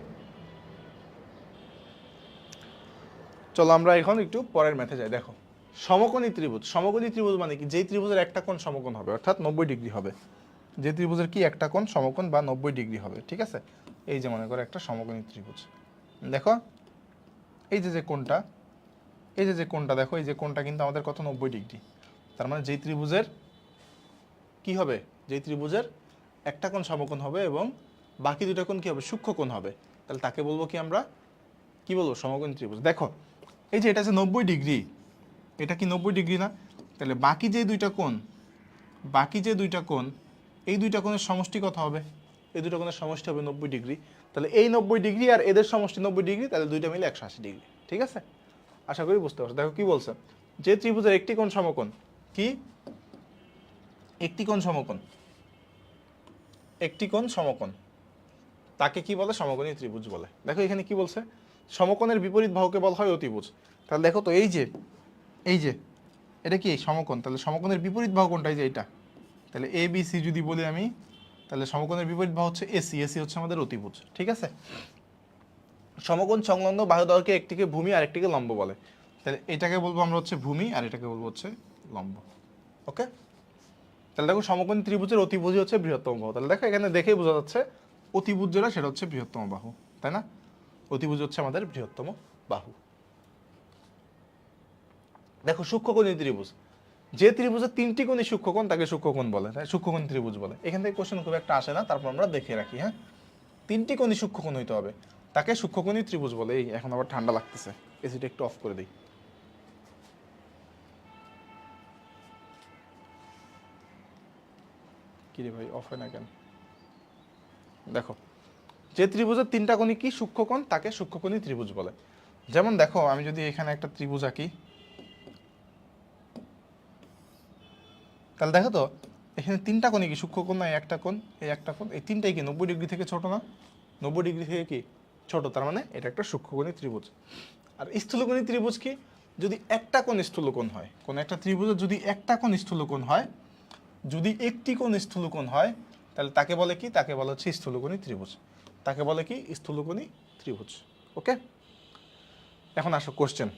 চলো আমরা এখন একটু পরের ম্যাথে যাই। দেখো সমকোণী ত্রিভুজ। সমকোণী ত্রিভুজ মানে কি? যেই ত্রিভুজের একটা কোণ সমকোণ হবে, অর্থাৎ 90 ডিগ্রি হবে। যে ত্রিভুজের কি একটা কোণ সমকোণ বা 90 ডিগ্রি হবে। ঠিক আছে, এই যে মনে করো একটা সমকোণী ত্রিভুজ। দেখো এই যে কোণটা, এই যে কোণটা দেখো, এই যে কোণটা কিন্তু আমাদের কত? 90 ডিগ্রি। তার মানে যেই ত্রিভুজের কি হবে? যেই ত্রিভুজের একটা কোণ সমকোণ হবে এবং বাকি দুটো কোণ কি হবে? সূক্ষ্ম কোণ হবে। তাহলে তাকে বলবো কি আমরা? কি বলবো সমকোণী ত্রিভুজ। দেখো এই যে এটা আছে 90 ডিগ্রি, এটা কি 90 ডিগ্রি না? তাহলে বাকি যে দুইটা কোণ এই দুইটা কোণের সমষ্টি কত হবে? এই দুটো কোণের সমষ্টি হবে 90 ডিগ্রি। তাহলে এই 90 ডিগ্রি আর এদের সমষ্টি 90 ডিগ্রি, তাহলে দুইটা মিলে 180 ডিগ্রি। ঠিক আছে, আশা করি বুঝতে পারছো। দেখো কি বলছে, যে ত্রিভুজের একটি কোণ সমকোণ, কি একটি কোণ সমকোণ তাকে কি বলে? সমকোণী ত্রিভুজ বলে। দেখো এখানে কি বলছে, সমকোণের বিপরীত বাহুকে বলা হয় অতিভুজ। তাহলে দেখো তো এই যে এটা কি সমকোণ, তাহলে সমকোণের বিপরীত বাহু কোনটা? এই যে এটা। তাহলে এ বি সি যদি বলি আমি, তাহলে সমকোণের বিপরীত বাহু হচ্ছে এসি, এসি হচ্ছে আমাদের অতিভুজ। ঠিক আছে, সমকোণ সংলগ্ন বাহুদয়কে একটিকে ভূমি আর একটিকে লম্ব বলে। তাহলে এটাকে বলবো আমরা হচ্ছে ভূমি আর এটাকে বলবো হচ্ছে লম্ব। ওকে, তাহলে দেখো সমকোণী ত্রিভুজের অতিভুজই হচ্ছে বৃহত্তম বাহু। তাহলে দেখো এখানে দেখেই বোঝা যাচ্ছে অতিভুজ যেটা সেটা হচ্ছে বৃহত্তম বাহু, তাই না? অতিভুজ হচ্ছে আমাদের বৃহত্তম বাহু। দেখো সূক্ষ্মকোণী ত্রিভুজ, যে ত্রিভুজের তিনটি কোণই সূক্ষ্মকোণ তাকে সূক্ষ্মকোণ বলে, তাই সূক্ষ্মকোণী ত্রিভুজ বলে। এখান থেকে কোশ্চেন খুব একটা আসে না, তারপর আমরা দেখে রাখি। হ্যাঁ, তিনটি কোণই সূক্ষ্মকোণ হইতে হবে, তাকে সূক্ষ্মকোণী ত্রিভুজ বলে। এই এখন আবার ঠান্ডা লাগতেছে, এসিটা একটু অফ করে দিই। কি রে ভাই, অফ হয় না কেন? দেখো যে ত্রিভুজের তিনটা কোণই কি সূক্ষ্মকোণ তাকে সূক্ষ্মকোণী ত্রিভুজ বলে। যেমন দেখো আমি যদি এখানে একটা ত্রিভুজ আঁকি, তাহলে দেখো তো এখানে তিনটা কোণই কি সূক্ষ্মকোণ না? একটা কোণ, এই একটা কোণ, এই তিনটাই কি 90 ডিগ্রি থেকে ছোট না? 90 ডিগ্রি থেকে কি ছোট, তার মানে এটা একটা সূক্ষ্মকোণী ত্রিভুজ। আর স্থূলকোণী ত্রিভুজ কি? যদি একটা কোণ স্থূলকোণ হয়, কোন একটা ত্রিভুজের যদি একটা কোণ স্থূলকোণ হয়, যদি একটি কোণ স্থূলকোণ হয়, তাহলে তাকে বলে কি? তাকে বলা হচ্ছে স্থূলকোণী ত্রিভুজ। তাকে বলে কি? স্থূলকোণী ত্রিভুজ। ওকে, এখন আসো কোশ্চেন,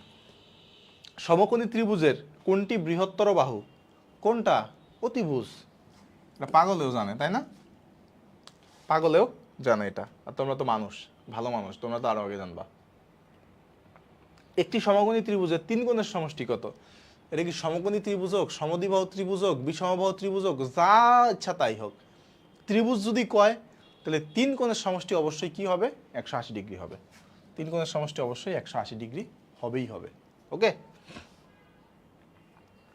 সমকোণী ত্রিভুজের কোনটি বৃহত্তর বাহু? কোনটা? অতিভুজ। এটা পাগলেও জানে, তাই না? পাগলেও জানে এটা, আর তোমরা তো মানুষ, ভালো মানুষ, তোমরা তো আরো আগে জানবা। একটি সমকোণী ত্রিভুজের তিন কোণের সমষ্টি কত? এটা কি সমকোণী ত্রিভুজ হোক, সমদ্বিবাহু ত্রিভুজ হোক, বিষমবাহু ত্রিভুজ হোক, যা ইচ্ছা তাই হোক, ত্রিভুজ যদি কয় তাহলে তিন কোণের সমষ্টি অবশ্যই কি হবে? 180 ডিগ্রি হবে। তিন কোণের সমষ্টি অবশ্যই 180 ডিগ্রি হবেই হবে। ওকে,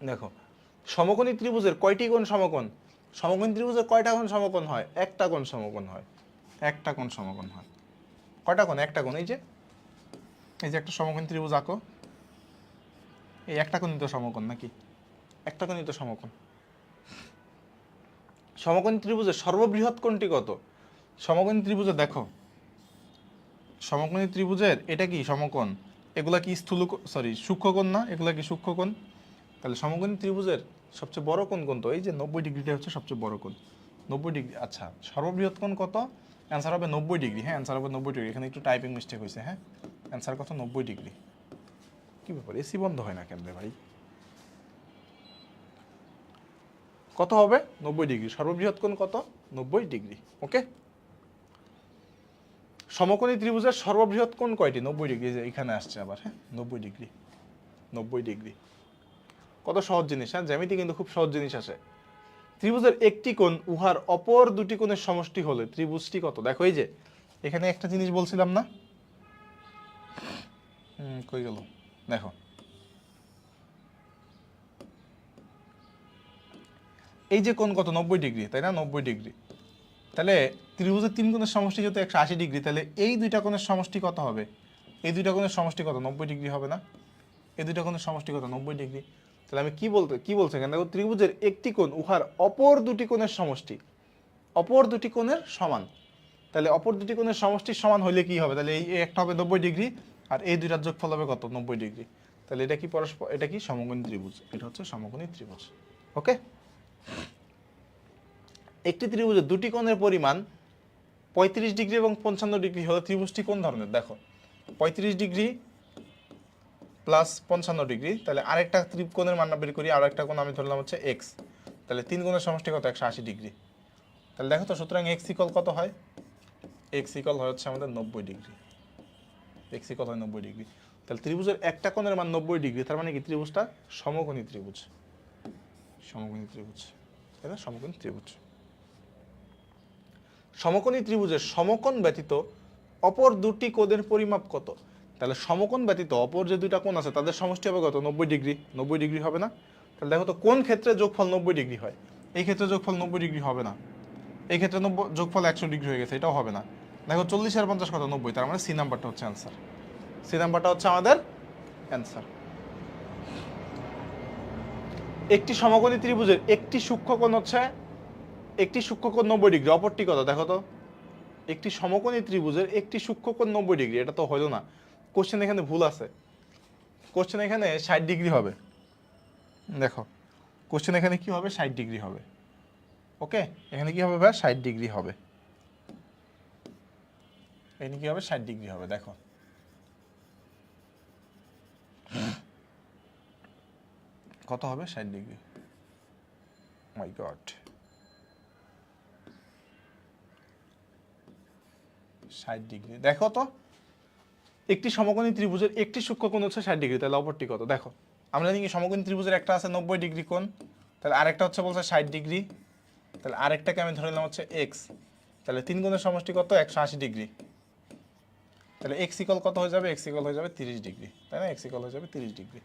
দেখো সমকোণী ত্রিভুজের কয়টি কোণ সমকোণ? সমকোণী ত্রিভুজের কয়টা কোণ সমকোণ হয়? একটা কোণ সমকোণ হয়, একটা কোণ সমকোণ হয়। কয়টা কোণ? একটা কোণ। এই যে একটা সমকোণী ত্রিভুজ আঁকো, এই একটা কোণই তো সমকোণ নাকি? একটা কোণই তো সমকোণ। সমকোণী ত্রিভুজের সর্ববৃহৎ কোণটি কত? সমকোণী ত্রিভুজের দেখো, সমকোণী ত্রিভুজের এটা কি সমকোণ, এগুলা কি সূক্ষ্মকোণ না? এগুলা কি সূক্ষ্মকোণ? তাহলে সমকোণী ত্রিভুজের সবচেয়ে বড় কোণ কোন? তো এই যে 90 ডিগ্রিটা হচ্ছে সবচেয়ে বড় কোণ, 90 ডিগ্রি। আচ্ছা, সর্ববৃহৎ কোণ কত? অ্যান্সার হবে 90 ডিগ্রি। হ্যাঁ, অ্যান্সার হবে 90 ডিগ্রি। এখানে একটু টাইপিং মিস্টেক হয়েছে। হ্যাঁ, অ্যান্সার কত? 90 ডিগ্রি। কি ব্যাপার, এসি বন্ধ হয় না কেন রে ভাই? কত হবে? 90 ডিগ্রি। সর্ববৃহৎ কোণ কত? 90 ডিগ্রি। ওকে, সমকোণী ত্রিভুজের সর্ববৃহৎ কোণ কয়টি? 90 ডিগ্রি। যে এখানে আসছে আবার। হ্যাঁ, 90 ডিগ্রি, 90 ডিগ্রি। কত সহজ জিনিস। হ্যাঁ, জ্যামিতি কিন্তু খুব সহজ জিনিস আসে। ত্রিভুজের একটি কোণ উহার অপর দুটি কোণের সমষ্টি হলে ত্রিভুজটি কত? দেখো এই যে এখানে একটা জিনিস বলছিলাম না, কই গেল? দেখো এই যে কোণ কত? 90 ডিগ্রি, তাই না? 90 ডিগ্রি। তাহলে ত্রিভুজের তিন কোণের সমষ্টি যেহেতু 180 ডিগ্রি, তাহলে এই দুইটা কোণের সমষ্টি কত হবে? এই দুইটা কোণের সমষ্টি কত? 90 ডিগ্রি হবে না? এই দুইটা কোণের সমষ্টি কত? 90 ডিগ্রি। তাহলে আমি কি বলছে এখানে? দেখো ত্রিভুজের একটি কোণ উহার অপর দুটি কোণের সমষ্টি, অপর দুটি কোণের সমান। তাহলে অপর দুটি কোণের সমষ্টির সমান হলে কি হবে? তাহলে এই একটা হবে 90 ডিগ্রি, আর এই দুইটার যোগফল হবে কত? 90 ডিগ্রি। তাহলে এটা কি পরস্পর, এটা কি সমকোণী ত্রিভুজ। এটা হচ্ছে সমকোণী ত্রিভুজ। ওকে, একটি ত্রিভুজের দুটি কোণের পরিমাণ 35 ডিগ্রি এবং 55 ডিগ্রি হলে ত্রিভুজটি কোন ধরনের? দেখো 35 ডিগ্রি প্লাস 55 ডিগ্রি, তাহলে আরেকটা ত্রিকোণের মান বের করি। আর একটা কোণ আমি ধরলাম হচ্ছে এক্স, তাহলে তিন কোণের সমষ্টি কত? 180 ডিগ্রি। তাহলে দেখো তো, সুতরাং এক্স ইকুয়াল কত হয়? এক্স ইকুয়াল হয় হচ্ছে আমাদের 90 ডিগ্রি। এক্স ইকুয়াল হয় 90 ডিগ্রি। তাহলে ত্রিভুজের একটা কোণের মান 90 ডিগ্রি, তার মানে কি ত্রিভুজটা সমকোণী ত্রিভুজ। সমকোণী ত্রিভুজ, তাই না? সমকোণী ত্রিভুজ। সমকোণী ত্রিভুজের সমকোণ ব্যতীত অপর দুটি কোণের পরিমাপ কত? তাহলে সমকোণ ব্যতীত অপর যে দুইটা কোণ আছে তাদের সমষ্টি হবে কত 90 ডিগ্রি। 90 ডিগ্রি হবে না? তাহলে দেখো তো কোন ক্ষেত্রে যোগফল 90 ডিগ্রি হয়। এই ক্ষেত্রে যোগফল 90 ডিগ্রি হবে না, এই ক্ষেত্রে যোগফল 100 ডিগ্রি হয়ে গেছে, এটাও হবে না। দেখো 40 আর 50 কত 90, তার মানে সি নাম্বারটা হচ্ছে অ্যান্সার। সি নাম্বারটা হচ্ছে আমাদের অ্যান্সার। একটি সমকোণী ত্রিভুজের একটি সূক্ষ্মকোণ হচ্ছে, একটি সূক্ষ্মকোণ 90 ডিগ্রি, অপরটি কত দেখো তো। একটি সমকোণী ত্রিভুজের একটি সূক্ষ্মকোণ 90 ডিগ্রি, এটা তো হলো না। কোশ্চেন এখানে ভুল আছে। কোশ্চেন এখানে 60 ডিগ্রি হবে। দেখো কোশ্চেন এখানে কি হবে, 60 ডিগ্রি হবে। ওকে, এখানে কি হবে ভাই, 60 ডিগ্রি হবে। এখানে কি হবে, 60 ডিগ্রি হবে। দেখো কত হবে, 60 ডিগ্রি। মাই গড, 60 ডিগ্রি। দেখো তো একটি সমকোণী ত্রিভুজের একটি সূক্ষ্মকোণ হচ্ছে 60 ডিগ্রি, তাহলে অপরটি কত। দেখো আমরা জানি কি সমকোণী ত্রিভুজের একটা আছে 90 ডিগ্রি কোণ, তাহলে আরেকটা হচ্ছে বলছে 60 ডিগ্রি, তাহলে আরেকটাকে আমি ধরে নিলাম হচ্ছে এক্স, তাহলে তিন গুণের সমষ্টি কত 180 ডিগ্রি। তাহলে এক্স ইকুয়াল কত হয়ে যাবে, এক্স ইকুয়াল হয়ে যাবে 30 ডিগ্রি, তাই না, এক্স ইকুয়াল হয়ে যাবে 30 ডিগ্রি।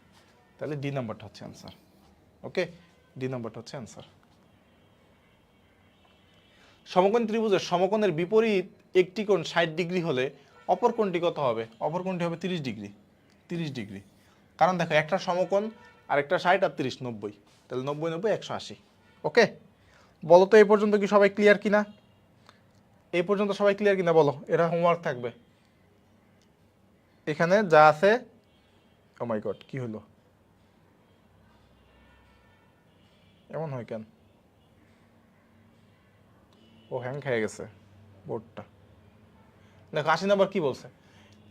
তাহলে ডি নাম্বারটা হচ্ছে অ্যান্সার। ওকে, ডি নাম্বারটা হচ্ছে অ্যান্সার। সমকোণ ত্রিভুজের সমকোণের বিপরীত একটি কোণ 60 ডিগ্রি হলে অপর কোণটি কত হবে, অপর কোণটি হবে 30 ডিগ্রি। 30 ডিগ্রি, কারণ দেখো একটা সমকোণ আর একটা 60 আর 30 90, তাহলে 90 90 180। ওকে, বলো তো এই পর্যন্ত কি সবাই ক্লিয়ার কিনা, এই পর্যন্ত সবাই ক্লিয়ার কিনা বলো, এটা হোমওয়ার্ক থাকবে এখানে যা আছে। ও মাই গড, কি হলো, এমন হয় কেন, ও হ্যাং খেয়ে গেছে বোর্ডটা। দেখো 80 নম্বর কি বলছে,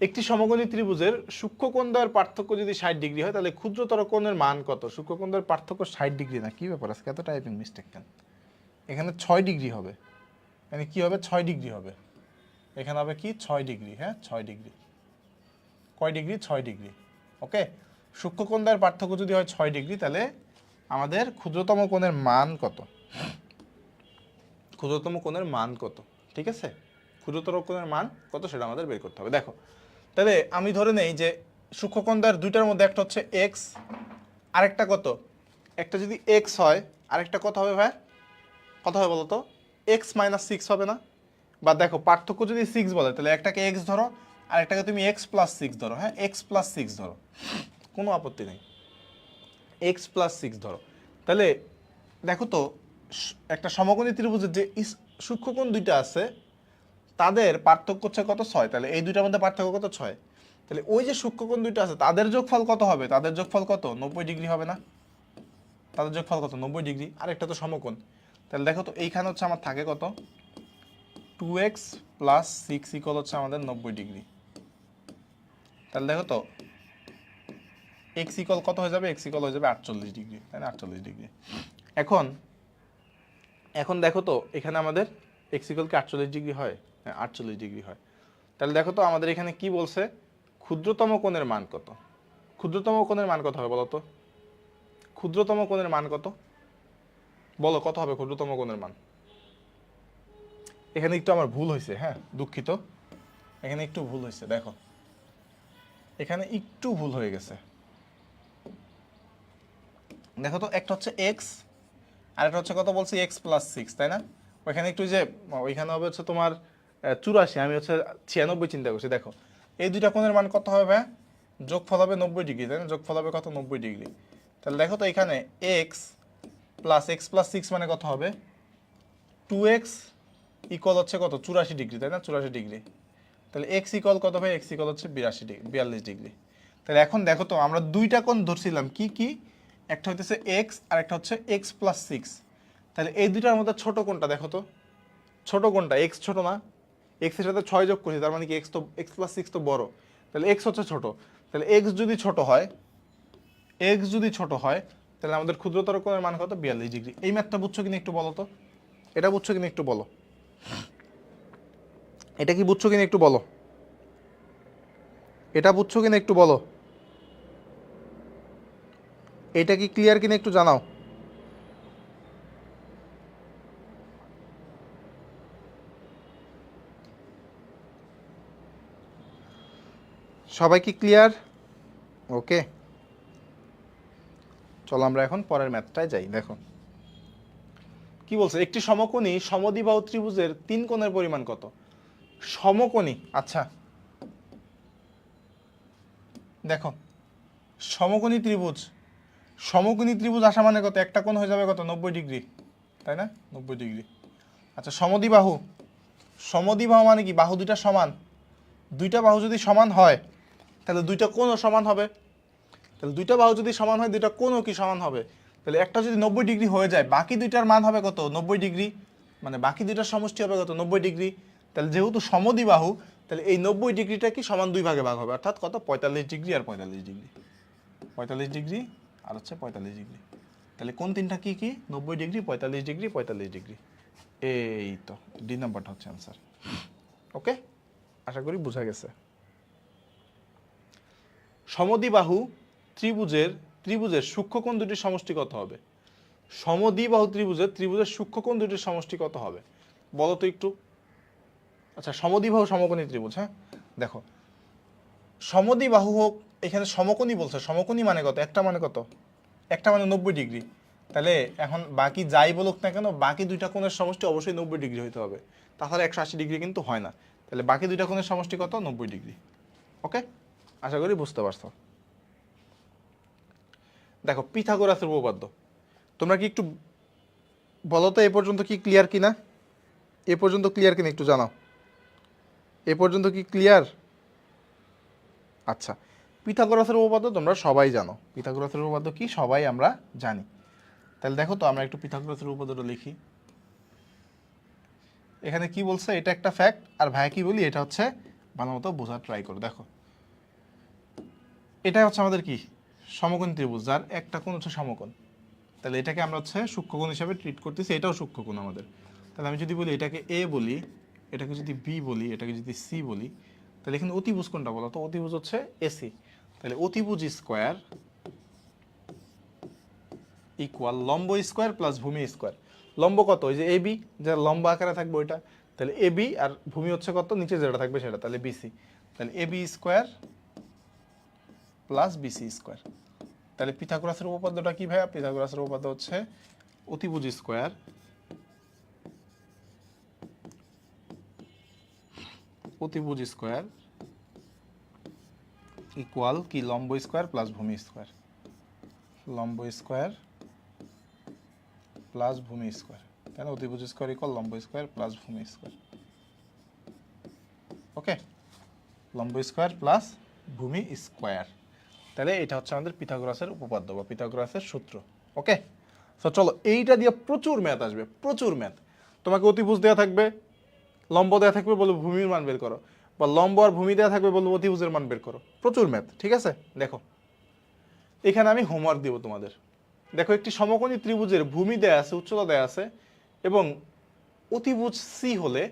একটি সমকোণী ত্রিভুজের সূক্ষ্মকোণ দ্বয়ের পার্থক্য যদি 60 ডিগ্রি হয় তাহলে ক্ষুদ্রতর কোণের মান কত। সূক্ষ্মকোণ দ্বয়ের পার্থক্য 60 ডিগ্রি না, কি ব্যাপার আজকে এত টাইপিং মিস্টেক কেন। এখানে 6 ডিগ্রি হবে, মানে কি হবে 6 ডিগ্রি হবে, এখানে হবে কি 6 ডিগ্রি। হ্যাঁ 6 ডিগ্রি, কয় ডিগ্রি 6 ডিগ্রি। ওকে, সূক্ষ্মকোণ দ্বয়ের পার্থক্য যদি হয় 6 ডিগ্রি তাহলে আমাদের ক্ষুদ্রতম কোণের মান কত, ক্ষুদ্রতম কোণের মান কত, ঠিক আছে, ক্ষুদ্রতর কোণের মান কত সেটা আমাদের বের করতে হবে। দেখো তাহলে আমি ধরে নেই যে সূক্ষ্মকোণ দ্বয়ের দুইটার মধ্যে একটা হচ্ছে এক্স, আরেকটা কত, একটা যদি এক্স হয় আরেকটা কত হবে ভাই, কত হবে বলো তো, এক্স মাইনাস 6 হবে না। বা দেখো পার্থক্য যদি 6 বলে তাহলে একটাকে এক্স ধরো আরেকটাকে তুমি এক্স প্লাস 6 ধরো। হ্যাঁ এক্স প্লাস 6 ধরো, কোনো আপত্তি নেই, এক্স প্লাস 6 ধরো। তাহলে দেখো তো একটা সমকোণী ত্রিভুজের যে সূক্ষ্মকোণ দুইটা আছে তাদের পার্থক্য হচ্ছে কত 6, তাহলে এই দুইটার মধ্যে পার্থক্য কত 6, তাহলে ওই যে সূক্ষ্মকোণ দুইটা আছে তাদের যোগফল কত হবে, তাদের যোগফল কত 90 ডিগ্রি হবে না, তাদের যোগফল কত 90 ডিগ্রি, আর একটা তো সমকোণ। তাহলে দেখো তো এইখানে হচ্ছে আমার থাকে কত 2x প্লাস 6 ইকুয়াল হচ্ছে আমাদের 90 ডিগ্রি। তাহলে দেখো তো এক্স ইকুয়াল কত হয়ে যাবে, এক্স ইকুয়াল হয়ে যাবে 48 ডিগ্রি, তাই না 48 ডিগ্রি। এখন এখন দেখো তো এখানে আমাদের এক্স ইকুয়াল কি 48 ডিগ্রি হয়, হ্যাঁ 48 ডিগ্রি হয়। তাহলে দেখো তো আমাদের এখানে কি বলছে, ক্ষুদ্রতম কোণের মান কত, ক্ষুদ্রতম কোণের মান কত হবে বলো তো, ক্ষুদ্রতম কোণের মান কত বলো, কত হবে ক্ষুদ্রতম কোণের মান। এখানে একটু আমার ভুল হয়েছে, হ্যাঁ দুঃখিত, এখানে একটু ভুল হয়েছে। দেখো এখানে একটু ভুল হয়ে গেছে, দেখো তো একটা হচ্ছে এক্স আর একটা হচ্ছে কত বলছি এক্স প্লাস 6, তাই না, ওইখানে একটু যে ওইখানে হবে হচ্ছে তোমার 84, আমি হচ্ছে 96 চিন্তা করছি। দেখো এই দুইটা কোণের মান কত হবে, যোগফল হবে 90 ডিগ্রি, তাই না, যোগফল হবে কত 90 ডিগ্রি। তাহলে দেখো তো এখানে এক্স প্লাস 6 মানে কত হবে 2x ইকুয়াল হচ্ছে কত 84 ডিগ্রি, তাই না 84 ডিগ্রি। তাহলে এক্স ইকুয়াল কত ভাই, এক্স ইকুয়াল হচ্ছে 42 ডিগ্রি। তাহলে এখন দেখো তো আমরা দুইটা কোণ ধরছিলাম কি কি, একটা হইতেছে এক্স আর একটা হচ্ছে এক্স প্লাস 6। তাহলে এই দুইটার মধ্যে ছোট কোণটা দেখো তো, ছোট কোণটা এক্স ছোট না, এক্স এর সাথে 6 যোগ করছি তার মানে কি এক্স তো এক্স প্লাস 6 তো বড়, তাহলে এক্স হচ্ছে ছোট। তাহলে এক্স যদি ছোট হয়, এক্স যদি ছোট হয় তাহলে আমাদের ক্ষুদ্রতর কোণের মান কত 42 ডিগ্রি। এই ম্যাথটা বুঝছো কিনা একটু বলো তো, এটা বুঝছো কিনা একটু বলো, এটা কি বুঝছো কিনা একটু বলো, এটা বুঝছো কিনা একটু বলো, এটা কি ক্লিয়ার কিনা একটু জানাও। সবাই কি ক্লিয়ার? ওকে, চলো আমরা এখন পরের ম্যাথটায় যাই। দেখো কি বলছে, একটি সমকোণী সমদ্বিবাহু ত্রিভুজের 3 কোণের পরিমাণ কত? সমকোণী, আচ্ছা দেখো সমকোণী ত্রিভুজ, সমকোণী ত্রিভুজ আসা মানে কত, একটা কোণ হয়ে যাবে কত 90 ডিগ্রি, তাই না? 90 ডিগ্রি। আচ্ছা সমদ্বিবাহু, সমদ্বিবাহু মানে কি বাহু দুইটা সমান, দুইটা বাহু যদি সমান হয় তাহলে দুইটা কোণও সমান হবে, তাহলে দুইটা বাহু যদি সমান হয় দুইটা কোণও কি সমান হবে, তাহলে একটা যদি 90 ডিগ্রি হয়ে যায় বাকি দুইটার মান হবে কত 90 ডিগ্রি, মানে বাকি দুইটার সমষ্টি হবে কত 90 ডিগ্রি। তাহলে যেহেতু সমদ্বিবাহু তাহলে এই 90 ডিগ্রিটা কি সমান দুই ভাগে ভাগ হবে, অর্থাৎ কত 45 ডিগ্রি আর 45 ডিগ্রি, 45 ডিগ্রি আর হচ্ছে 45 ডিগ্রি। তাহলে কোন তিনটা কি কি 90 ডিগ্রি 45 ডিগ্রি 45 ডিগ্রি, এই তো ডি নাম্বারটা হচ্ছে অ্যান্সার। ওকে, আশা করি বোঝা গেছে। সমদ্বিবাহু ত্রিভুজের সূক্ষ্মকোণ দুটির সমষ্টি কত হবে? সমদ্বিবাহু ত্রিভুজের সূক্ষ্মকোণ দুটির সমষ্টি কত হবে বলো তো একটু। আচ্ছা সমদ্বিবাহু সমকোণী ত্রিভুজ, হ্যাঁ দেখো সমদ্বিবাহু হোক, এখানে সমকোণী বলছে, সমকোণী মানে কত, একটা মানে কত, একটা মানে 90 ডিগ্রি, তাহলে এখন বাকি যাই বলুক না কেন বাকি দুইটা কোণের সমষ্টি অবশ্যই 90 ডিগ্রি হইতে হবে, তাহলে 180 ডিগ্রি কিন্তু হয় না, তাহলে বাকি দুইটা কোণের সমষ্টি কত 90 ডিগ্রি। ওকে, আশা করি বুঝতে পারছো। দেখো পিথাগোরাসের উপপাদ্য, তোমরা কি একটু বলো তো এ পর্যন্ত কি ক্লিয়ার কিনা, এ পর্যন্ত ক্লিয়ার কিনা একটু জানাও, এ পর্যন্ত কি ক্লিয়ার? আচ্ছা পিথাগোরাসের উপপাদ্য তোমরা সবাই জানো, পিথাগোরাসের উপপাদ্য কি সবাই আমরা জানি। তাহলে দেখো তো আমরা একটু পিথাগোরাসের উপপাদ্যটা লিখি। এখানে কি বলছে এটা একটা ফ্যাক্ট, আর ভাই কি বলি এটা হচ্ছে ভালো মতো বোঝার ট্রাই করো। দেখো এটা হচ্ছে আমাদের কি সমকোণ ত্রিভুজ যার একটা কোণ হচ্ছে সমকোণ, তাহলে এটাকে আমরা হচ্ছে সূক্ষ্মকোণ হিসাবে ট্রিট করতেছি, এটাও সূক্ষ্মকোণ আমাদের। তাহলে আমি যদি বলি এটাকে এ বলি, এটাকে যদি বি বলি, এটাকে যদি সি বলি, তাহলে এখানে অতিভুজ কোনটা বলো তো, অতিভুজ হচ্ছে এসি, তাহলে অতিভুজ স্কোয়ার ইকুয়াল লম্ব স্কোয়ার প্লাস ভূমি স্কোয়ার। লম্ব কত, ওই যে এ বি যার লম্ব আকারে থাকবে ওইটা, তাহলে এ বি আর ভূমি হচ্ছে কত নিচে যেটা থাকবে সেটা, তাহলে বিসি, তাহলে A B square plus BC square. তাহলে পিথাগোরাসের উপপাদ্যটা কি ভাইয়া, পিথাগোরাসের উপপাদ্য হচ্ছে অতিভুজ স্কোয়ার ইকুয়াল কি লম্ব স্কোয়ার প্লাস ভূমি স্কোয়ার, লম্ব স্কোয়ার প্লাস ভূমি স্কোয়ার, তাই না? অতিভুজ স্কোয়ার ইকুয়াল লম্ব স্কোয়ার প্লাস ভূমি স্কোয়ার। ওকে, লম্ব স্কোয়ার প্লাস ভূমি স্কোয়ার, তাহলে এটা হচ্ছে আমাদের পিথাগোরাসের উপপাদ্য বা পিথাগোরাসের সূত্র। ওকে, তো চলো এইটা দিয়ে প্রচুর ম্যাথ আসবে, প্রচুর ম্যাথ। তোমাকে অতিভুজ দেওয়া থাকবে, লম্ব দেওয়া থাকবে, বলবো ভূমির মান বের করো, বা লম্ব আর ভূমি দেওয়া থাকবে, বলবো অতিভুজের মান বের করো, প্রচুর ম্যাথ। ঠিক আছে, দেখো এখানে আমি হোমওয়ার্ক দিব তোমাদের। দেখো একটি সমকোণী ত্রিভুজের ভূমি দেয়া আছে, উচ্চতা দেয়া আছে, এবং অতিভুজ সি হলে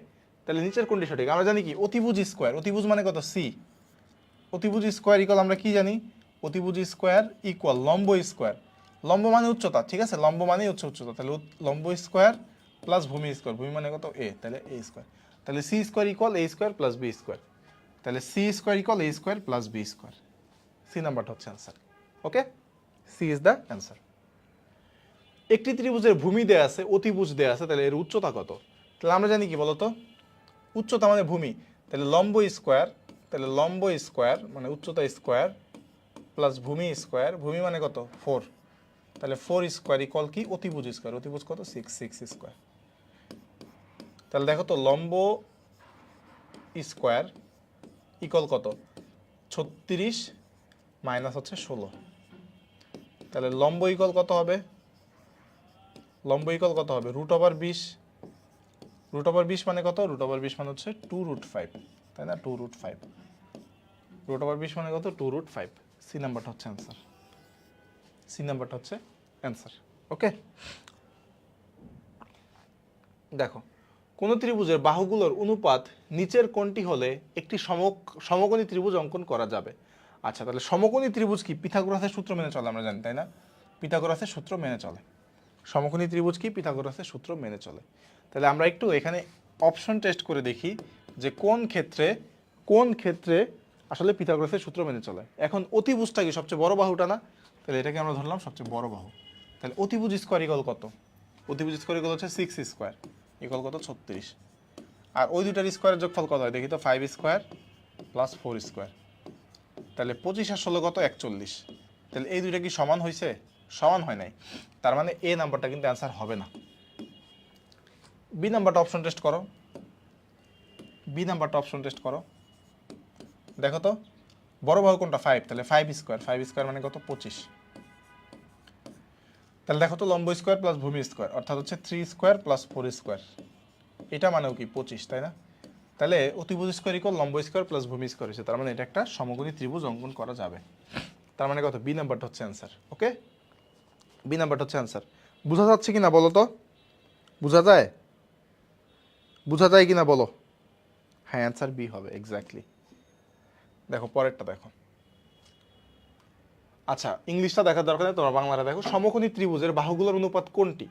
তাহলে নিচের কোনটি সঠিক? আমরা জানি কি অতিভুজ স্কোয়ার, অতিভুজ মানে কত সি, অতিভুজ স্কোয়ার ইকুয়াল আমরা কি জানি, অতিভুজ স্কোয়ার ইকুয়াল লম্ব স্কোয়ার, লম্ব মানে উচ্চতা, ঠিক আছে, লম্ব মানেই হচ্ছে উচ্চতা, তাহলে লম্ব স্কোয়ার প্লাস ভূমি স্কোয়ার, ভূমি মানে কত এ, তাহলে এ স্কোয়ার, তাহলে C square equal A square plus B square, তাহলে C square equal A square plus B square, C নাম্বারটা হচ্ছে answer. Okay, C is the answer. একটি ত্রিভুজের ভূমি দেয়া আছে, অতিভুজ দেয়া আছে, তাহলে এর উচ্চতা কত? তাহলে আমরা জানি কি বলতো, উচ্চতা মানে ভূমি, তাহলে লম্ব স্কোয়ার, তাহলে লম্ব স্কোয়ার মানে উচ্চতা স্কোয়ার প্লাস ভূমি স্কোয়ার, ভূমি মানে কত 4, তাহলে 4 স্কোয়ার ইকুয়াল কি অতিভুজ স্কোয়ার, অতিভুজ কত 6 স্কোয়ার। তাহলে দেখো তো লম্ব স্কোয়ার ইকুয়াল কত 36 মাইনাস হচ্ছে 16, তাহলে লম্ব ইকুয়াল কত হবে, লম্ব ইকুয়াল কত হবে রুট ওভার 20, রুট ওভার 20 মানে কত, রুট ওভার 20 মানে হচ্ছে 2√5, তাই না, 2√5, রুট ওভার 20 মানে কত 2√5, সি নাম্বারটা হচ্ছে অ্যান্সার, সি নাম্বারটা হচ্ছে অ্যান্সার। ওকে, দেখো কোন ত্রিভুজের বাহুগুলোর অনুপাত নিচের কোণটি হলে একটি সমকোণী ত্রিভুজ অঙ্কন করা যাবে। আচ্ছা তাহলে সমকোণী ত্রিভুজ কি পিথাগোরাসের সূত্র মেনে চলে, আমরা জানি তাই না, পিথাগোরাসের সূত্র মেনে চলে। সমকোণী ত্রিভুজ কি পিথাগোরাসের সূত্র মেনে চলে। তাহলে আমরা একটু এখানে অপশন টেস্ট করে দেখি যে কোন ক্ষেত্রে আসলে পিথাগোরাসের সূত্র মেনে চলে। এখন অতিভুজটা কি সবচেয়ে বড় বাহুটা না? তাহলে এটাকে আমরা ধরলাম সবচেয়ে বড় বাহু। তাহলে অতিভুজ স্কোয়ার ইকুয়াল কত? অতিভুজ স্কোয়ার ইকুয়াল হচ্ছে 6 স্কোয়ার ইকুয়াল কত? 36। আর ওই দুটার স্কোয়ারের যোগফল কত হয় দেখি তো? 5 স্কোয়ার প্লাস 4 স্কোয়ার। তাহলে 25 আর 16 কত? 41। তাহলে এই দুইটা কি সমান হয়েছে? সমান হয় নাই। তার মানে এ নাম্বারটা কিন্তু অ্যান্সার হবে না। বি নাম্বারটা অপশন টেস্ট করো। বি নাম্বারটা অপশন টেস্ট করো, দেখো তো বড় বাহু কোনটা? 5। তাহলে 5 স্কোয়ার, 5 স্কোয়ার মানে কত? 25। তাহলে দেখো তো লম্ব স্কোয়ার প্লাস ভূমি স্কোয়ার অর্থাৎ হচ্ছে 3 স্কোয়ার প্লাস 4 স্কোয়ার, এটা মানেও কি 25, তাই না? তাহলে অতিভুজ স্কোয়ার ইকুয়াল লম্ব স্কোয়ার প্লাস ভূমি স্কোয়ার হয়েছে, তার মানে এটা একটা সমকোণী ত্রিভুজ অঙ্কন করা যাবে। তার মানে কত? বি নাম্বারটা হচ্ছে অ্যান্সার। ওকে, বি নাম্বারটা হচ্ছে অ্যান্সার। বোঝা যাচ্ছে কিনা বলো তো? বোঝা যায়? বোঝা যায় কিনা বলো? হ্যাঁ, অ্যান্সার বি হবে এক্স্যাক্টলি। দেখো পরেরটা দেখো। আচ্ছা, ইংলিশটা দেখার দরকার নেই, তোমরা বাংলাটা দেখো। সমকোণী ত্রিভুজের বাহুগুলোর অনুপাত কোনটি?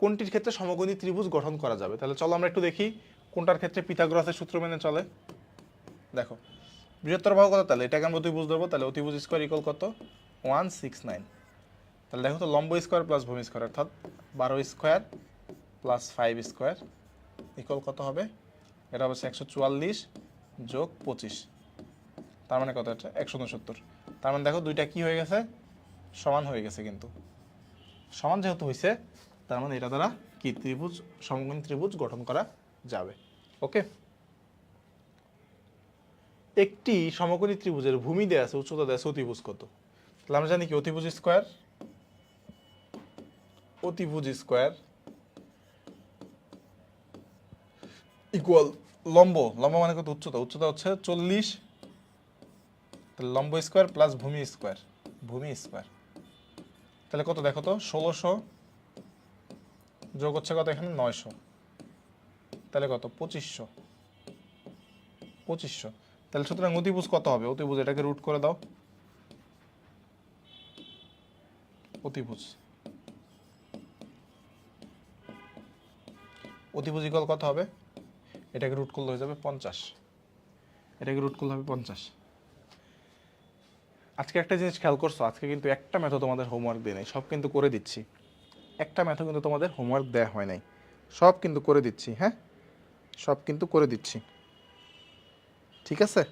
কোনটির ক্ষেত্রে সমকোণী ত্রিভুজ গঠন করা যাবে? তাহলে চলো আমরা একটু দেখি কোনটার ক্ষেত্রে পিথাগোরাসের সূত্র মেনে চলে। দেখো বৃহত্তর বাহু কত? তাহলে এটাকে আমরা অতিভুজ ধরবো। তাহলে অতিভুজ স্কোয়ার ইকুয়াল কত? 169। তাহলে দেখো তো লম্ব স্কোয়ার প্লাস ভূমি স্কোয়ার অর্থাৎ 12 স্কোয়ার প্লাস 5 স্কোয়ার ইকুয়াল কত হবে? এটা হচ্ছে 144 যোগ 25, তার মানে কত? এটা 169। তার মানে দেখো দুইটা কি হয়ে গেছে? সমান হয়ে গেছে। কিন্তু সমান যেহেতু হয়েছে, তার মানে এটা দ্বারা কি ত্রিভুজ, সমকোণী ত্রিভুজ গঠন করা যাবে। ওকে, একটি সমকোণী ত্রিভুজের ভূমি দেয়া আছে, উচ্চতা দেয়া আছে, অতিভুজ কত? তাহলে আমরা জানি কি অতিভুজ স্কোয়ার, অতিভুজ স্কোয়ার ইকুয়াল লম্ব, লম্ব মানে কত? উচ্চতা, উচ্চতা হচ্ছে 40। তাহলে লম্ব স্কোয়ার প্লাস ভূমি স্কোয়ার, ভূমি স্কোয়ার তাহলে কত? দেখো তো 1600 যোগ হচ্ছে কত এখানে? 900, তাহলে কত? 2500। 2500। তাহলে সুতরাং অতিভুজ কত হবে? অতিভুজ এটাকে রুট করে দাও। অতিভুজ, অতিভুজ ইকুয়াল কত হবে? এটাকে রুট করলে হয়ে যাবে 50। এটাকে রুট করলে হবে 50। আজকে একটা জিনিস খেয়াল করছো, আজকে কিন্তু একটা ম্যাথও তোমাদের হোমওয়ার্ক দিয়ে নেই, সব কিন্তু করে দিচ্ছি। একটা ম্যাথও কিন্তু তোমাদের হোমওয়ার্ক দেওয়া হয় নাই, সব কিন্তু করে দিচ্ছি। হ্যাঁ, সব কিন্তু করে দিচ্ছি, ঠিক আছে?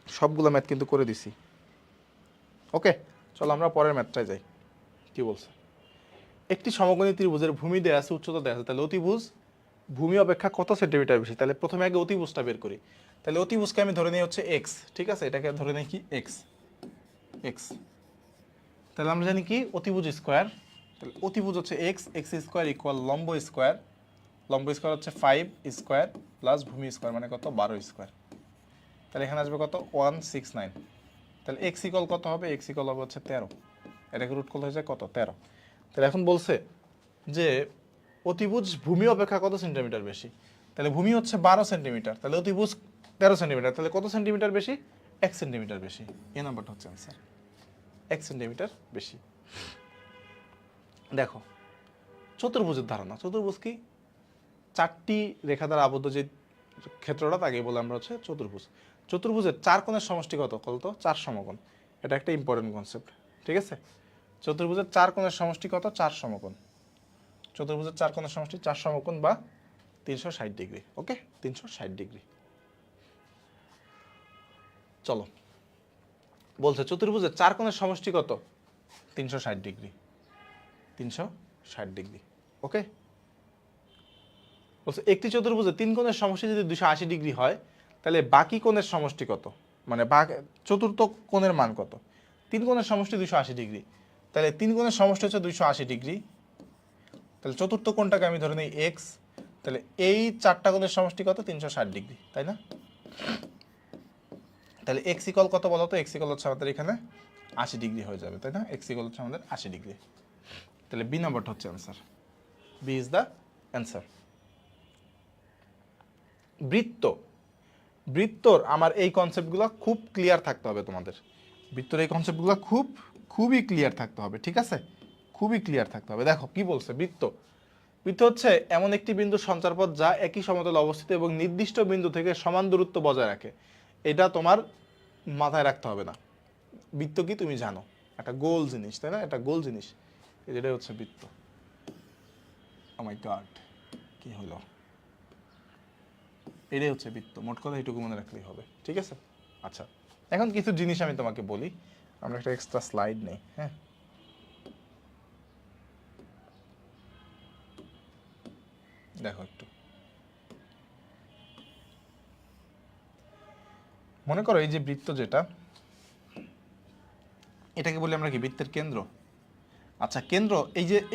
সবগুলো ম্যাথ কিন্তু করে দিছি। ওকে, চলো আমরা পরের ম্যাথটায় যাই। কি বলছে? একটি সমকোণী ত্রিভুজের ভূমি দেয়া আছে, উচ্চতা দেয়া আছে। তাহলে অতিভুজ ভূমি অপেক্ষা কত সেন্টিমিটার বেশি? তাহলে প্রথমে আগে অতিভুজটা বের করি। তাহলে অতিভুজকে আমি ধরে নিই হচ্ছে এক্স, ঠিক আছে? এটাকে ধরে নিই কি এক্স, এক্স। তাহলে আমরা জানি কি অতিভুজ স্কোয়ার, তাহলে অতিভুজ হচ্ছে এক্স, এক্স স্কোয়ার ইকুয়াল লম্ব স্কোয়ার, লম্ব স্কোয়ার হচ্ছে 5 স্কোয়ার প্লাস ভূমি স্কোয়ার মানে কত? 12 স্কোয়ার। তাহলে এখানে আসবে কত? 169। তাহলে এক্স ইকুয়াল কত হবে? এক্স ইকুয়াল হবে হচ্ছে 13। এটাকে রুট করলে হয়েছে কত? 13। তাহলে এখন বলছে যে অতিভুজ ভূমি অপেক্ষা কত সেন্টিমিটার বেশি? তাহলে ভূমি হচ্ছে 12 সেন্টিমিটার, তাহলে অতিভুজ 13 সেন্টিমিটার, তাহলে কত সেন্টিমিটার বেশি? 1 সেন্টিমিটার বেশি। এই নাম্বারটা হচ্ছে অ্যান্সার, 1 সেন্টিমিটার বেশি। দেখো চতুর্ভুজের ধারণা, চতুর্ভুজ কি? 4টি রেখা দ্বারা আবদ্ধ যে ক্ষেত্রটা তাকে বলে আমরা হচ্ছে চতুর্ভুজ। চতুর্ভুজের 4 কোণের সমষ্টি কত? বলতো 4 সমকোণ। এটা একটা ইম্পর্টেন্ট কনসেপ্ট, ঠিক আছে? চতুর্ভুজের 4 কোণের সমষ্টি কত? 4 সমকোণ। চতুর্ভুজের 4 কোণের সমষ্টি 4 সমকোণ বা 360 ডিগ্রি। ওকে, 360 ডিগ্রি। চলো বলছে চতুর্ভুজের 4 কোণের সমষ্টি কত? 360 ডিগ্রি, 360 ডিগ্রি। ওকে, বলছে একটি চতুর্ভুজের 3 কোণের সমষ্টি যদি 280 ডিগ্রি হয়, তাহলে বাকি কোণের সমষ্টি কত? মানে চতুর্থ কোণের মান কত? 3 কোণের সমষ্টি 280 ডিগ্রি, তাহলে 3 কোণের সমষ্টি হচ্ছে 280 ডিগ্রি। তাহলে চতুর্থ কোণটাকে আমি ধরে নিই এক্স, তাহলে এই 4টা কোণের সমষ্টি কত? 360 ডিগ্রি, তাই না? তাহলে এক্স ইকুয়াল কত বলো তো? এক্স ইকুয়াল হচ্ছে আমাদের এখানে 80 ডিগ্রি হয়ে যাবে, তাই না? এক্স ইকুয়াল হচ্ছে আমাদের 80 ডিগ্রি। তাহলে বি নাম্বারটা হচ্ছে answer, B is the answer. বৃত্ত, বৃত্তর আমার এই কনসেপ্টগুলো খুব ক্লিয়ার থাকতে হবে তোমাদের। বৃত্তর এই কনসেপ্টগুলো খুবই ক্লিয়ার থাকতে হবে, ঠিক আছে? খুবই ক্লিয়ার থাকতে হবে। দেখো কি বলছে, বৃত্ত, বৃত্ত হচ্ছে এমন একটি বিন্দুর সঞ্চারপথ যা একই সমতলে অবস্থিত এবং নির্দিষ্ট বিন্দু থেকে সমান দূরত্ব বজায় রাখে এটা তোমার মাথায় রাখতে হবে না। বৃত্ত কি তুমি জানো, একটা গোল জিনিস, তাই না? একটা গোল জিনিস, এটাই হচ্ছে বৃত্ত। ও মাই গড, কি হলো? এটাই হচ্ছে বৃত্ত। মোট কথা এইটুকু মনে রাখলেই হবে, ঠিক আছে? আচ্ছা, এখন কিছু জিনিস আমি তোমাকে বলি। আমরা একটা এক্সট্রা স্লাইড নেই, হ্যাঁ? দেখো একটু, মনে করো এই যে বৃত্ত যেটা, এটাকে বলি আমরা কি বৃত্তের কেন্দ্র। আচ্ছা, কেন্দ্র,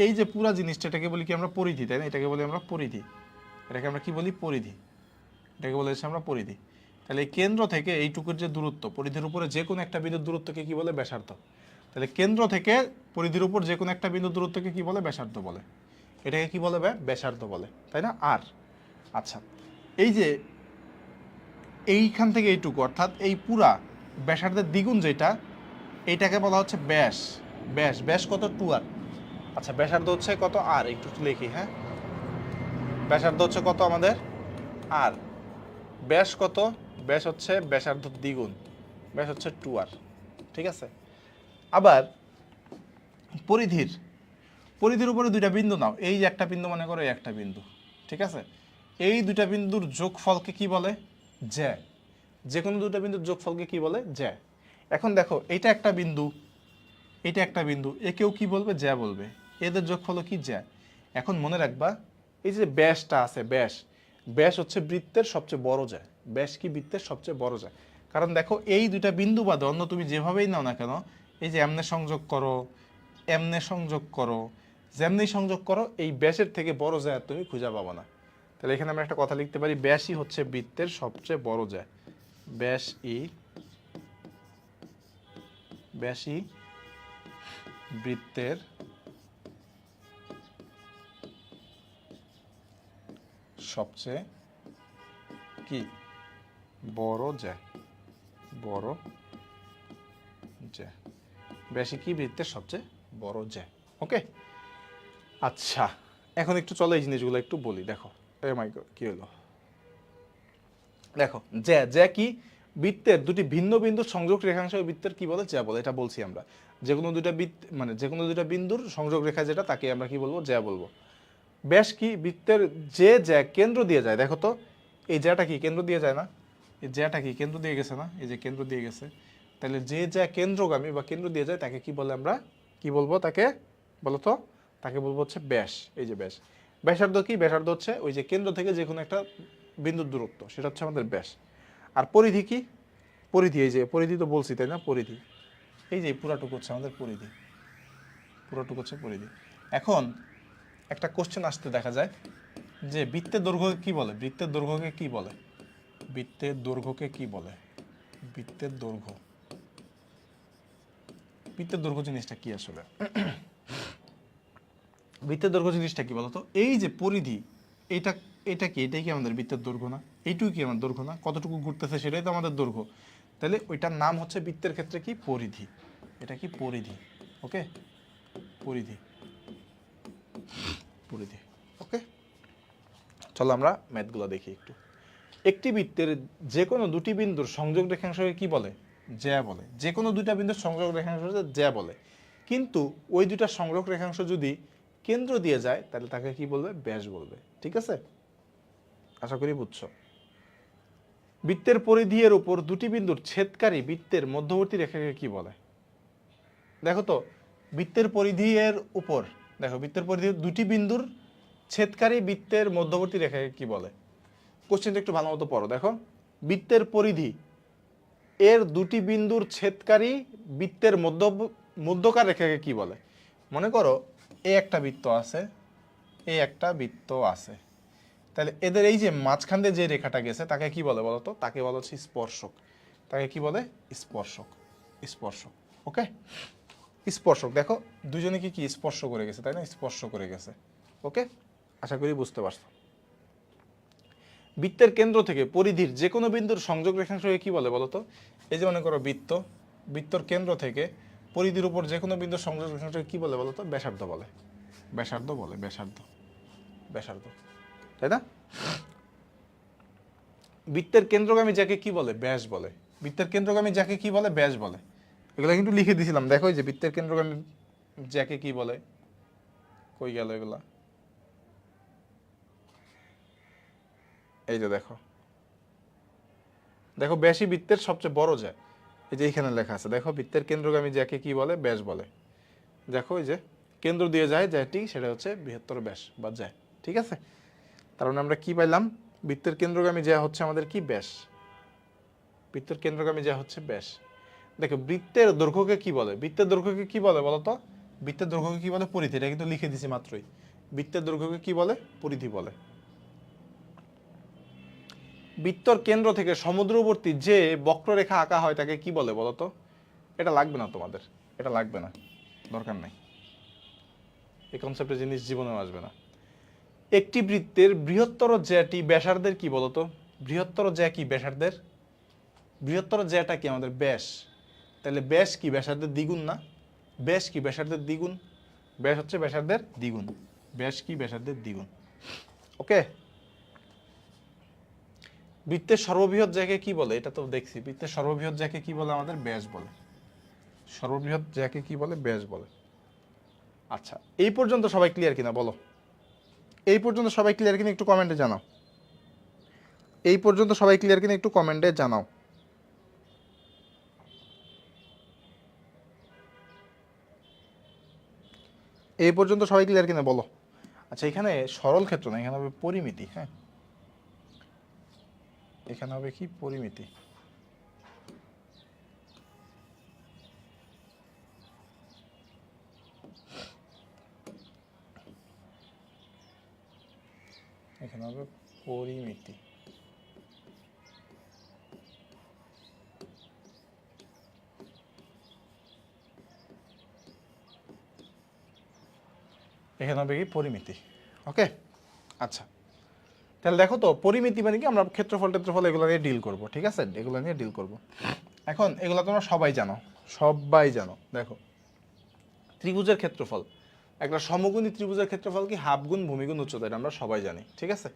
এই যে পুরা জিনিসটা, এটাকে বলি কি আমরা পরিধি, তাই না? এটাকে বলি আমরা পরিধি। এটাকে আমরা কি বলি? পরিধি। এটাকে বলে আমরা পরিধি। তাহলে এই কেন্দ্র থেকে এইটুকুর যে দূরত্ব, পরিধির উপরে যে কোনো একটা বিন্দুর দূরত্বকে কি বলে? ব্যাসার্ধ। তাহলে কেন্দ্র থেকে পরিধির উপর যে কোনো একটা বিন্দুর দূরত্বকে কি বলে? ব্যাসার্ধ বলে। এটাকে কি বলে? ব্যাসার্ধ বলে, তাই না? আর আচ্ছা, এই যে এইখান থেকে এইটুকু, অর্থাৎ এই পুরা ব্যাসার্ধের দ্বিগুণ যেটা, এইটাকে বলা হচ্ছে ব্যাস। ব্যাস, ব্যাস কত? 2r। আচ্ছা, ব্যাসার্ধ হচ্ছে কত? আর। একটু লিখি, হ্যাঁ? ব্যাসার্ধ হচ্ছে কত আমাদের? আর। ব্যাস কত? ব্যাস হচ্ছে ব্যাসার্ধ দ্বিগুণ, ব্যাস হচ্ছে 2r, ঠিক আছে? আবার পরিধির উপরে দুইটা বিন্দু নাও। এই যে একটা বিন্দু, মনে করো এই একটা বিন্দু, ঠিক আছে? এই দুইটা বিন্দুর যোগফলকে কি বলে? জ্যা। যে কোনো দুটো বিন্দুর যোগফলকে কি বলে? জ্যা। এখন দেখো, এইটা একটা বিন্দু, এটা একটা বিন্দু, একেও কি বলবে? জ্যা বলবে। এদের যোগফল কি? জ্যা। এখন মনে রাখবা, এই যে ব্যাসটা আছে, ব্যাস, ব্যাস হচ্ছে বৃত্তের সবচেয়ে বড় জ্যা। ব্যাস কি বৃত্তের সবচেয়ে বড় জ্যা। কারণ দেখো, এই দুইটা বিন্দু বাদে অন্য তুমি যেভাবেই নাও না কেন, এই যে এমনে সংযোগ করো, এমনে সংযোগ করো, যেমনি সংযোগ করো, এই ব্যাসের থেকে বড় জ্যা তুমি খুঁজে পাবো না। তাহলে এখানে আমরা একটা কথা লিখতে পারি, ব্যাসই হচ্ছে বৃত্তের সবচেয়ে বড় জ্যা। ব্যাসই বৃত্তের সবচেয়ে কি? বড় জ্যা। বড় জ্যা। ব্যাসই কি? বৃত্তের সবচেয়ে বড় জ্যা। ওকে, আচ্ছা, এখন একটু চলো এই জিনিসগুলো একটু বলি। দেখো, মাই গড, কি হলো? দেখো, জ্যা। জ্যা কি? বৃত্তের দুটি ভিন্ন বিন্দুর সংযোগ রেখাংশ বৃত্তের কি বলে? জ্যা বলে। এটা বলছি আমরা। যে কোনো দুইটা বৃত্ত, মানে যে কোনো দুইটা বিন্দুর সংযোগ রেখা যেটা, তাকে আমরা কি বলবো? জ্যা বলবো। ব্যাস কি? বৃত্তের যে জ্যা কেন্দ্র দিয়ে যায়। দেখো তো, এই জ্যাটা কি কেন্দ্র দিয়ে যায় না? এই জ্যাটা কি কেন্দ্র দিয়ে গেছে না? এই যে কেন্দ্র দিয়ে গেছে। তাহলে যে জ্যা কেন্দ্রগামী বা কেন্দ্র দিয়ে যায়, তাকে কি বলে? আমরা কি বলবো তাকে? বলো তো। তাকে বলবো হচ্ছে ব্যাস। এই যে ব্যাস। ব্যাসার্ধ কি? ব্যাসার্ধ হচ্ছে ওই যে কেন্দ্র থেকে যে কোনো একটা বিন্দুর দূরত্ব, সেটা হচ্ছে আমাদের ব্যাস। আর পরিধি কি? পরিধি, এই যে পরিধি তো বলছি, তাই না? পরিধি, এই যে পুরাটুকু হচ্ছে আমাদের পরিধি। পুরাটুকু হচ্ছে পরিধি। এখন একটা কোশ্চেন আসতে দেখা যায় যে বৃত্তের দৈর্ঘ্যকে কি বলে? বৃত্তের দৈর্ঘ্যকে কি বলে? বৃত্তের দৈর্ঘ্যকে কি বলে? বৃত্তের দৈর্ঘ্য, বৃত্তের দৈর্ঘ্য জিনিসটা কি আসলে? বৃত্তের দৈর্ঘ্য জিনিসটা কি বলতো? এই যে পরিধি, এটা এটা কি? এটাই কি আমাদের বৃত্তের দৈর্ঘ্য না? এইটুকু কি আমার দৈর্ঘ্য না? কতটুকু ঘুরতেছে সেটাই তো আমাদের দৈর্ঘ্য। তাহলে ওইটার নাম হচ্ছে বৃত্তের ক্ষেত্রে কি? পরিধি। এটা কি? পরিধি। ওকে, পরিধি, পরিধি। ওকে, চলো আমরা ম্যাথগুলো দেখি একটু। একটি বৃত্তের যে কোনো দুটি বিন্দুর সংযোগ রেখাংশকে কি বলে? জ্যা বলে। যে কোনো দুইটা বিন্দুর সংযোগ রেখাংশকে জ্যা বলে। কিন্তু ওই দুইটা সংযোগ রেখাংশ যদি কেন্দ্র দিয়ে যায়, তাহলে তাকে কি বলবে? ব্যাস বলবে। ঠিক আছে, আশা করি বুঝছো। বৃত্তের পরিধি এর উপর দুটি বিন্দুর ছেদকারী বৃত্তের মধ্যবর্তী রেখাকে কি বলে? দেখো তো, বৃত্তের পরিধি এর উপর, দেখো বৃত্তের পরিধি দুটি বিন্দুর ছেদকারী বৃত্তের মধ্যবর্তী রেখাকে কি বলে? কোশ্চেনটা একটু ভালো মতো পড়ো। দেখো, বৃত্তের পরিধি এর দুটি বিন্দুর ছেদকারী বৃত্তের মধ্যকার রেখাকে কি বলে? মনে করো এই একটা বৃত্ত আছে, এই একটা বৃত্ত আছে, তাহলে এদের এই যে মাঝখান দিয়ে যে রেখাটা গেছে, তাকে কি বলে বলতো? তাকে বলা হচ্ছে স্পর্শক। তাকে কি বলে? স্পর্শক। স্পর্শক। ওকে, স্পর্শক। দেখো, দুজনে কি স্পর্শ করে গেছে, তাই না? স্পর্শ করে গেছে। ওকে, আশা করি বুঝতে পারছো। বৃত্তের কেন্দ্র থেকে পরিধির যে কোনো বিন্দুর সংযোগ রেখাংশকে কি বলে বলতো? এই যে মনে করো বৃত্ত, বৃত্তর কেন্দ্র থেকে পরিধির উপর যে কোনো বিন্দুর সংযোগ রেখাংশকে কি বলে বলতো? ব্যাসার্ধ বলে। ব্যাসার্ধ বলে। ব্যাসার্ধ, ব্যাসার্ধ, তাই না? বৃত্তের কেন্দ্রগামী যাকে কি বলে? ব্যাস বলে। বৃত্তের কেন্দ্রগামী যাকে কি বলে? ব্যাস বলে। এগুলো কিন্তু লিখে দিয়েছিলাম, দেখো এই যে বৃত্তের কেন্দ্রগামী যাকে কি বলে, কই গেল এগুলা, এই যে দেখো, দেখো ব্যাসই বৃত্তের সবচেয়ে বড় জ্যা, এই যে এখানে লেখা আছে, দেখো বৃত্তের কেন্দ্রগামী যাকে কি বলে? ব্যাস বলে। দেখো এই যে কেন্দ্র দিয়ে যায় জ্যাটি, সেটা হচ্ছে বৃহত্তর ব্যাস বা জ্যা। ঠিক আছে, তার মানে আমরা কি পাইলাম? বৃত্তের কেন্দ্রগামী জ্যা হচ্ছে আমাদের কি? ব্যাস। বৃত্তের কেন্দ্রগামী জ্যা হচ্ছে ব্যাস। দেখো বৃত্তের দৈর্ঘ্যকে কি বলে? বৃত্তের দৈর্ঘ্যকে কি বলে বলো তো? বৃত্তের দৈর্ঘ্যকে কি বলে? পরিধি। এটা কিন্তু লিখে দিছি মাত্রই। বৃত্তের দৈর্ঘ্যকে কি বলে? পরিধি বলে। বৃত্তর কেন্দ্র থেকে সমুদ্রবর্তী যে বক্ররেখা আঁকা হয় তাকে কি বলে বলো তো? এটা লাগবে না তোমাদের, এটা লাগবে না, দরকার নাই, এই কনসেপ্টের জিনিস জীবনেও আসবে না। একটি বৃত্তের বৃহত্তর জ্যাটি ব্যাসার্ধের কি বলতো? বৃহত্তর জ্যা কি? ব্যাসার্ধের। বৃহত্তর জ্যাটা কি? আমাদের ব্যাস। তাহলে ব্যাস কি? ব্যাসার্ধের দ্বিগুণ না? ব্যাস কি? ব্যাসার্ধের দ্বিগুণ। ব্যাস হচ্ছে ব্যাসার্ধের দ্বিগুণ। ব্যাস কি? ব্যাসার্ধের দ্বিগুণ। ওকে। বৃত্তের সর্ববৃহৎ জ্যাকে কি বলে? এটা তো দেখছি। বৃত্তের সর্ববৃহৎ জ্যাকে কি বলে? আমাদের ব্যাস বলে। সর্ববৃহৎ জ্যাকে কি বলে? ব্যাস বলে। আচ্ছা, এই পর্যন্ত সবাই ক্লিয়ার কিনা বলো? এই পর্যন্ত সবাই ক্লিয়ার কিনা একটু কমেন্টে জানাও। এই পর্যন্ত সবাই ক্লিয়ার কিনা একটু কমেন্টে জানাও। এই পর্যন্ত সবাই ক্লিয়ার কিনা বলো। আচ্ছা, এখানে সরল ক্ষেত্র না, এখানে হবে পরিমিতি। হ্যাঁ, এখানে হবে কি? পরিমিতি। এখানে হবে পরিমিতি। এখানে হবে কি? পরিমিতি। ওকে। আচ্ছা, তাহলে দেখো তো, পরিমিতি মানে কি? আমরা ক্ষেত্রফল টেত্রফল এগুলো নিয়ে ডিল করব। ঠিক আছে, এগুলো নিয়ে ডিল করব। এখন এগুলো তোমরা সবাই জানো, সবাই জানো। দেখো, ত্রিভুজের ক্ষেত্রফল, একটা সমকোণী ত্রিভুজের ক্ষেত্রফল কি? হাফ গুণ ভূমি গুণ উচ্চতা। এটা আমরা সবাই জানি। ঠিক আছে,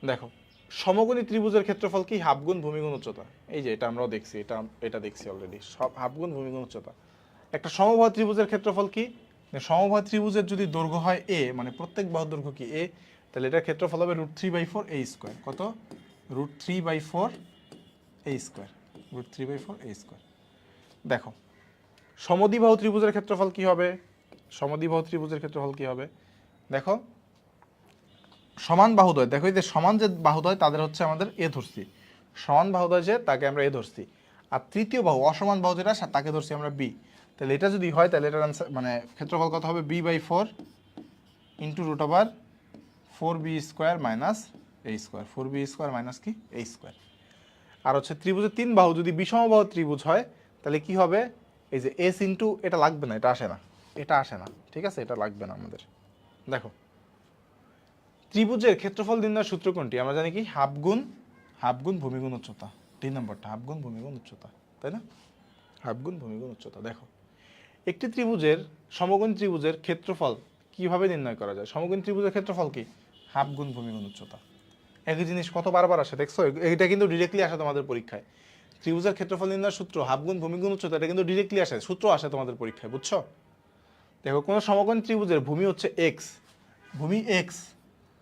দেখো সমকোণী ত্রিভুজের ক্ষেত্রফল কি? হাফ গুণ ভূমি গুণ উচ্চতা। এই যে এটা আমরাও দেখছি, এটা দেখছি অলরেডি, সব হাফ গুণ ভূমি গুণ উচ্চতা। একটা সমবাহু ত্রিভুজের ক্ষেত্রফল কি? সমবাহু ত্রিভুজের যদি দৈর্ঘ্য হয় এ, মানে প্রত্যেক বাহুর দৈর্ঘ্য কি? এ, তাহলে এটার ক্ষেত্রফল হবে √3/4 a স্কোয়ার। কত? √3/4 a স্কোয়ার। √3/4 a square. দেখো সমদ্বিবাহু ত্রিভুজের ক্ষেত্রফল কি হবে? সমদ্বিবাহু ত্রিভুজের ক্ষেত্রফল কি হবে? দেখো সমান বাহুদ্বয়, দেখো এই যে সমান যে বাহুদ্বয় তাদের হচ্ছে আমাদের এ ধরছি, সমান বাহুদ্বয় যে তাকে আমরা এ ধরছি, আর তৃতীয় বাহু অসমান বাহু যেটা তাকে ধরছি আমরা বি। তাহলে এটা যদি হয় তাহলে এটার আনসার মানে ক্ষেত্রফল কত হবে? b/4 into √4b square minus a square. 4b square minus কি? a square. আর হচ্ছে ত্রিভুজের তিন বাহু যদি বিষমবাহু ত্রিভুজ হয় তাহলে কি হবে? এই যে এস ইন্টু, এটা লাগবে না, এটা আসে না, এটা আসে না। ঠিক আছে, এটা লাগবে না আমাদের। দেখো ত্রিভুজের ক্ষেত্রফল নির্ণয়ের সূত্র কোনটি? আমরা জানি কি? হাফ গুণ ভূমি গুণ উচ্চতা। 3 নম্বরটা, হাফ গুণ ভূমি গুণ উচ্চতা, তাই না? হাফ গুণ ভূমি গুণ উচ্চতা। দেখো একটি ত্রিভুজের, সমকোণী ত্রিভুজের ক্ষেত্রফল কিভাবে নির্ণয় করা যায়? সমকোণী ত্রিভুজের ক্ষেত্রফল কি? হাফ গুণ ভূমি গুণ উচ্চতা। একই জিনিস কত বারবার আসে দেখছো? এটা কিন্তু ডিরেক্টলি আসে তোমাদের পরীক্ষায়। ত্রিভুজের ক্ষেত্রফল নির্ণয়ের সূত্র হাফ গুণ ভূমি গুণ উচ্চতা, এটা কিন্তু ডিরেক্টলি আসে, সূত্র আসে তোমাদের পরীক্ষায়, বুঝছো? দেখো কোনো সমকোণী ত্রিভুজের ভূমি হচ্ছে এক্স, ভূমি এক্স,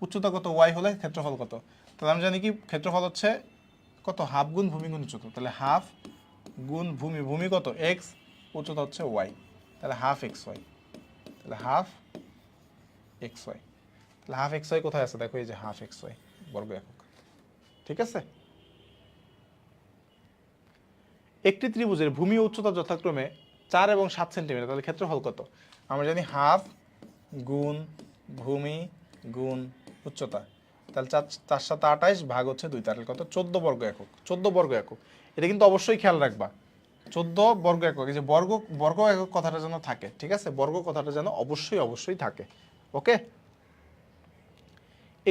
উচ্চতা কত? ওয়াই হলে ক্ষেত্রফল কত? তাহলে আমি জানি কি ক্ষেত্রফল হচ্ছে কত? হাফ গুণ ভূমি গুণ উচ্চতা। তাহলে হাফ গুণ ভূমি, ভূমি কত? এক্স, উচ্চতা হচ্ছে ওয়াই, তাহলে হাফ এক্স ওয়াই। তাহলে হাফ এক্স ওয়াই। তাহলে হাফ এক্স ওয়াই কোথায় আছে? দেখো এই যে হাফ এক্স ওয়াই বর্গ একক। ঠিক আছে, একটি ত্রিভুজের ভূমি ও উচ্চতা যথাক্রমে 4 এবং 7 সেন্টিমিটার, তাহলে ক্ষেত্রফল কত? আমরা জানি হাফ গুণ ভূমি গুণ উচ্চতা। তাহলে 4 × 7 = 28 ভাগ হচ্ছে 2, তাহলে কত? 14 বর্গ একক। 14 বর্গ একক, এটা কিন্তু অবশ্যই খেয়াল রাখবা। 14 বর্গ একক, এই যে বর্গ একক কথাটা যেন থাকে। ঠিক আছে, বর্গ কথাটা যেন অবশ্যই থাকে। ওকে।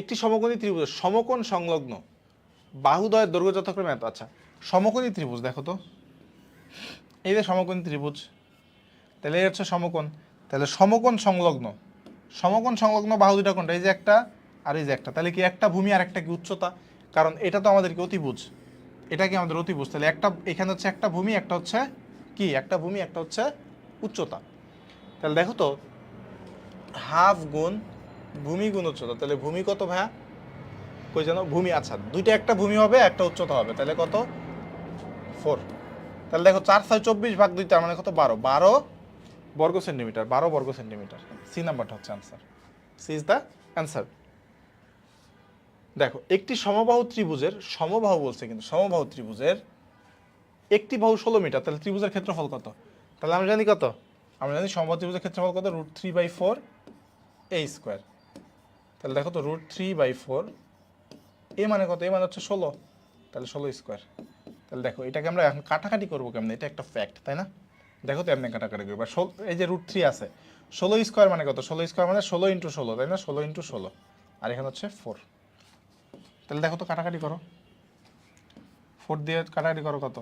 একটি সমকোণী ত্রিভুজের সমকোণ সংলগ্ন বাহুদ্বয়ের দৈর্ঘ্য যথাক্রমে এত। আচ্ছা, সমকোণী ত্রিভুজ দেখো তো, এই যে সমকোণী ত্রিভুজ, তাহলে এই হচ্ছে সমকোণ। তাহলে সমকোণ সংলগ্ন বাহু দুটা কোনটা? এই যে একটা আর এই যে একটা। তাহলে কি একটা ভূমি আর একটা কি উচ্চতা? কারণ এটা তো আমাদের কি অতিভুজ, এটা কি আমাদের অতিভুজ, তাহলে একটা এখানে হচ্ছে একটা ভূমি, একটা হচ্ছে কি, একটা ভূমি, একটা হচ্ছে উচ্চতা। তাহলে দেখো তো হাফ গুণ ভূমি গুণ উচ্চতা, তাহলে ভূমি কত ভাইয়া, কই জানো ভূমি, আচ্ছা দুইটা, একটা ভূমি হবে একটা উচ্চতা হবে, তাহলে কত 4। তাহলে দেখো 4 6 24 ভাগ 2 তার মানে কত 12, 12 বর্গ সেন্টিমিটার, 12 বর্গ সেন্টিমিটার। সি নাম্বারটা হচ্ছে answer, C is the answer. দেখো একটি সমবাহু ত্রিভুজের, সমবাহু বলছে কিন্তু, সমবাহু ত্রিভুজের একটি বাহু 16 মিটার, তাহলে ত্রিভুজের ক্ষেত্রফল কত? তাহলে আমরা জানি কত, আমরা জানি সমবাহু ত্রিভুজের ক্ষেত্রফল কত, √3/4 a স্কয়ার। তাহলে দেখো তো √3/4 এ মানে কত, এ মানে হচ্ছে 16, তাহলে 16 স্কয়ার। তাহলে দেখো এটাকে আমরা এখন কাটাকাটি করবো কেমনে, এটা একটা ফ্যাক্ট তাই না? দেখো তো এমনি কাটাকাটি করবো, এই যে √3 আছে, 16 স্কয়ার মানে কত, 16 স্কয়ার মানে 16 × 16 তাই না, 16 × 16, আর এখানে হচ্ছে 4। তাহলে দেখো তো কাটাকাটি করো, 4 দিয়ে কাটাকাটি করো কত,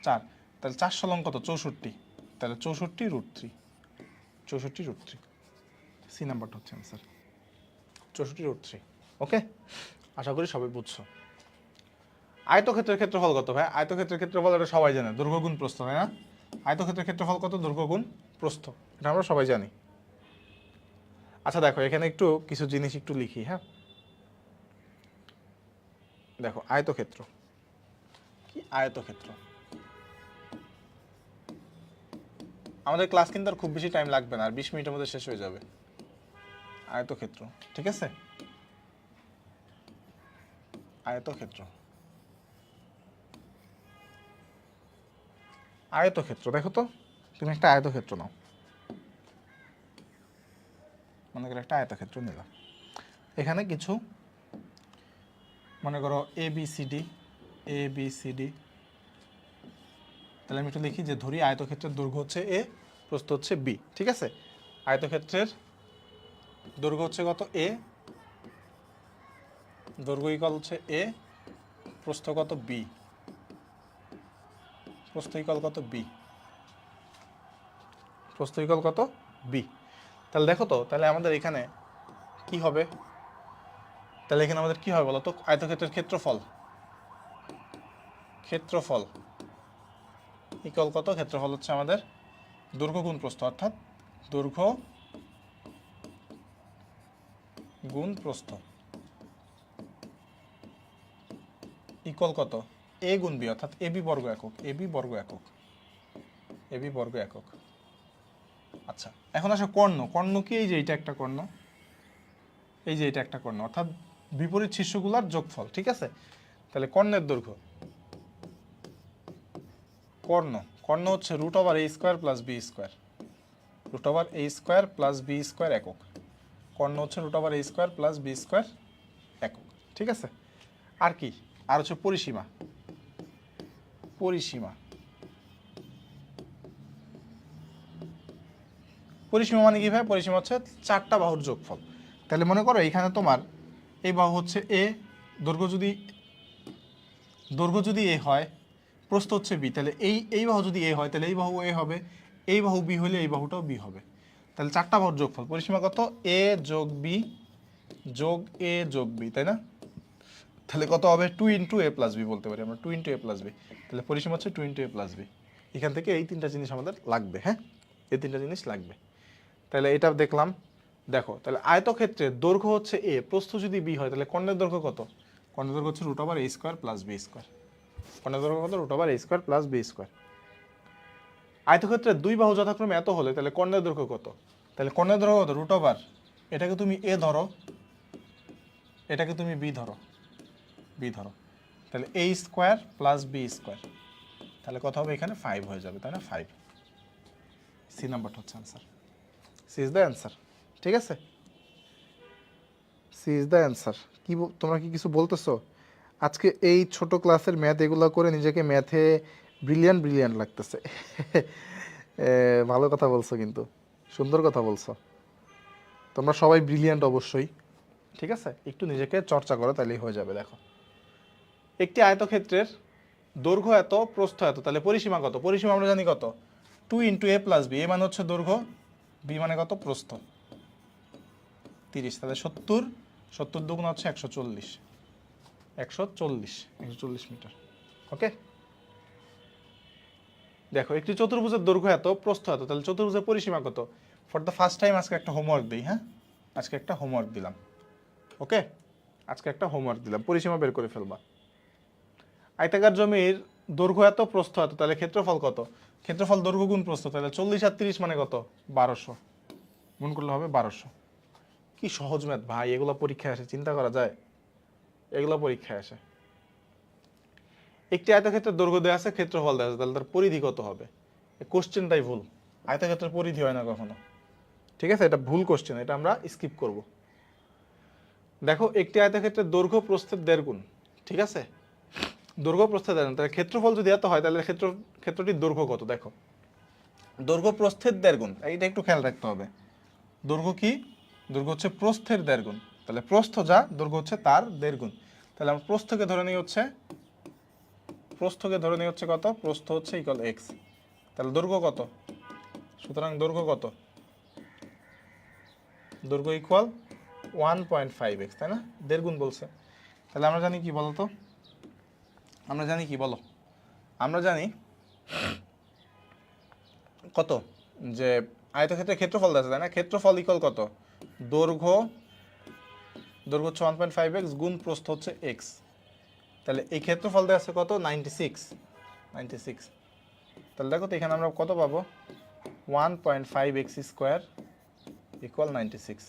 4, তাহলে 4 × 16 কত 64, তাহলে 64 √3, 64 √3, সি নাম্বারটা হচ্ছে আনসার, 64 √3। ওকে, আশা করি সবাই বুঝছো। আয়তক্ষেত্রের ক্ষেত্রফল কত ভাই, আয়তক্ষেত্রের ক্ষেত্রফল এটা সবাই জানে, দৈর্ঘ্য গুণ প্রস্থ তাই না? আয়তক্ষেত্রের ক্ষেত্রফল কত, দৈর্ঘ্য গুণ প্রস্থ, এটা আমরা সবাই জানি। আচ্ছা দেখো এখানে একটু কিছু জিনিস একটু লিখি, হ্যাঁ দেখো আয়তক্ষেত্র কি, আয়তক্ষেত্র আমাদের ক্লাস কিন্তু আর খুব বেশি টাইম লাগবে না, আর 20 মিনিটের মধ্যে শেষ হয়ে যাবে। আয়তক্ষেত্র, ঠিক আছে, আয়তক্ষেত্র, আয়তক্ষেত্র দেখো তো, তুমি একটা আয়তক্ষেত্র নাও, মনে করো একটা আয়তক্ষেত্র নিলাম, এখানে কিছু মনে করো এ বি সি ডি, তাহলে আমি একটু লিখি যে ধরি আয়তক্ষেত্রের দৈর্ঘ্য হচ্ছে এ, প্রস্থ হচ্ছে বি, ঠিক আছে? আয়তক্ষেত্রের দৈর্ঘ্য হচ্ছে কত এ, দৈর্ঘ্য ইকুয়াল হচ্ছে এ, প্রস্থ কত বি, প্রস্থ ইকুয়াল কত বি, প্রস্থ ইকুয়াল কত বি। তাহলে দেখো তো, তাহলে আমাদের এখানে কি হবে, তাহলে এখানে আমাদের কি হবে বলো তো, আয়তক্ষেত্রের ক্ষেত্রফল, ক্ষেত্রফল ইকুয়াল কত, ক্ষেত্রফল হচ্ছে আমাদের দৈর্ঘ্য গুণ প্রস্থ, অর্থাৎ দৈর্ঘ্য গুণ প্রস্থ ইকুয়াল কত, এ গুণ বি, অর্থাৎ এবি বর্গ একক, এবি বর্গ একক, এবি বর্গ একক। আচ্ছা এখন আসো কর্ণ, কর্ণ কি, এই যে এটা একটা কর্ণ, এই যে এটা একটা কর্ণ, অর্থাৎ বিপরীত শীর্ষগুলোর যোগফল, ঠিক আছে? তাহলে কর্ণের দৈর্ঘ্য, কর্ণ, কর্ণ হচ্ছে √a² + b², √a² + b² একক, কর্ণ হচ্ছে √a² + b² একক, ঠিক আছে? আর কি, আর হচ্ছে পরিসীমা, পরিসীমা, পরিসীমা মানে কি ভাই, পরিসীমা হচ্ছে 4টা বাহুর যোগফল। তাহলে মনে করো এখানে তোমার এই বাহু হচ্ছে এ, দৈর্ঘ্য যদি এ হয়, প্রস্থ হচ্ছে বি, তাহলে এই বাহু যদি এ হয় তাহলে এই বাহু এ হবে, এই বাহু বি হলে এই বাহুটাও বি হবে। তাহলে 4টা বাহুর যোগফল, পরিসীমা কত, এ যোগ বি যোগ এ যোগ বি, তাই না? তাহলে কত হবে, 2 × a + b বলতে পারি আমরা, 2 × a + b, তাহলে পরিসীমা হচ্ছে 2 × a + b। এখান থেকে এই 3টা জিনিস আমাদের লাগবে, হ্যাঁ এই 3টা জিনিস লাগবে। তাহলে এটা দেখলাম। দেখো তাহলে আয়তক্ষেত্রের দৈর্ঘ্য হচ্ছে এ, প্রস্থ যদি বি হয়, তাহলে কর্ণের দৈর্ঘ্য কত, কর্ণের দৈর্ঘ্য হচ্ছে √a² + b², কর্ণের দৈর্ঘ্য কত, √a² + b²। আয়তক্ষেত্রের দুই বাহু যথাক্রমে এত হলে তাহলে কর্ণের দৈর্ঘ্য কত, তাহলে কর্ণের দৈর্ঘ্য কত, √, এটাকে তুমি এ ধরো, এটাকে তুমি বি ধরো, বি ধরো, তাহলে a² + b², তাহলে কত হবে, এখানে 5 হয়ে যাবে, তাই না, 5। সি নাম্বারটা হচ্ছে answer, C is the answer, ঠিক আছে, সি ইজ দ্য অ্যান্সার। কি তোমরা কি কিছু বলতেছো? আজকে এই ছোট ক্লাসের ম্যাথ এগুলো করে নিজেকে ম্যাথে ব্রিলিয়ান্ট লাগতেছে। ভালো কথা বলছো, কিন্তু সুন্দর কথা বলছো, তোমরা সবাই ব্রিলিয়ান্ট অবশ্যই, ঠিক আছে, একটু নিজেকে চর্চা করো তাহলেই হয়ে যাবে। দেখো একটি আয়তক্ষেত্রের দৈর্ঘ্য এত, প্রস্থ এত, তাহলে পরিসীমা কত, পরিসীমা আমরা জানি কত, 2 × a + b, এ মানে হচ্ছে দৈর্ঘ্য, বি মানে কত, প্রস্থ, 30, তাহলে 70, 70 × 2 = হচ্ছে 140, 140 মিটার। ওকে, দেখো একটি চতুর্ভুজের দৈর্ঘ্য এত, প্রস্থ এত, তাহলে চতুর্ভুজের পরিসীমা কত? ফর দ্য ফার্স্ট টাইম আজকে একটা হোমওয়ার্ক দিই। হ্যাঁ, আজকে একটা হোমওয়ার্ক দিলাম। ওকে, আজকে একটা হোমওয়ার্ক দিলাম, পরিসীমা বের করে ফেলবা। আয়তাকার জমির দৈর্ঘ্য এত, প্রস্থ এত, তাহলে ক্ষেত্রফল কত? ক্ষেত্রফল দৈর্ঘ্য গুণ প্রস্থ, তাহলে 40 আর 30 মানে কত? 1200, গুণ করলে হবে 1200। কি সহজ ম্যাথ ভাই, এগুলো পরীক্ষায় আসে, চিন্তা করা যায়? এগুলো পরীক্ষায় আসে। একটি আয়তক্ষেত্রের দৈর্ঘ্য দেওয়া আছে, ক্ষেত্রফল দেওয়া আছে, তাহলে তার পরিধি কত হবে? এই কোশ্চেনটাই ভুল, আয়তক্ষেত্রের পরিধি হয় না কখনো। ঠিক আছে, এটা ভুল কোশ্চেন, এটা আমরা স্কিপ করব। দেখো একটি আয়তক্ষেত্রের দৈর্ঘ্য প্রস্থের 1.5 গুণ। ঠিক আছে, দৈর্ঘ্য প্রস্থের 1.5 গুণ, তাহলে ক্ষেত্রফল যদি এত হয় তাহলে ক্ষেত্রটির দৈর্ঘ্য কত? দেখো দৈর্ঘ্য প্রস্থের 1.5 গুণ, এইটা একটু খেয়াল রাখতে হবে। দৈর্ঘ্য কি? দৈর্ঘ্য হচ্ছে প্রস্থের 1.5 গুণ, তাহলে প্রস্থ যা, দৈর্ঘ্য হচ্ছে তার 1.5 গুণ। তাহলে আমরা প্রস্থকে ধরে নিই হচ্ছে কত? প্রস্থ হচ্ছে ইকুয়াল এক্স, তাহলে দৈর্ঘ্য কত? সুতরাং দৈর্ঘ্য কত? দৈর্ঘ্য ইকুয়াল 1.5x, তাই না? 1.5 গুণ বলছে। তাহলে আমরা জানি কি বলো তো? আমরা জানি কত, যে আয়তক্ষেত্রের ক্ষেত্রফল আছে, তাই না? ক্ষেত্রফল ইকুয়াল কত? দৈর্ঘ্য হচ্ছে 1.5x গুণ প্রস্থ হচ্ছে x। তাহলে এই ক্ষেত্রফল দেওয়া আছে কত? 96। তাহলে দেখো তো এখানে আমরা কত পাবো? 1.5x square equal 96।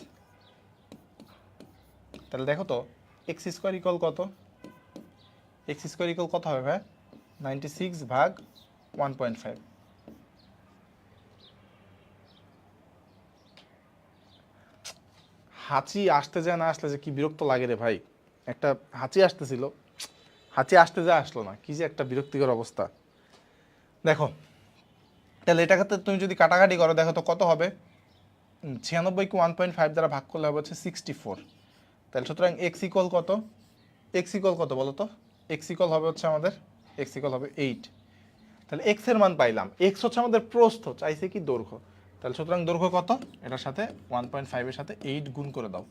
তাহলে দেখো তো x স্কোয়ার ইকুয়াল কত? x স্কোয়ার ইকুয়াল কত হবে ভাই? 96 ভাগ 1.5। হাঁচি আসতে যায় না আসলে যে কি বিরক্ত লাগে রে ভাই। একটা হাঁচি আসতেছিল, হাঁচি আসতে যায় আসলো না, কি যে একটা বিরক্তিকর অবস্থা। দেখো তাহলে এটা ক্ষেত্রে তুমি যদি কাটাকাটি করো, দেখো তো কত হবে? 96কে 1.5 দ্বারা ভাগ করলে হবে হচ্ছে 64। তাহলে সুতরাং এক্স ইকুয়াল কত? এক্স ইকুয়াল কত বলো তো? এক্স ইকুয়াল হবে হচ্ছে আমাদের, এক্স ইকুয়াল হবে 8। তাহলে এক্স এর মান পাইলাম, এক্স হচ্ছে আমাদের প্রস্থ, চাইছে কি দৈর্ঘ্য। তাহলে সুতরাং দৈর্ঘ্য কত? এটার সাথে 1.5 এর সাথে 8 গুণ করে দাও,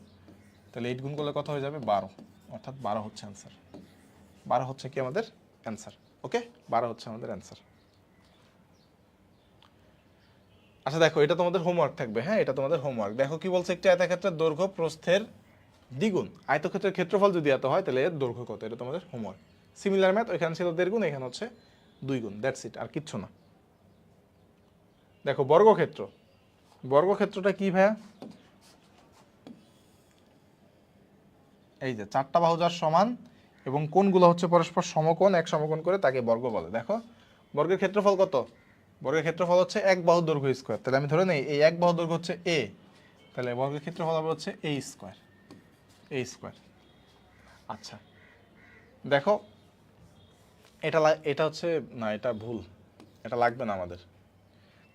তাহলে 8 গুণ করলে কত হয়ে যাবে? 12, অর্থাৎ 12 হচ্ছে অ্যান্সার। 12 হচ্ছে কি আমাদের অ্যান্সার। ওকে, 12 হচ্ছে আমাদের অ্যান্সার। আচ্ছা দেখো এটা তোমাদের হোমওয়ার্ক থাকবে। হ্যাঁ, এটা তোমাদের হোমওয়ার্ক। দেখো কি বলছে? একটি আয়তক্ষেত্রের দৈর্ঘ্য প্রস্থের দ্বিগুণ, আয়তক্ষেত্রের ক্ষেত্রফল যদি এত হয় তাহলে এর দৈর্ঘ্য কত? এটা তোমাদের হোমওয়ার্ক। সিমিলার ম্যাথ, ওইখানে ছিল 1.5 গুণ, এখানে হচ্ছে 2 গুণ, দ্যাটস ইট, আর কিচ্ছু না। দেখো বর্গক্ষেত্রটা কি ভাইয়া? এই যে 4টা বাহু যার সমান এবং কোণগুলো হচ্ছে পরস্পর সমকোণ, এক সমকোণ করে তাকে বর্গ বলে। দেখো বর্গের ক্ষেত্রফল কত? বর্গের ক্ষেত্রফল হচ্ছে এক বাহুর দৈর্ঘ্য স্কোয়ার। তাহলে আমি ধরে নেই এই এক বাহুর দৈর্ঘ্য হচ্ছে a, তাহলে বর্গের ক্ষেত্রফল হবে হচ্ছে a স্কোয়ার। আচ্ছা দেখো এটা হচ্ছে না, এটা ভুল, এটা লাগবে না আমাদের।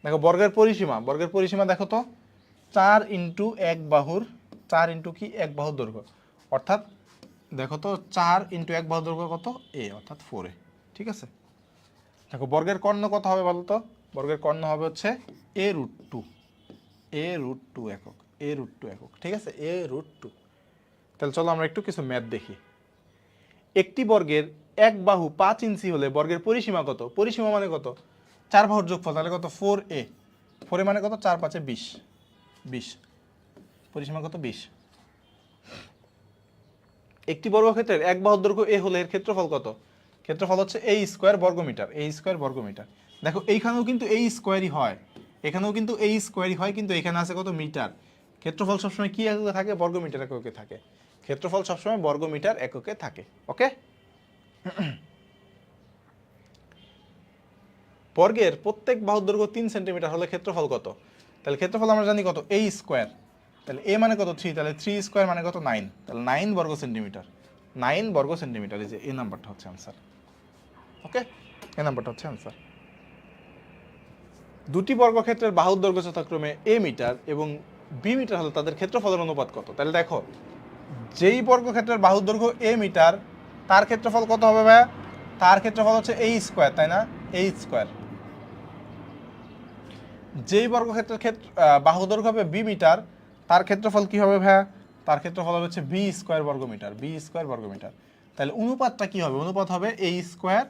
দেখো বর্গের পরিসীমা দেখো তো, 4 ইন্টু এক বাহুর, 4 ইন্টু কি এক বাহুর দৈর্ঘ্য, অর্থাৎ দেখো তো 4 ইন্টু এক বাহুর দৈর্ঘ্য কত? a, অর্থাৎ 4a। ঠিক আছে, দেখো বর্গের কর্ণ কত হবে বলো তো? বর্গের কর্ণ হবে হচ্ছে a√2 একক, a√2 একক। ঠিক আছে, a√2। তাহলে চলো আমরা একটু কিছু ম্যাথ দেখি। একটি বর্গের এক বাহু 5 ইঞ্চি হলে বর্গের পরিসীমা কত? পরিসীমা মানে কত? 4 বাহুর যোগফল, তাহলে কত? 4a। 4a মানে কত? 4 5 20। পরিসীমা কত? 20। একটি বর্গক্ষেত্রের এক বাহুর দৈর্ঘ্য a হলে এর ক্ষেত্রফল কত? ক্ষেত্রফল হচ্ছে a স্কোয়ার বর্গমিটার। দেখো এইখানেও কিন্তু a স্কোয়ারই হয়, এখানেও কিন্তু a স্কোয়ারই হয়, কিন্তু এখানে আছে কত? মিটার। ক্ষেত্রফল সবসময় কি এককে থাকে? বর্গমিটার এককে থাকে। ক্ষেত্রফল সবসময় বর্গমিটার এককে থাকে। ওকে, বর্গের প্রত্যেক বাহুর দৈর্ঘ্য 3 সেন্টিমিটার হলে ক্ষেত্রফল কত? তাহলে ক্ষেত্রফল আমরা জানি কত? a স্কোয়ার, তাহলে a মানে কত? 3, তাহলে 3 স্কোয়ার মানে কত? 9, তাহলে 9 বর্গ সেন্টিমিটার। 9 বর্গ সেন্টিমিটার, এই যে এই নাম্বারটা হচ্ছে অ্যান্সার। ওকে, এই নাম্বারটা হচ্ছে অ্যান্সার। দুটি বর্গক্ষেত্রের বাহুর দৈর্ঘ্য যথাক্রমে a মিটার এবং b মিটার হলে তাদের ক্ষেত্রফলের অনুপাত কত? তাহলে দেখো যেই বর্গক্ষেত্রের বাহুর দৈর্ঘ্য a মিটার, তার ক্ষেত্রফল কত হবে ভাইয়া? তার ক্ষেত্রফল হচ্ছে a স্কোয়ার, তাই না? a square. যেই বর্গক্ষেত্রের বাহু দৈর্ঘ্য হবে b মিটার, তার ক্ষেত্রফল কি হবে ভাইয়া? তার ক্ষেত্রফল হবে হচ্ছে b স্কোয়ার বর্গমিটার। তাহলে অনুপাতটা কি হবে? অনুপাত হবে a স্কোয়ার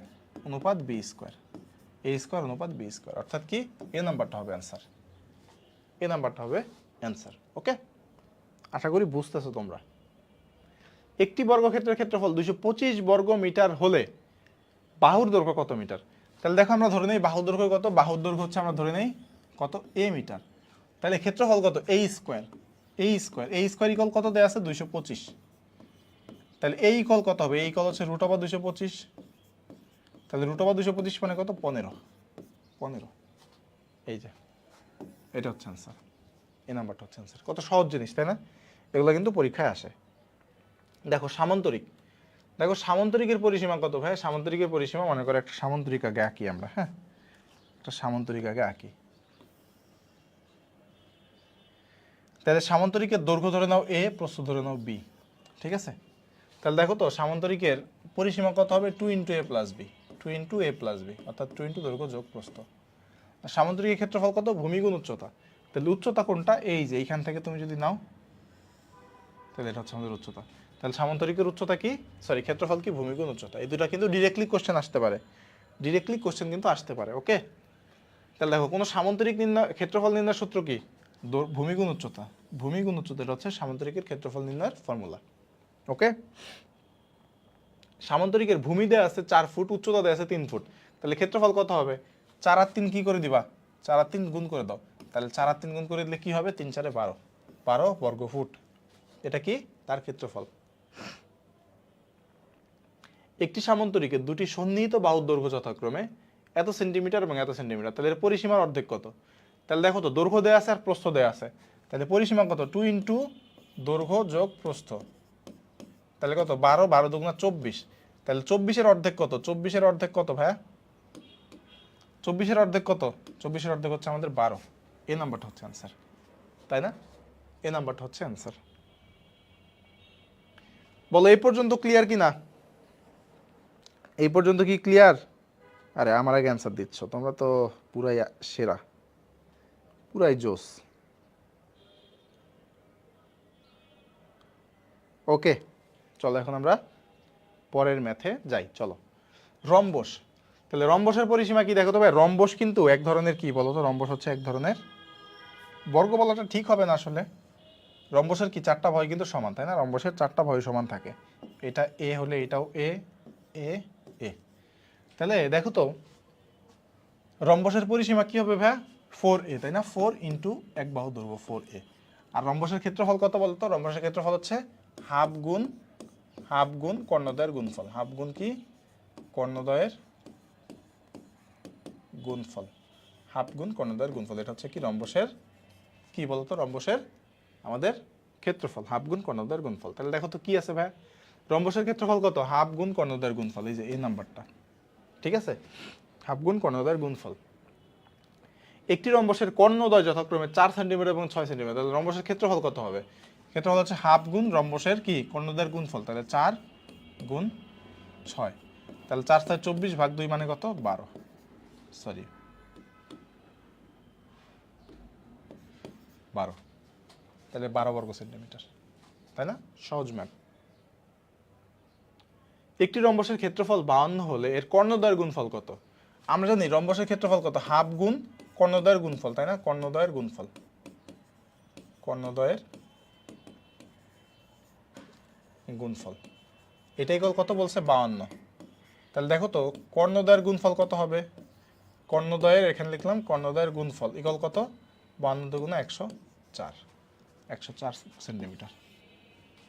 অনুপাত b স্কোয়ার, a স্কোয়ার অনুপাত b স্কোয়ার, অর্থাৎ কি এ নাম্বারটা হবে অ্যান্সার, এ নাম্বারটা হবে অ্যান্সার। ওকে, আশা করি বুঝতেছো তোমরা। একটি বর্গক্ষেত্রের ক্ষেত্রফল 225 বর্গ মিটার হলে বাহুর দৈর্ঘ্য কত মিটার? তাহলে দেখো আমরা ধরে নেই বাহুর দৈর্ঘ্য কত, বাহুর দৈর্ঘ্য হচ্ছে আমরা ধরে নেই কত a মিটার, তাহলে ক্ষেত্রফল কত a square, a square, a square equal কত দেয়া আছে 225, তাহলে a ইকুয়াল কত হবে? a ইকুয়াল হচ্ছে √225, তাহলে √225 মানে কত? 15, এই যে এটা হচ্ছে অ্যান্সার, এই নাম্বারটা হচ্ছে অ্যান্সার। কত সহজ জিনিস তাই না? এগুলো কিন্তু পরীক্ষায় আসে। দেখো সামান্তরিক, দেখো সামান্তরিকের পরিসীমা কত ভাই? সামান্তরিকের পরিসীমা মনে করো একটা সামান্তরিক আগে আঁকি আমরা, হ্যাঁ একটা সামান্তরিক আগে আঁকি। তাহলে সামান্তরিকের দৈর্ঘ্য ধরে নাও a, প্রস্থ ধরে নাও b, ঠিক আছে? তাহলে দেখো তো সামান্তরিকের পরিসীমা কত হবে? 2 × a + b, 2 × a + b, অর্থাৎ 2 × দৈর্ঘ্য যোগ প্রস্থ। আর সামান্তরিকের ক্ষেত্রফল কত? ভূমি গুণ উচ্চতা, তাহলে উচ্চতা কোনটা? এই যে এইখান থেকে তুমি যদি নাও তাহলে এটা হচ্ছে আমাদের উচ্চতা। তাহলে সামান্তরিকের উচ্চতা কি, সরি ক্ষেত্রফল কি? ভূমি গুণ উচ্চতা। এই দুটো কিন্তু ডিরেক্টলি কোশ্চেন আসতে পারে, ডিরেক্টলি কোশ্চেন কিন্তু আসতে পারে। ওকে, তাহলে দেখো কোনো সামান্তরিক নির্ণয়, ক্ষেত্রফল নির্ণয়ের সূত্র কি? ভূমি গুণ উচ্চতা, ভূমি গুণ উচ্চতা, এটা হচ্ছে সামান্তরিকের ক্ষেত্রফল নির্ণয়ের ফর্মুলা। ওকে, সামান্তরিকের ভূমি দেয়া আছে 4 ফুট, উচ্চতা দেয়া আছে 3 ফুট, তাহলে ক্ষেত্রফল কত হবে? 4 আর 3 কি করে দিবা? 4 আর 3 গুণ করে দাও, তাহলে 4 আর 3 গুণ করে দিলে কি হবে? 3 × 4 = 12, 12 বর্গ ফুট, এটা কি তার ক্ষেত্রফল। একটি সামান্তরিকের দুটি সন্নিহিত বাহুর দৈর্ঘ্য যথাক্রমে এত সেন্টিমিটার এবং এত সেন্টিমিটার, তাহলে এর পরিসীমার অর্ধেক কত? তাহলে দেখো তো দৈর্ঘ্য দেয়া আছে আর প্রস্থ দেয়া আছে, তাহলে পরিসীমা কত? 2 × দৈর্ঘ্য যোগ প্রস্থ, তাহলে কত? 12, 12 × 2 = 24, তাহলে 24-এর অর্ধেক কত? 24-এর অর্ধেক কত ভাইয়া? 24-এর অর্ধেক কত? 24-এর অর্ধেক হচ্ছে আমাদের 12, এই নাম্বারটা হচ্ছে অ্যান্সার, তাই না? এই নাম্বারটা হচ্ছে অ্যান্সার। বলো এই পর্যন্ত ক্লিয়ার কি না? এই পর্যন্ত কি ক্লিয়ার? আরে আমার আগে অ্যান্সার দিচ্ছ তোমরা তো পুরাই সেরা, পুরাই জোস। ওকে, চলো এখন আমরা পরের ম্যাথে যাই। চলো, রম্বস। তাহলে রম্বসের পরিসীমা কি দেখো তো ভাই? রম্বস কিন্তু এক ধরনের, কি বলো তো, রম্বস হচ্ছে এক ধরনের বর্গ বলাটা ঠিক হবে না আসলে। রম্বসের কি 4টা ভয় কিন্তু সমান, তাই না? রম্বসের 4টা ভয় সমান থাকে, এটা এ হলে এটাও এ, এ, এ। তাহলে দেখো তো রম্বসের পরিসীমা কি হবে ভাইয়া? 4a, তাই না? 4 × এক বাহু দৈর্ঘ্য 4a। আর রম্বসের ক্ষেত্রফল কত বলতো? রম্বসের ক্ষেত্রফল হচ্ছে হাফ গুণ কর্ণদ্বয়ের গুণফল, হাফ গুণ কি? কর্ণদ্বয়ের গুণফল, হাফ গুণ কর্ণদ্বয়ের গুণফল, এটা হচ্ছে কি রম্বসের কি বলতো? রম্বসের আমাদের ক্ষেত্রফল, হাফ গুণ কর্ণদ্বয়ের গুণফল। তাহলে দেখো তো কি আছে ভাইয়া? রম্বসের ক্ষেত্রফল কত? হাফ গুণ কর্ণদ্বয়ের গুণফল, এই যে এই নাম্বারটা, ঠিক আছে? হাফ গুণ কর্ণদ্বয়ের গুণফল। একটি রম্বসের কর্ণদ্বয় যথাক্রমে 4 সেন্টিমিটার এবং 6 সেন্টিমিটার, তাহলে রম্বসের ক্ষেত্রফল কত হবে? ক্ষেত্রফল হচ্ছে হাফ গুণ রম্বসের কি? কর্ণদ্বয়ের গুণফল, তাহলে 4 গুণ 6, তাহলে 4 × 24 / 2 মানে কত? 12, সরি 12, তাহলে 12 বর্গ সেন্টিমিটার, তাই না? সহজ ম্যাথ। একটি রম্বসের ক্ষেত্রফল 52 হলে এর কর্ণদ্বয়ের গুণফল কত? আমরা জানি রম্বসের ক্ষেত্রফল কত? হাফ গুণ কর্ণদ্বয়ের গুণফল, তাই না? কর্ণদ্বয়ের গুণফল, কর্ণদ্বয়ের গুণফল, এটাই কত বলছে? 52। তাহলে দেখো তো কর্ণদ্বয়ের গুণফল কত হবে? কর্ণদ্বয়ের এখানে লিখলাম কর্ণদ্বয়ের গুণফল ইকুয়াল কত? 52 × 104, 104 সেন্টিমিটার।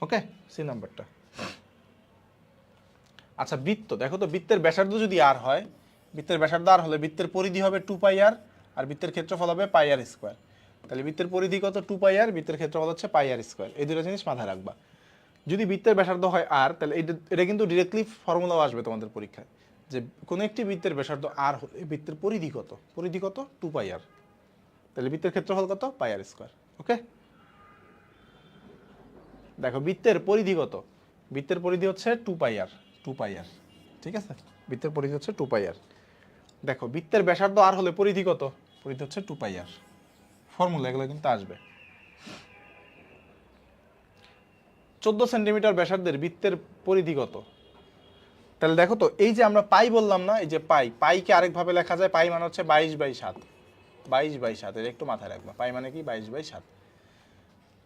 ওকে, সি নাম্বারটা। আচ্ছা বৃত্ত, দেখো তো বৃত্তের ব্যাসার্ধ যদি আর হয়, বৃত্তের ব্যাসার্ধ আর হলে বৃত্তের পরিধি হবে 2πr আর বৃত্তের ক্ষেত্রফল হবে πr²। তাহলে বৃত্তের পরিধি কত? 2πr, বৃত্তের ক্ষেত্রফল হচ্ছে πr², এই দুটো জিনিস মাথায় রাখবা। যদি বৃত্তের ব্যাসার্ধ হয় আর, তাহলে এটা কিন্তু ডিরেক্টলি ফর্মুলাও আসবে তোমাদের পরীক্ষায়, যে কোনো একটি বৃত্তের ব্যাসার্ধ আর হলে বৃত্তের পরিধি কত? পরিধি কত? 2πr, তাহলে বৃত্তের ক্ষেত্রফল কত? πr²। ওকে, দেখো বৃত্তের পরিধি কত? বৃত্তের পরিধি হচ্ছে 2πr, 2πr, ঠিক আছে? বৃত্তের পরিধি হচ্ছে 2πr। দেখো বৃত্তের ব্যাসার্ধ আর হলে পরিধি কত? পরিধি হচ্ছে 2πr, ফর্মুলা এগুলো কিন্তু আসবে। 14 সেন্টিমিটার ব্যাসার্ধের বৃত্তের পরিধি কত? তাহলে দেখো তো এই যে আমরা পাই বললাম না, এই যে পাইকে আরেকভাবে লেখা যায়, পাই মানে হচ্ছে 22/7, 22/7, এটা একটু মাথায় রাখবা, পাই মানে কি 22/7।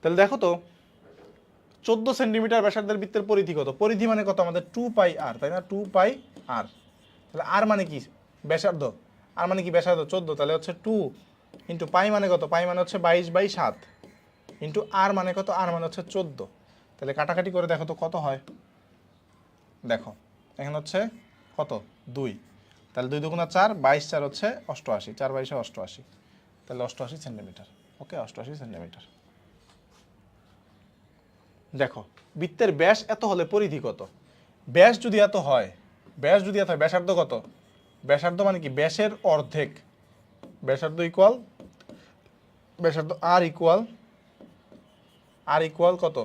তাহলে দেখো তো 14 সেন্টিমিটার ব্যাসার্ধের বৃত্তের পরিধি কত? পরিধি মানে কত আমাদের 2πr, তাই না? 2πr। তাহলে আর মানে কি ব্যাসার্ধ, আর মানে কি ব্যাসার্ধ 14, তাহলে হচ্ছে 2 ইন্টু পাই মানে কত? পাই মানে হচ্ছে 22/7 ইন্টু আর মানে কত? আর মানে হচ্ছে 14। তাহলে কাটাকাটি করে দেখো তো কত হয়। দেখো এখানে হচ্ছে কত 2, তাহলে 2 দুগুণা 4, 22 4 হচ্ছে 88, 4 22 88, তাহলে 88 সেন্টিমিটার। ওকে, 88 সেন্টিমিটার। দেখো বৃত্তের ব্যাস এত হলে পরিধি কত? ব্যাস যদি এত হয়, ব্যাস যদি এত হয়, ব্যাসার্ধ কত? ব্যাসার্ধ মানে কি ব্যাসের অর্ধেক, ব্যাসার্ধ ইকুয়াল ব্যাসার্ধ আর ইকুয়াল কত?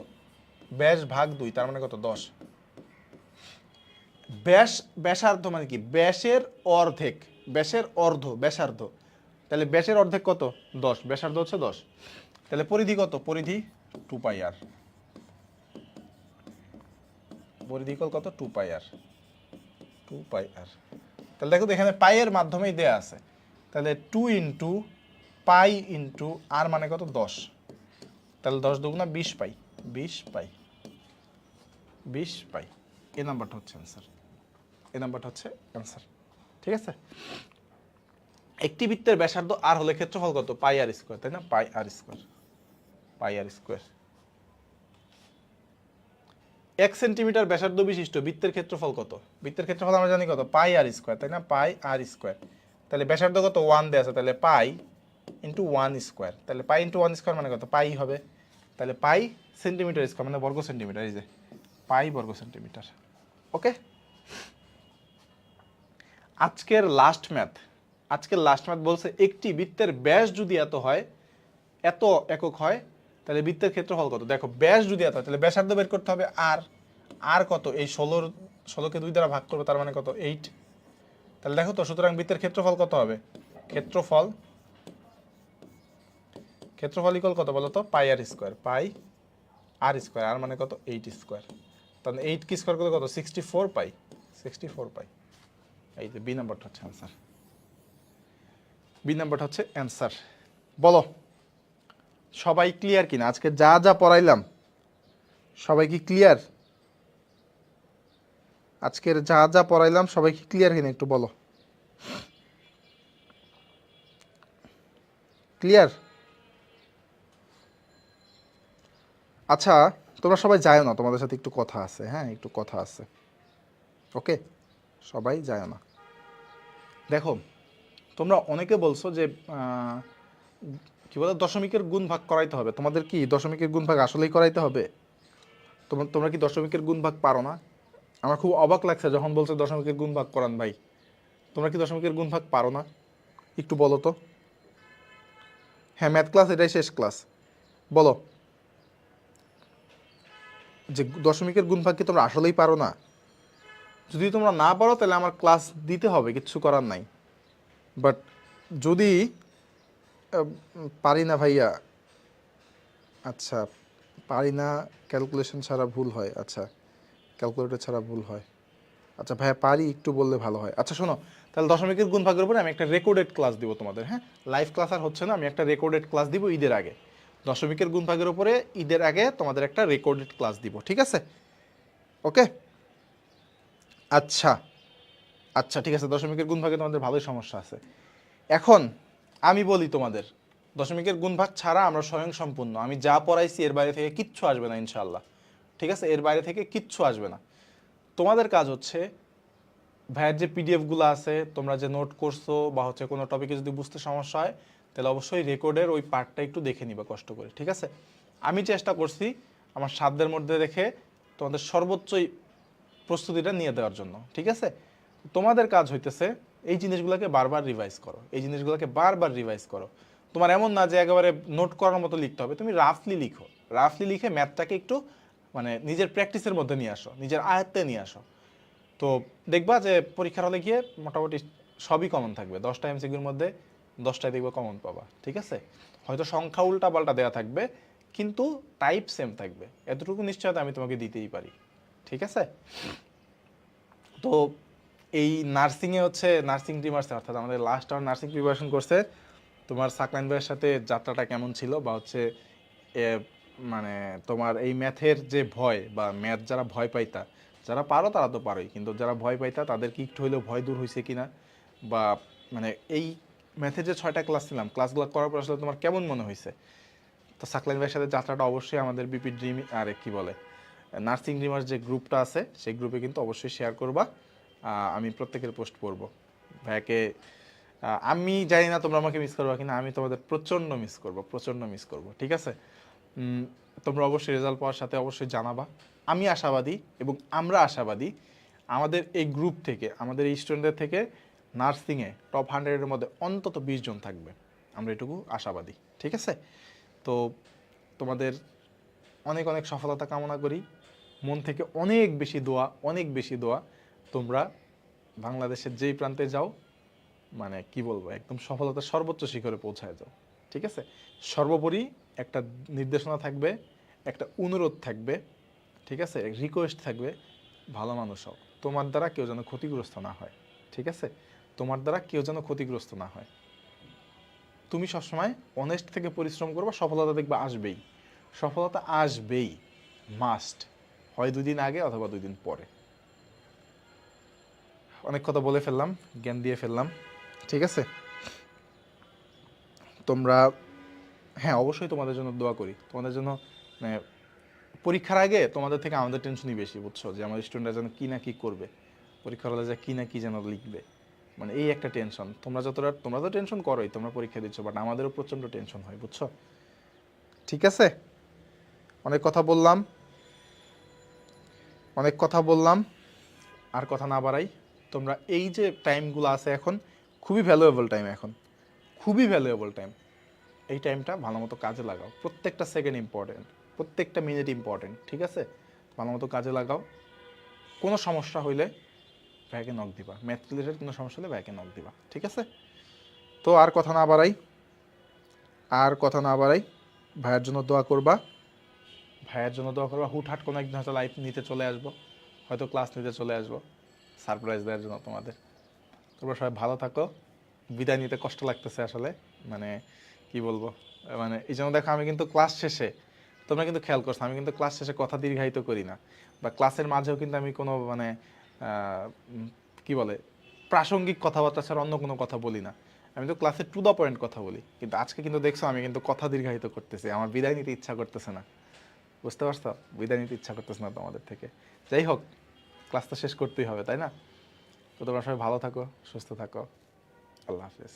ব্যাস ভাগ 2, তার মানে কত? 10। ব্যাসার্ধ মানে কি ব্যাসের অর্ধেক, ব্যাসের অর্ধ ব্যাসার্ধ, তাহলে ব্যাসের অর্ধেক কত? 10, ব্যাসার্ধ হচ্ছে 10। তাহলে পরিধি কত? পরিধি 2πr, পরিধি ইকুয়াল কত? 2πr, 2πr। তাহলে দেখো তো এখানে পাইয়ের মাধ্যমেই দেয়া আছে, তাহলে 2 ইন্টু পাই ইন্টু আর মানে কত? 10, তাহলে 10 দুগুণা 20 পাই, 20 পাই, 20 পাই। এই নাম্বারটা হচ্ছে অ্যান্সার, এই নাম্বারটা হচ্ছে অ্যান্সার। ঠিক আছে, একটি বৃত্তের ব্যাসার্ধ আর হলে ক্ষেত্রফল কত? পাই আর স্কোয়ার, তাই না? পাই আর স্কোয়ার, পাই আর স্কোয়ার। 1 সেন্টিমিটার ব্যাসার্ধ বিশিষ্ট বৃত্তের ক্ষেত্রফল কত? বৃত্তের ক্ষেত্রফল আমরা জানি কত? পাই আর স্কোয়ার, তাই না? পাই আর স্কোয়ার। তাহলে ব্যাসার্ধ কত? 1 দেওয়া আছে, তাহলে পাই ইন্টু 1 স্কোয়ার, তাহলে পাই ইন্টু 1 স্কোয়ার মানে কত? পাই হবে। তাহলে পাই সেন্টিমিটার স্কোয়ার মানে বর্গ সেন্টিমিটার, এই যে পাই বর্গ সেন্টিমিটার। ওকে, আজকের লাস্ট ম্যাথ বলছে একটি বৃত্তের ব্যাস যদি এত হয়, এত একক হয়, তাহলে বৃত্তের ক্ষেত্রফল কত? দেখো ব্যাস যদি এত হয়, তাহলে ব্যাসার্ধ বের করতে হবে আর কত? এই 16কে 2 দ্বারা ভাগ করবে, তার মানে কত? 8। তাহলে দেখো তো, সুতরাং বৃত্তের ক্ষেত্রফল কত হবে? ক্ষেত্রফল ইকুয়াল কত বলো তো? পাই আর স্কোয়ার, পাই আর স্কোয়ার, আর মানে কত? 8 স্কোয়ার। তাহলে 8 কি স্কোয়ার করলে কত? 64 পাই, 64 পাই। এই যে বি নাম্বারটা হচ্ছে অ্যান্সার, বি নাম্বারটা হচ্ছে অ্যান্সার। বলো সবাই ক্লিয়ার কিনা? আজকে যা যা পড়াইলাম সবাই কি ক্লিয়ার? আজকের যা যা পড়াইলাম সবাই কি ক্লিয়ার কিনা একটু বলো। ক্লিয়ার? আচ্ছা তোমরা সবাই যাও না, তোমাদের সাথে একটু কথা আছে। হ্যাঁ, একটু কথা আছে। ওকে, সবাই যায় না। দেখো তোমরা অনেকে বলছো যে কি বলে দশমিকের গুণ ভাগ করাইতে হবে। তোমাদের কি দশমিকের গুণ ভাগ আসলেই করাইতে হবে? তোমরা কি দশমিকের গুণ ভাগ পারো না? আমার খুব অবাক লাগছে যখন বলছে দশমিকের গুণ ভাগ করান। ভাই তোমরা কি দশমিকের গুণ ভাগ পারো না? একটু বলো তো। হ্যাঁ, ম্যাথ ক্লাস এটাই শেষ ক্লাস। বলো যে দশমিকের গুণ ভাগ কি তোমরা আসলেই পারো না? যদি তোমরা না পারো তাহলে আমার ক্লাস দিতে হবে, কিচ্ছু করার নাই। বাট যদি পারি না ভাইয়া, আচ্ছা পারি না, ক্যালকুলেশন ছাড়া ভুল হয়, আচ্ছা ক্যালকুলেটর ছাড়া ভুল হয়, আচ্ছা ভাইয়া পারি একটু বললে ভালো হয়। আচ্ছা শোনো, তাহলে দশমিকের গুণ ভাগের উপরে আমি একটা রেকর্ডেড ক্লাস দিব তোমাদের। হ্যাঁ, লাইভ ক্লাস আর হচ্ছে না, আমি একটা রেকর্ডেড ক্লাস দিব ঈদের আগে। দশমিকের গুণ ভাগের উপরে ঈদের আগে তোমাদের একটা রেকর্ডেড ক্লাস দিব, ঠিক আছে? ওকে, আচ্ছা আচ্ছা ঠিক আছে। দশমিকের গুণ ভাগে তোমাদের ভালোই সমস্যা আছে। এখন আমি বলি তোমাদের, দশমিকের গুণ ভাগ ছাড়া আমরা স্বয়ং সম্পূর্ণ। আমি যা পড়াইছি এর বাইরে থেকে কিচ্ছু আসবে না ইনশাল্লাহ, ঠিক আছে? এর বাইরে থেকে কিচ্ছু আসবে না। তোমাদের কাজ হচ্ছে ভাইয়ের যে পিডিএফগুলো আছে, তোমরা যে নোট করছো বা হচ্ছে কোনো টপিকে যদি বুঝতে সমস্যা হয় তাহলে অবশ্যই রেকর্ডের ওই পার্টটা একটু দেখে নিবা কষ্ট করে, ঠিক আছে? আমি চেষ্টা করছি আমার সাধ্যের মধ্যে রেখে তোমাদের সর্বোচ্চই প্রস্তুতিটা নিয়ে দেওয়ার জন্য, ঠিক আছে? তোমাদের কাজ হইতেছে এই জিনিসগুলোকে বারবার রিভাইজ করো, এই জিনিসগুলোকে বারবার রিভাইজ করো। তোমার এমন না যে একেবারে নোট করার মতো লিখতে হবে, তুমি রাফলি লিখো, রাফলি লিখে ম্যাথটাকে একটু মানে নিজের প্র্যাকটিসের মধ্যে নিয়ে আসো, নিজের আয়ত্তে নিয়ে আসো। তো দেখবা যে পরীক্ষার হলে গিয়ে মোটামুটি সবই কমন থাকবে। 10টা এমসিকিউর মধ্যে 10টায় দেখবে কমন পাবা, ঠিক আছে? হয়তো সংখ্যা উল্টা পাল্টা দেওয়া থাকবে কিন্তু টাইপ সেম থাকবে, এতটুকু নিশ্চয়তা আমি তোমাকে দিতেই পারি, ঠিক আছে? তো এই নার্সিংয়ে হচ্ছে নার্সিং টিম আসছে, অর্থাৎ আমাদের লাস্ট আওয়ার নার্সিং প্রিপারেশন করছে। তোমার সাকলাইন ভাইয়ের সাথে যাত্রাটা কেমন ছিল, বা হচ্ছে এ, মানে তোমার এই ম্যাথের যে ভয়, বা ম্যাথ যারা ভয় পাইতা, যারা পারো তারা তো পারোই, কিন্তু যারা ভয় পাইতা তাদের কি একটু হইলেও ভয় দূর হয়েছে কিনা, বা মানে এই ম্যাথের যে 6টা ক্লাস ছিলাম, ক্লাসগুলো করার পর আসলে তোমার কেমন মনে হয়েছে। তো সাকলাইন ভাইয়ের সাথে যাত্রাটা অবশ্যই আমাদের বিপি ড্রিম আর কি বলে নার্সিং ড্রিমার যে গ্রুপটা আছে সেই গ্রুপে কিন্তু অবশ্যই শেয়ার করবা। আমি প্রত্যেকের পোস্ট করব ভাইয়াকে। আমি জানি না তোমরা আমাকে মিস করবা কিনা, আমি তোমাদের প্রচণ্ড মিস করব, প্রচণ্ড মিস করব, ঠিক আছে। তোমরা অবশ্যই রেজাল্ট পাওয়ার সাথে অবশ্যই জানাবা। আমি আশাবাদী এবং আমরা আশাবাদী আমাদের এই গ্রুপ থেকে, আমাদের এই স্টুডেন্টদের থেকে নার্সিংয়ে টপ 100-এর মধ্যে অন্তত 20 জন থাকবে, আমরা এটুকু আশাবাদী, ঠিক আছে। তো তোমাদের অনেক অনেক সফলতা কামনা করি, মন থেকে অনেক বেশি দোয়া, অনেক বেশি দোয়া। তোমরা বাংলাদেশের যেই প্রান্তে যাও, মানে কি বলবো, একদম সফলতার সর্বোচ্চ শিখরে পৌঁছায় যাও, ঠিক আছে। সর্বোপরি একটা নির্দেশনা থাকবে, একটা অনুরোধ থাকবে, ঠিক আছে, রিকোয়েস্ট থাকবে, ভালো মানুষ হও, তোমার দ্বারা কেউ যেন ক্ষতিগ্রস্ত না হয়, ঠিক আছে। তোমার দ্বারা কেউ যেন ক্ষতিগ্রস্ত না হয়। তুমি সবসময় অনেস্ট থেকে পরিশ্রম করবে, সফলতা দেখবে আসবেই, সফলতা আসবেই, মাস্ট, হয় 2 দিন আগে অথবা 2 দিন পরে। অনেক কথা বলে ফেললাম, জ্ঞান দিয়ে ফেললাম, ঠিক আছে। তোমরা, হ্যাঁ অবশ্যই তোমাদের জন্য দোয়া করি, তোমাদের জন্য। মানে পরীক্ষার আগে তোমাদের থেকে আমাদের টেনশনই বেশি, বুঝছো, যে আমাদের স্টুডেন্টরা যেন কী না কী করবে, পরীক্ষার হলে যে কী না কী যেন লিখবে, মানে এই একটা টেনশন। তোমরা তো টেনশন করোই, তোমরা পরীক্ষা দিচ্ছ, বাট আমাদেরও প্রচণ্ড টেনশন হয়, বুঝছো, ঠিক আছে। অনেক কথা বললাম, অনেক কথা বললাম, আর কথা না বাড়াই। তোমরা এই যে টাইমগুলো আছে এখন, খুবই ভ্যালুয়েবল টাইম, এখন খুবই ভ্যালুয়েবল টাইম। এই টাইমটা ভালো মতো কাজে লাগাও, প্রত্যেকটা সেকেন্ড ইম্পর্টেন্ট, প্রত্যেকটা মিনিট ইম্পর্টেন্ট, ঠিক আছে। ভালো মতো কাজে লাগাও। কোনো সমস্যা হইলে ভাইকে নক দিবা, ম্যাথ রিলেটেড কোনো সমস্যা হলে ভাইকে নক দিবা, ঠিক আছে। তো আর কথা না বাড়াই, আর কথা না বাড়াই, ভাইয়ের জন্য দোয়া করবা, ভাইয়ের জন্য দোয়া করবা। হুটহাট কোনো একদিন হয়তো লাইফ নিতে চলে আসবো, হয়তো ক্লাস নিতে চলে আসবো, সারপ্রাইজ দেওয়ার জন্য তোমাদের। তোমরা সবাই ভালো থাকো। বিদায় নিতে কষ্ট লাগতেছে আসলে, মানে কি বলবো, মানে এই জন্য দেখো আমি কিন্তু ক্লাস শেষে, তোমরা কিন্তু খেয়াল করছো, আমি কিন্তু ক্লাস শেষে কথা দীর্ঘায়িত করি না, বা ক্লাসের মাঝেও কিন্তু আমি কোনো মানে কি বলে প্রাসঙ্গিক কথাবার্তা ছাড়া অন্য কোনো কথা বলি না। আমি তো ক্লাসে টু দ্য পয়েন্ট কথা বলি, কিন্তু আজকে কিন্তু দেখছো আমি কিন্তু কথা দীর্ঘায়িত করতেছি, আমার বিদায় নিতে ইচ্ছা করতেছে না, বুঝতে পারছো, বিদায় নিতে ইচ্ছা করতেছে না তোমাদের থেকে। যাই হোক, ক্লাস তো শেষ করতেই হবে, তাই না। তো তোমরা সবাই ভালো থাকো, সুস্থ থাকো, আল্লাহ হাফিজ।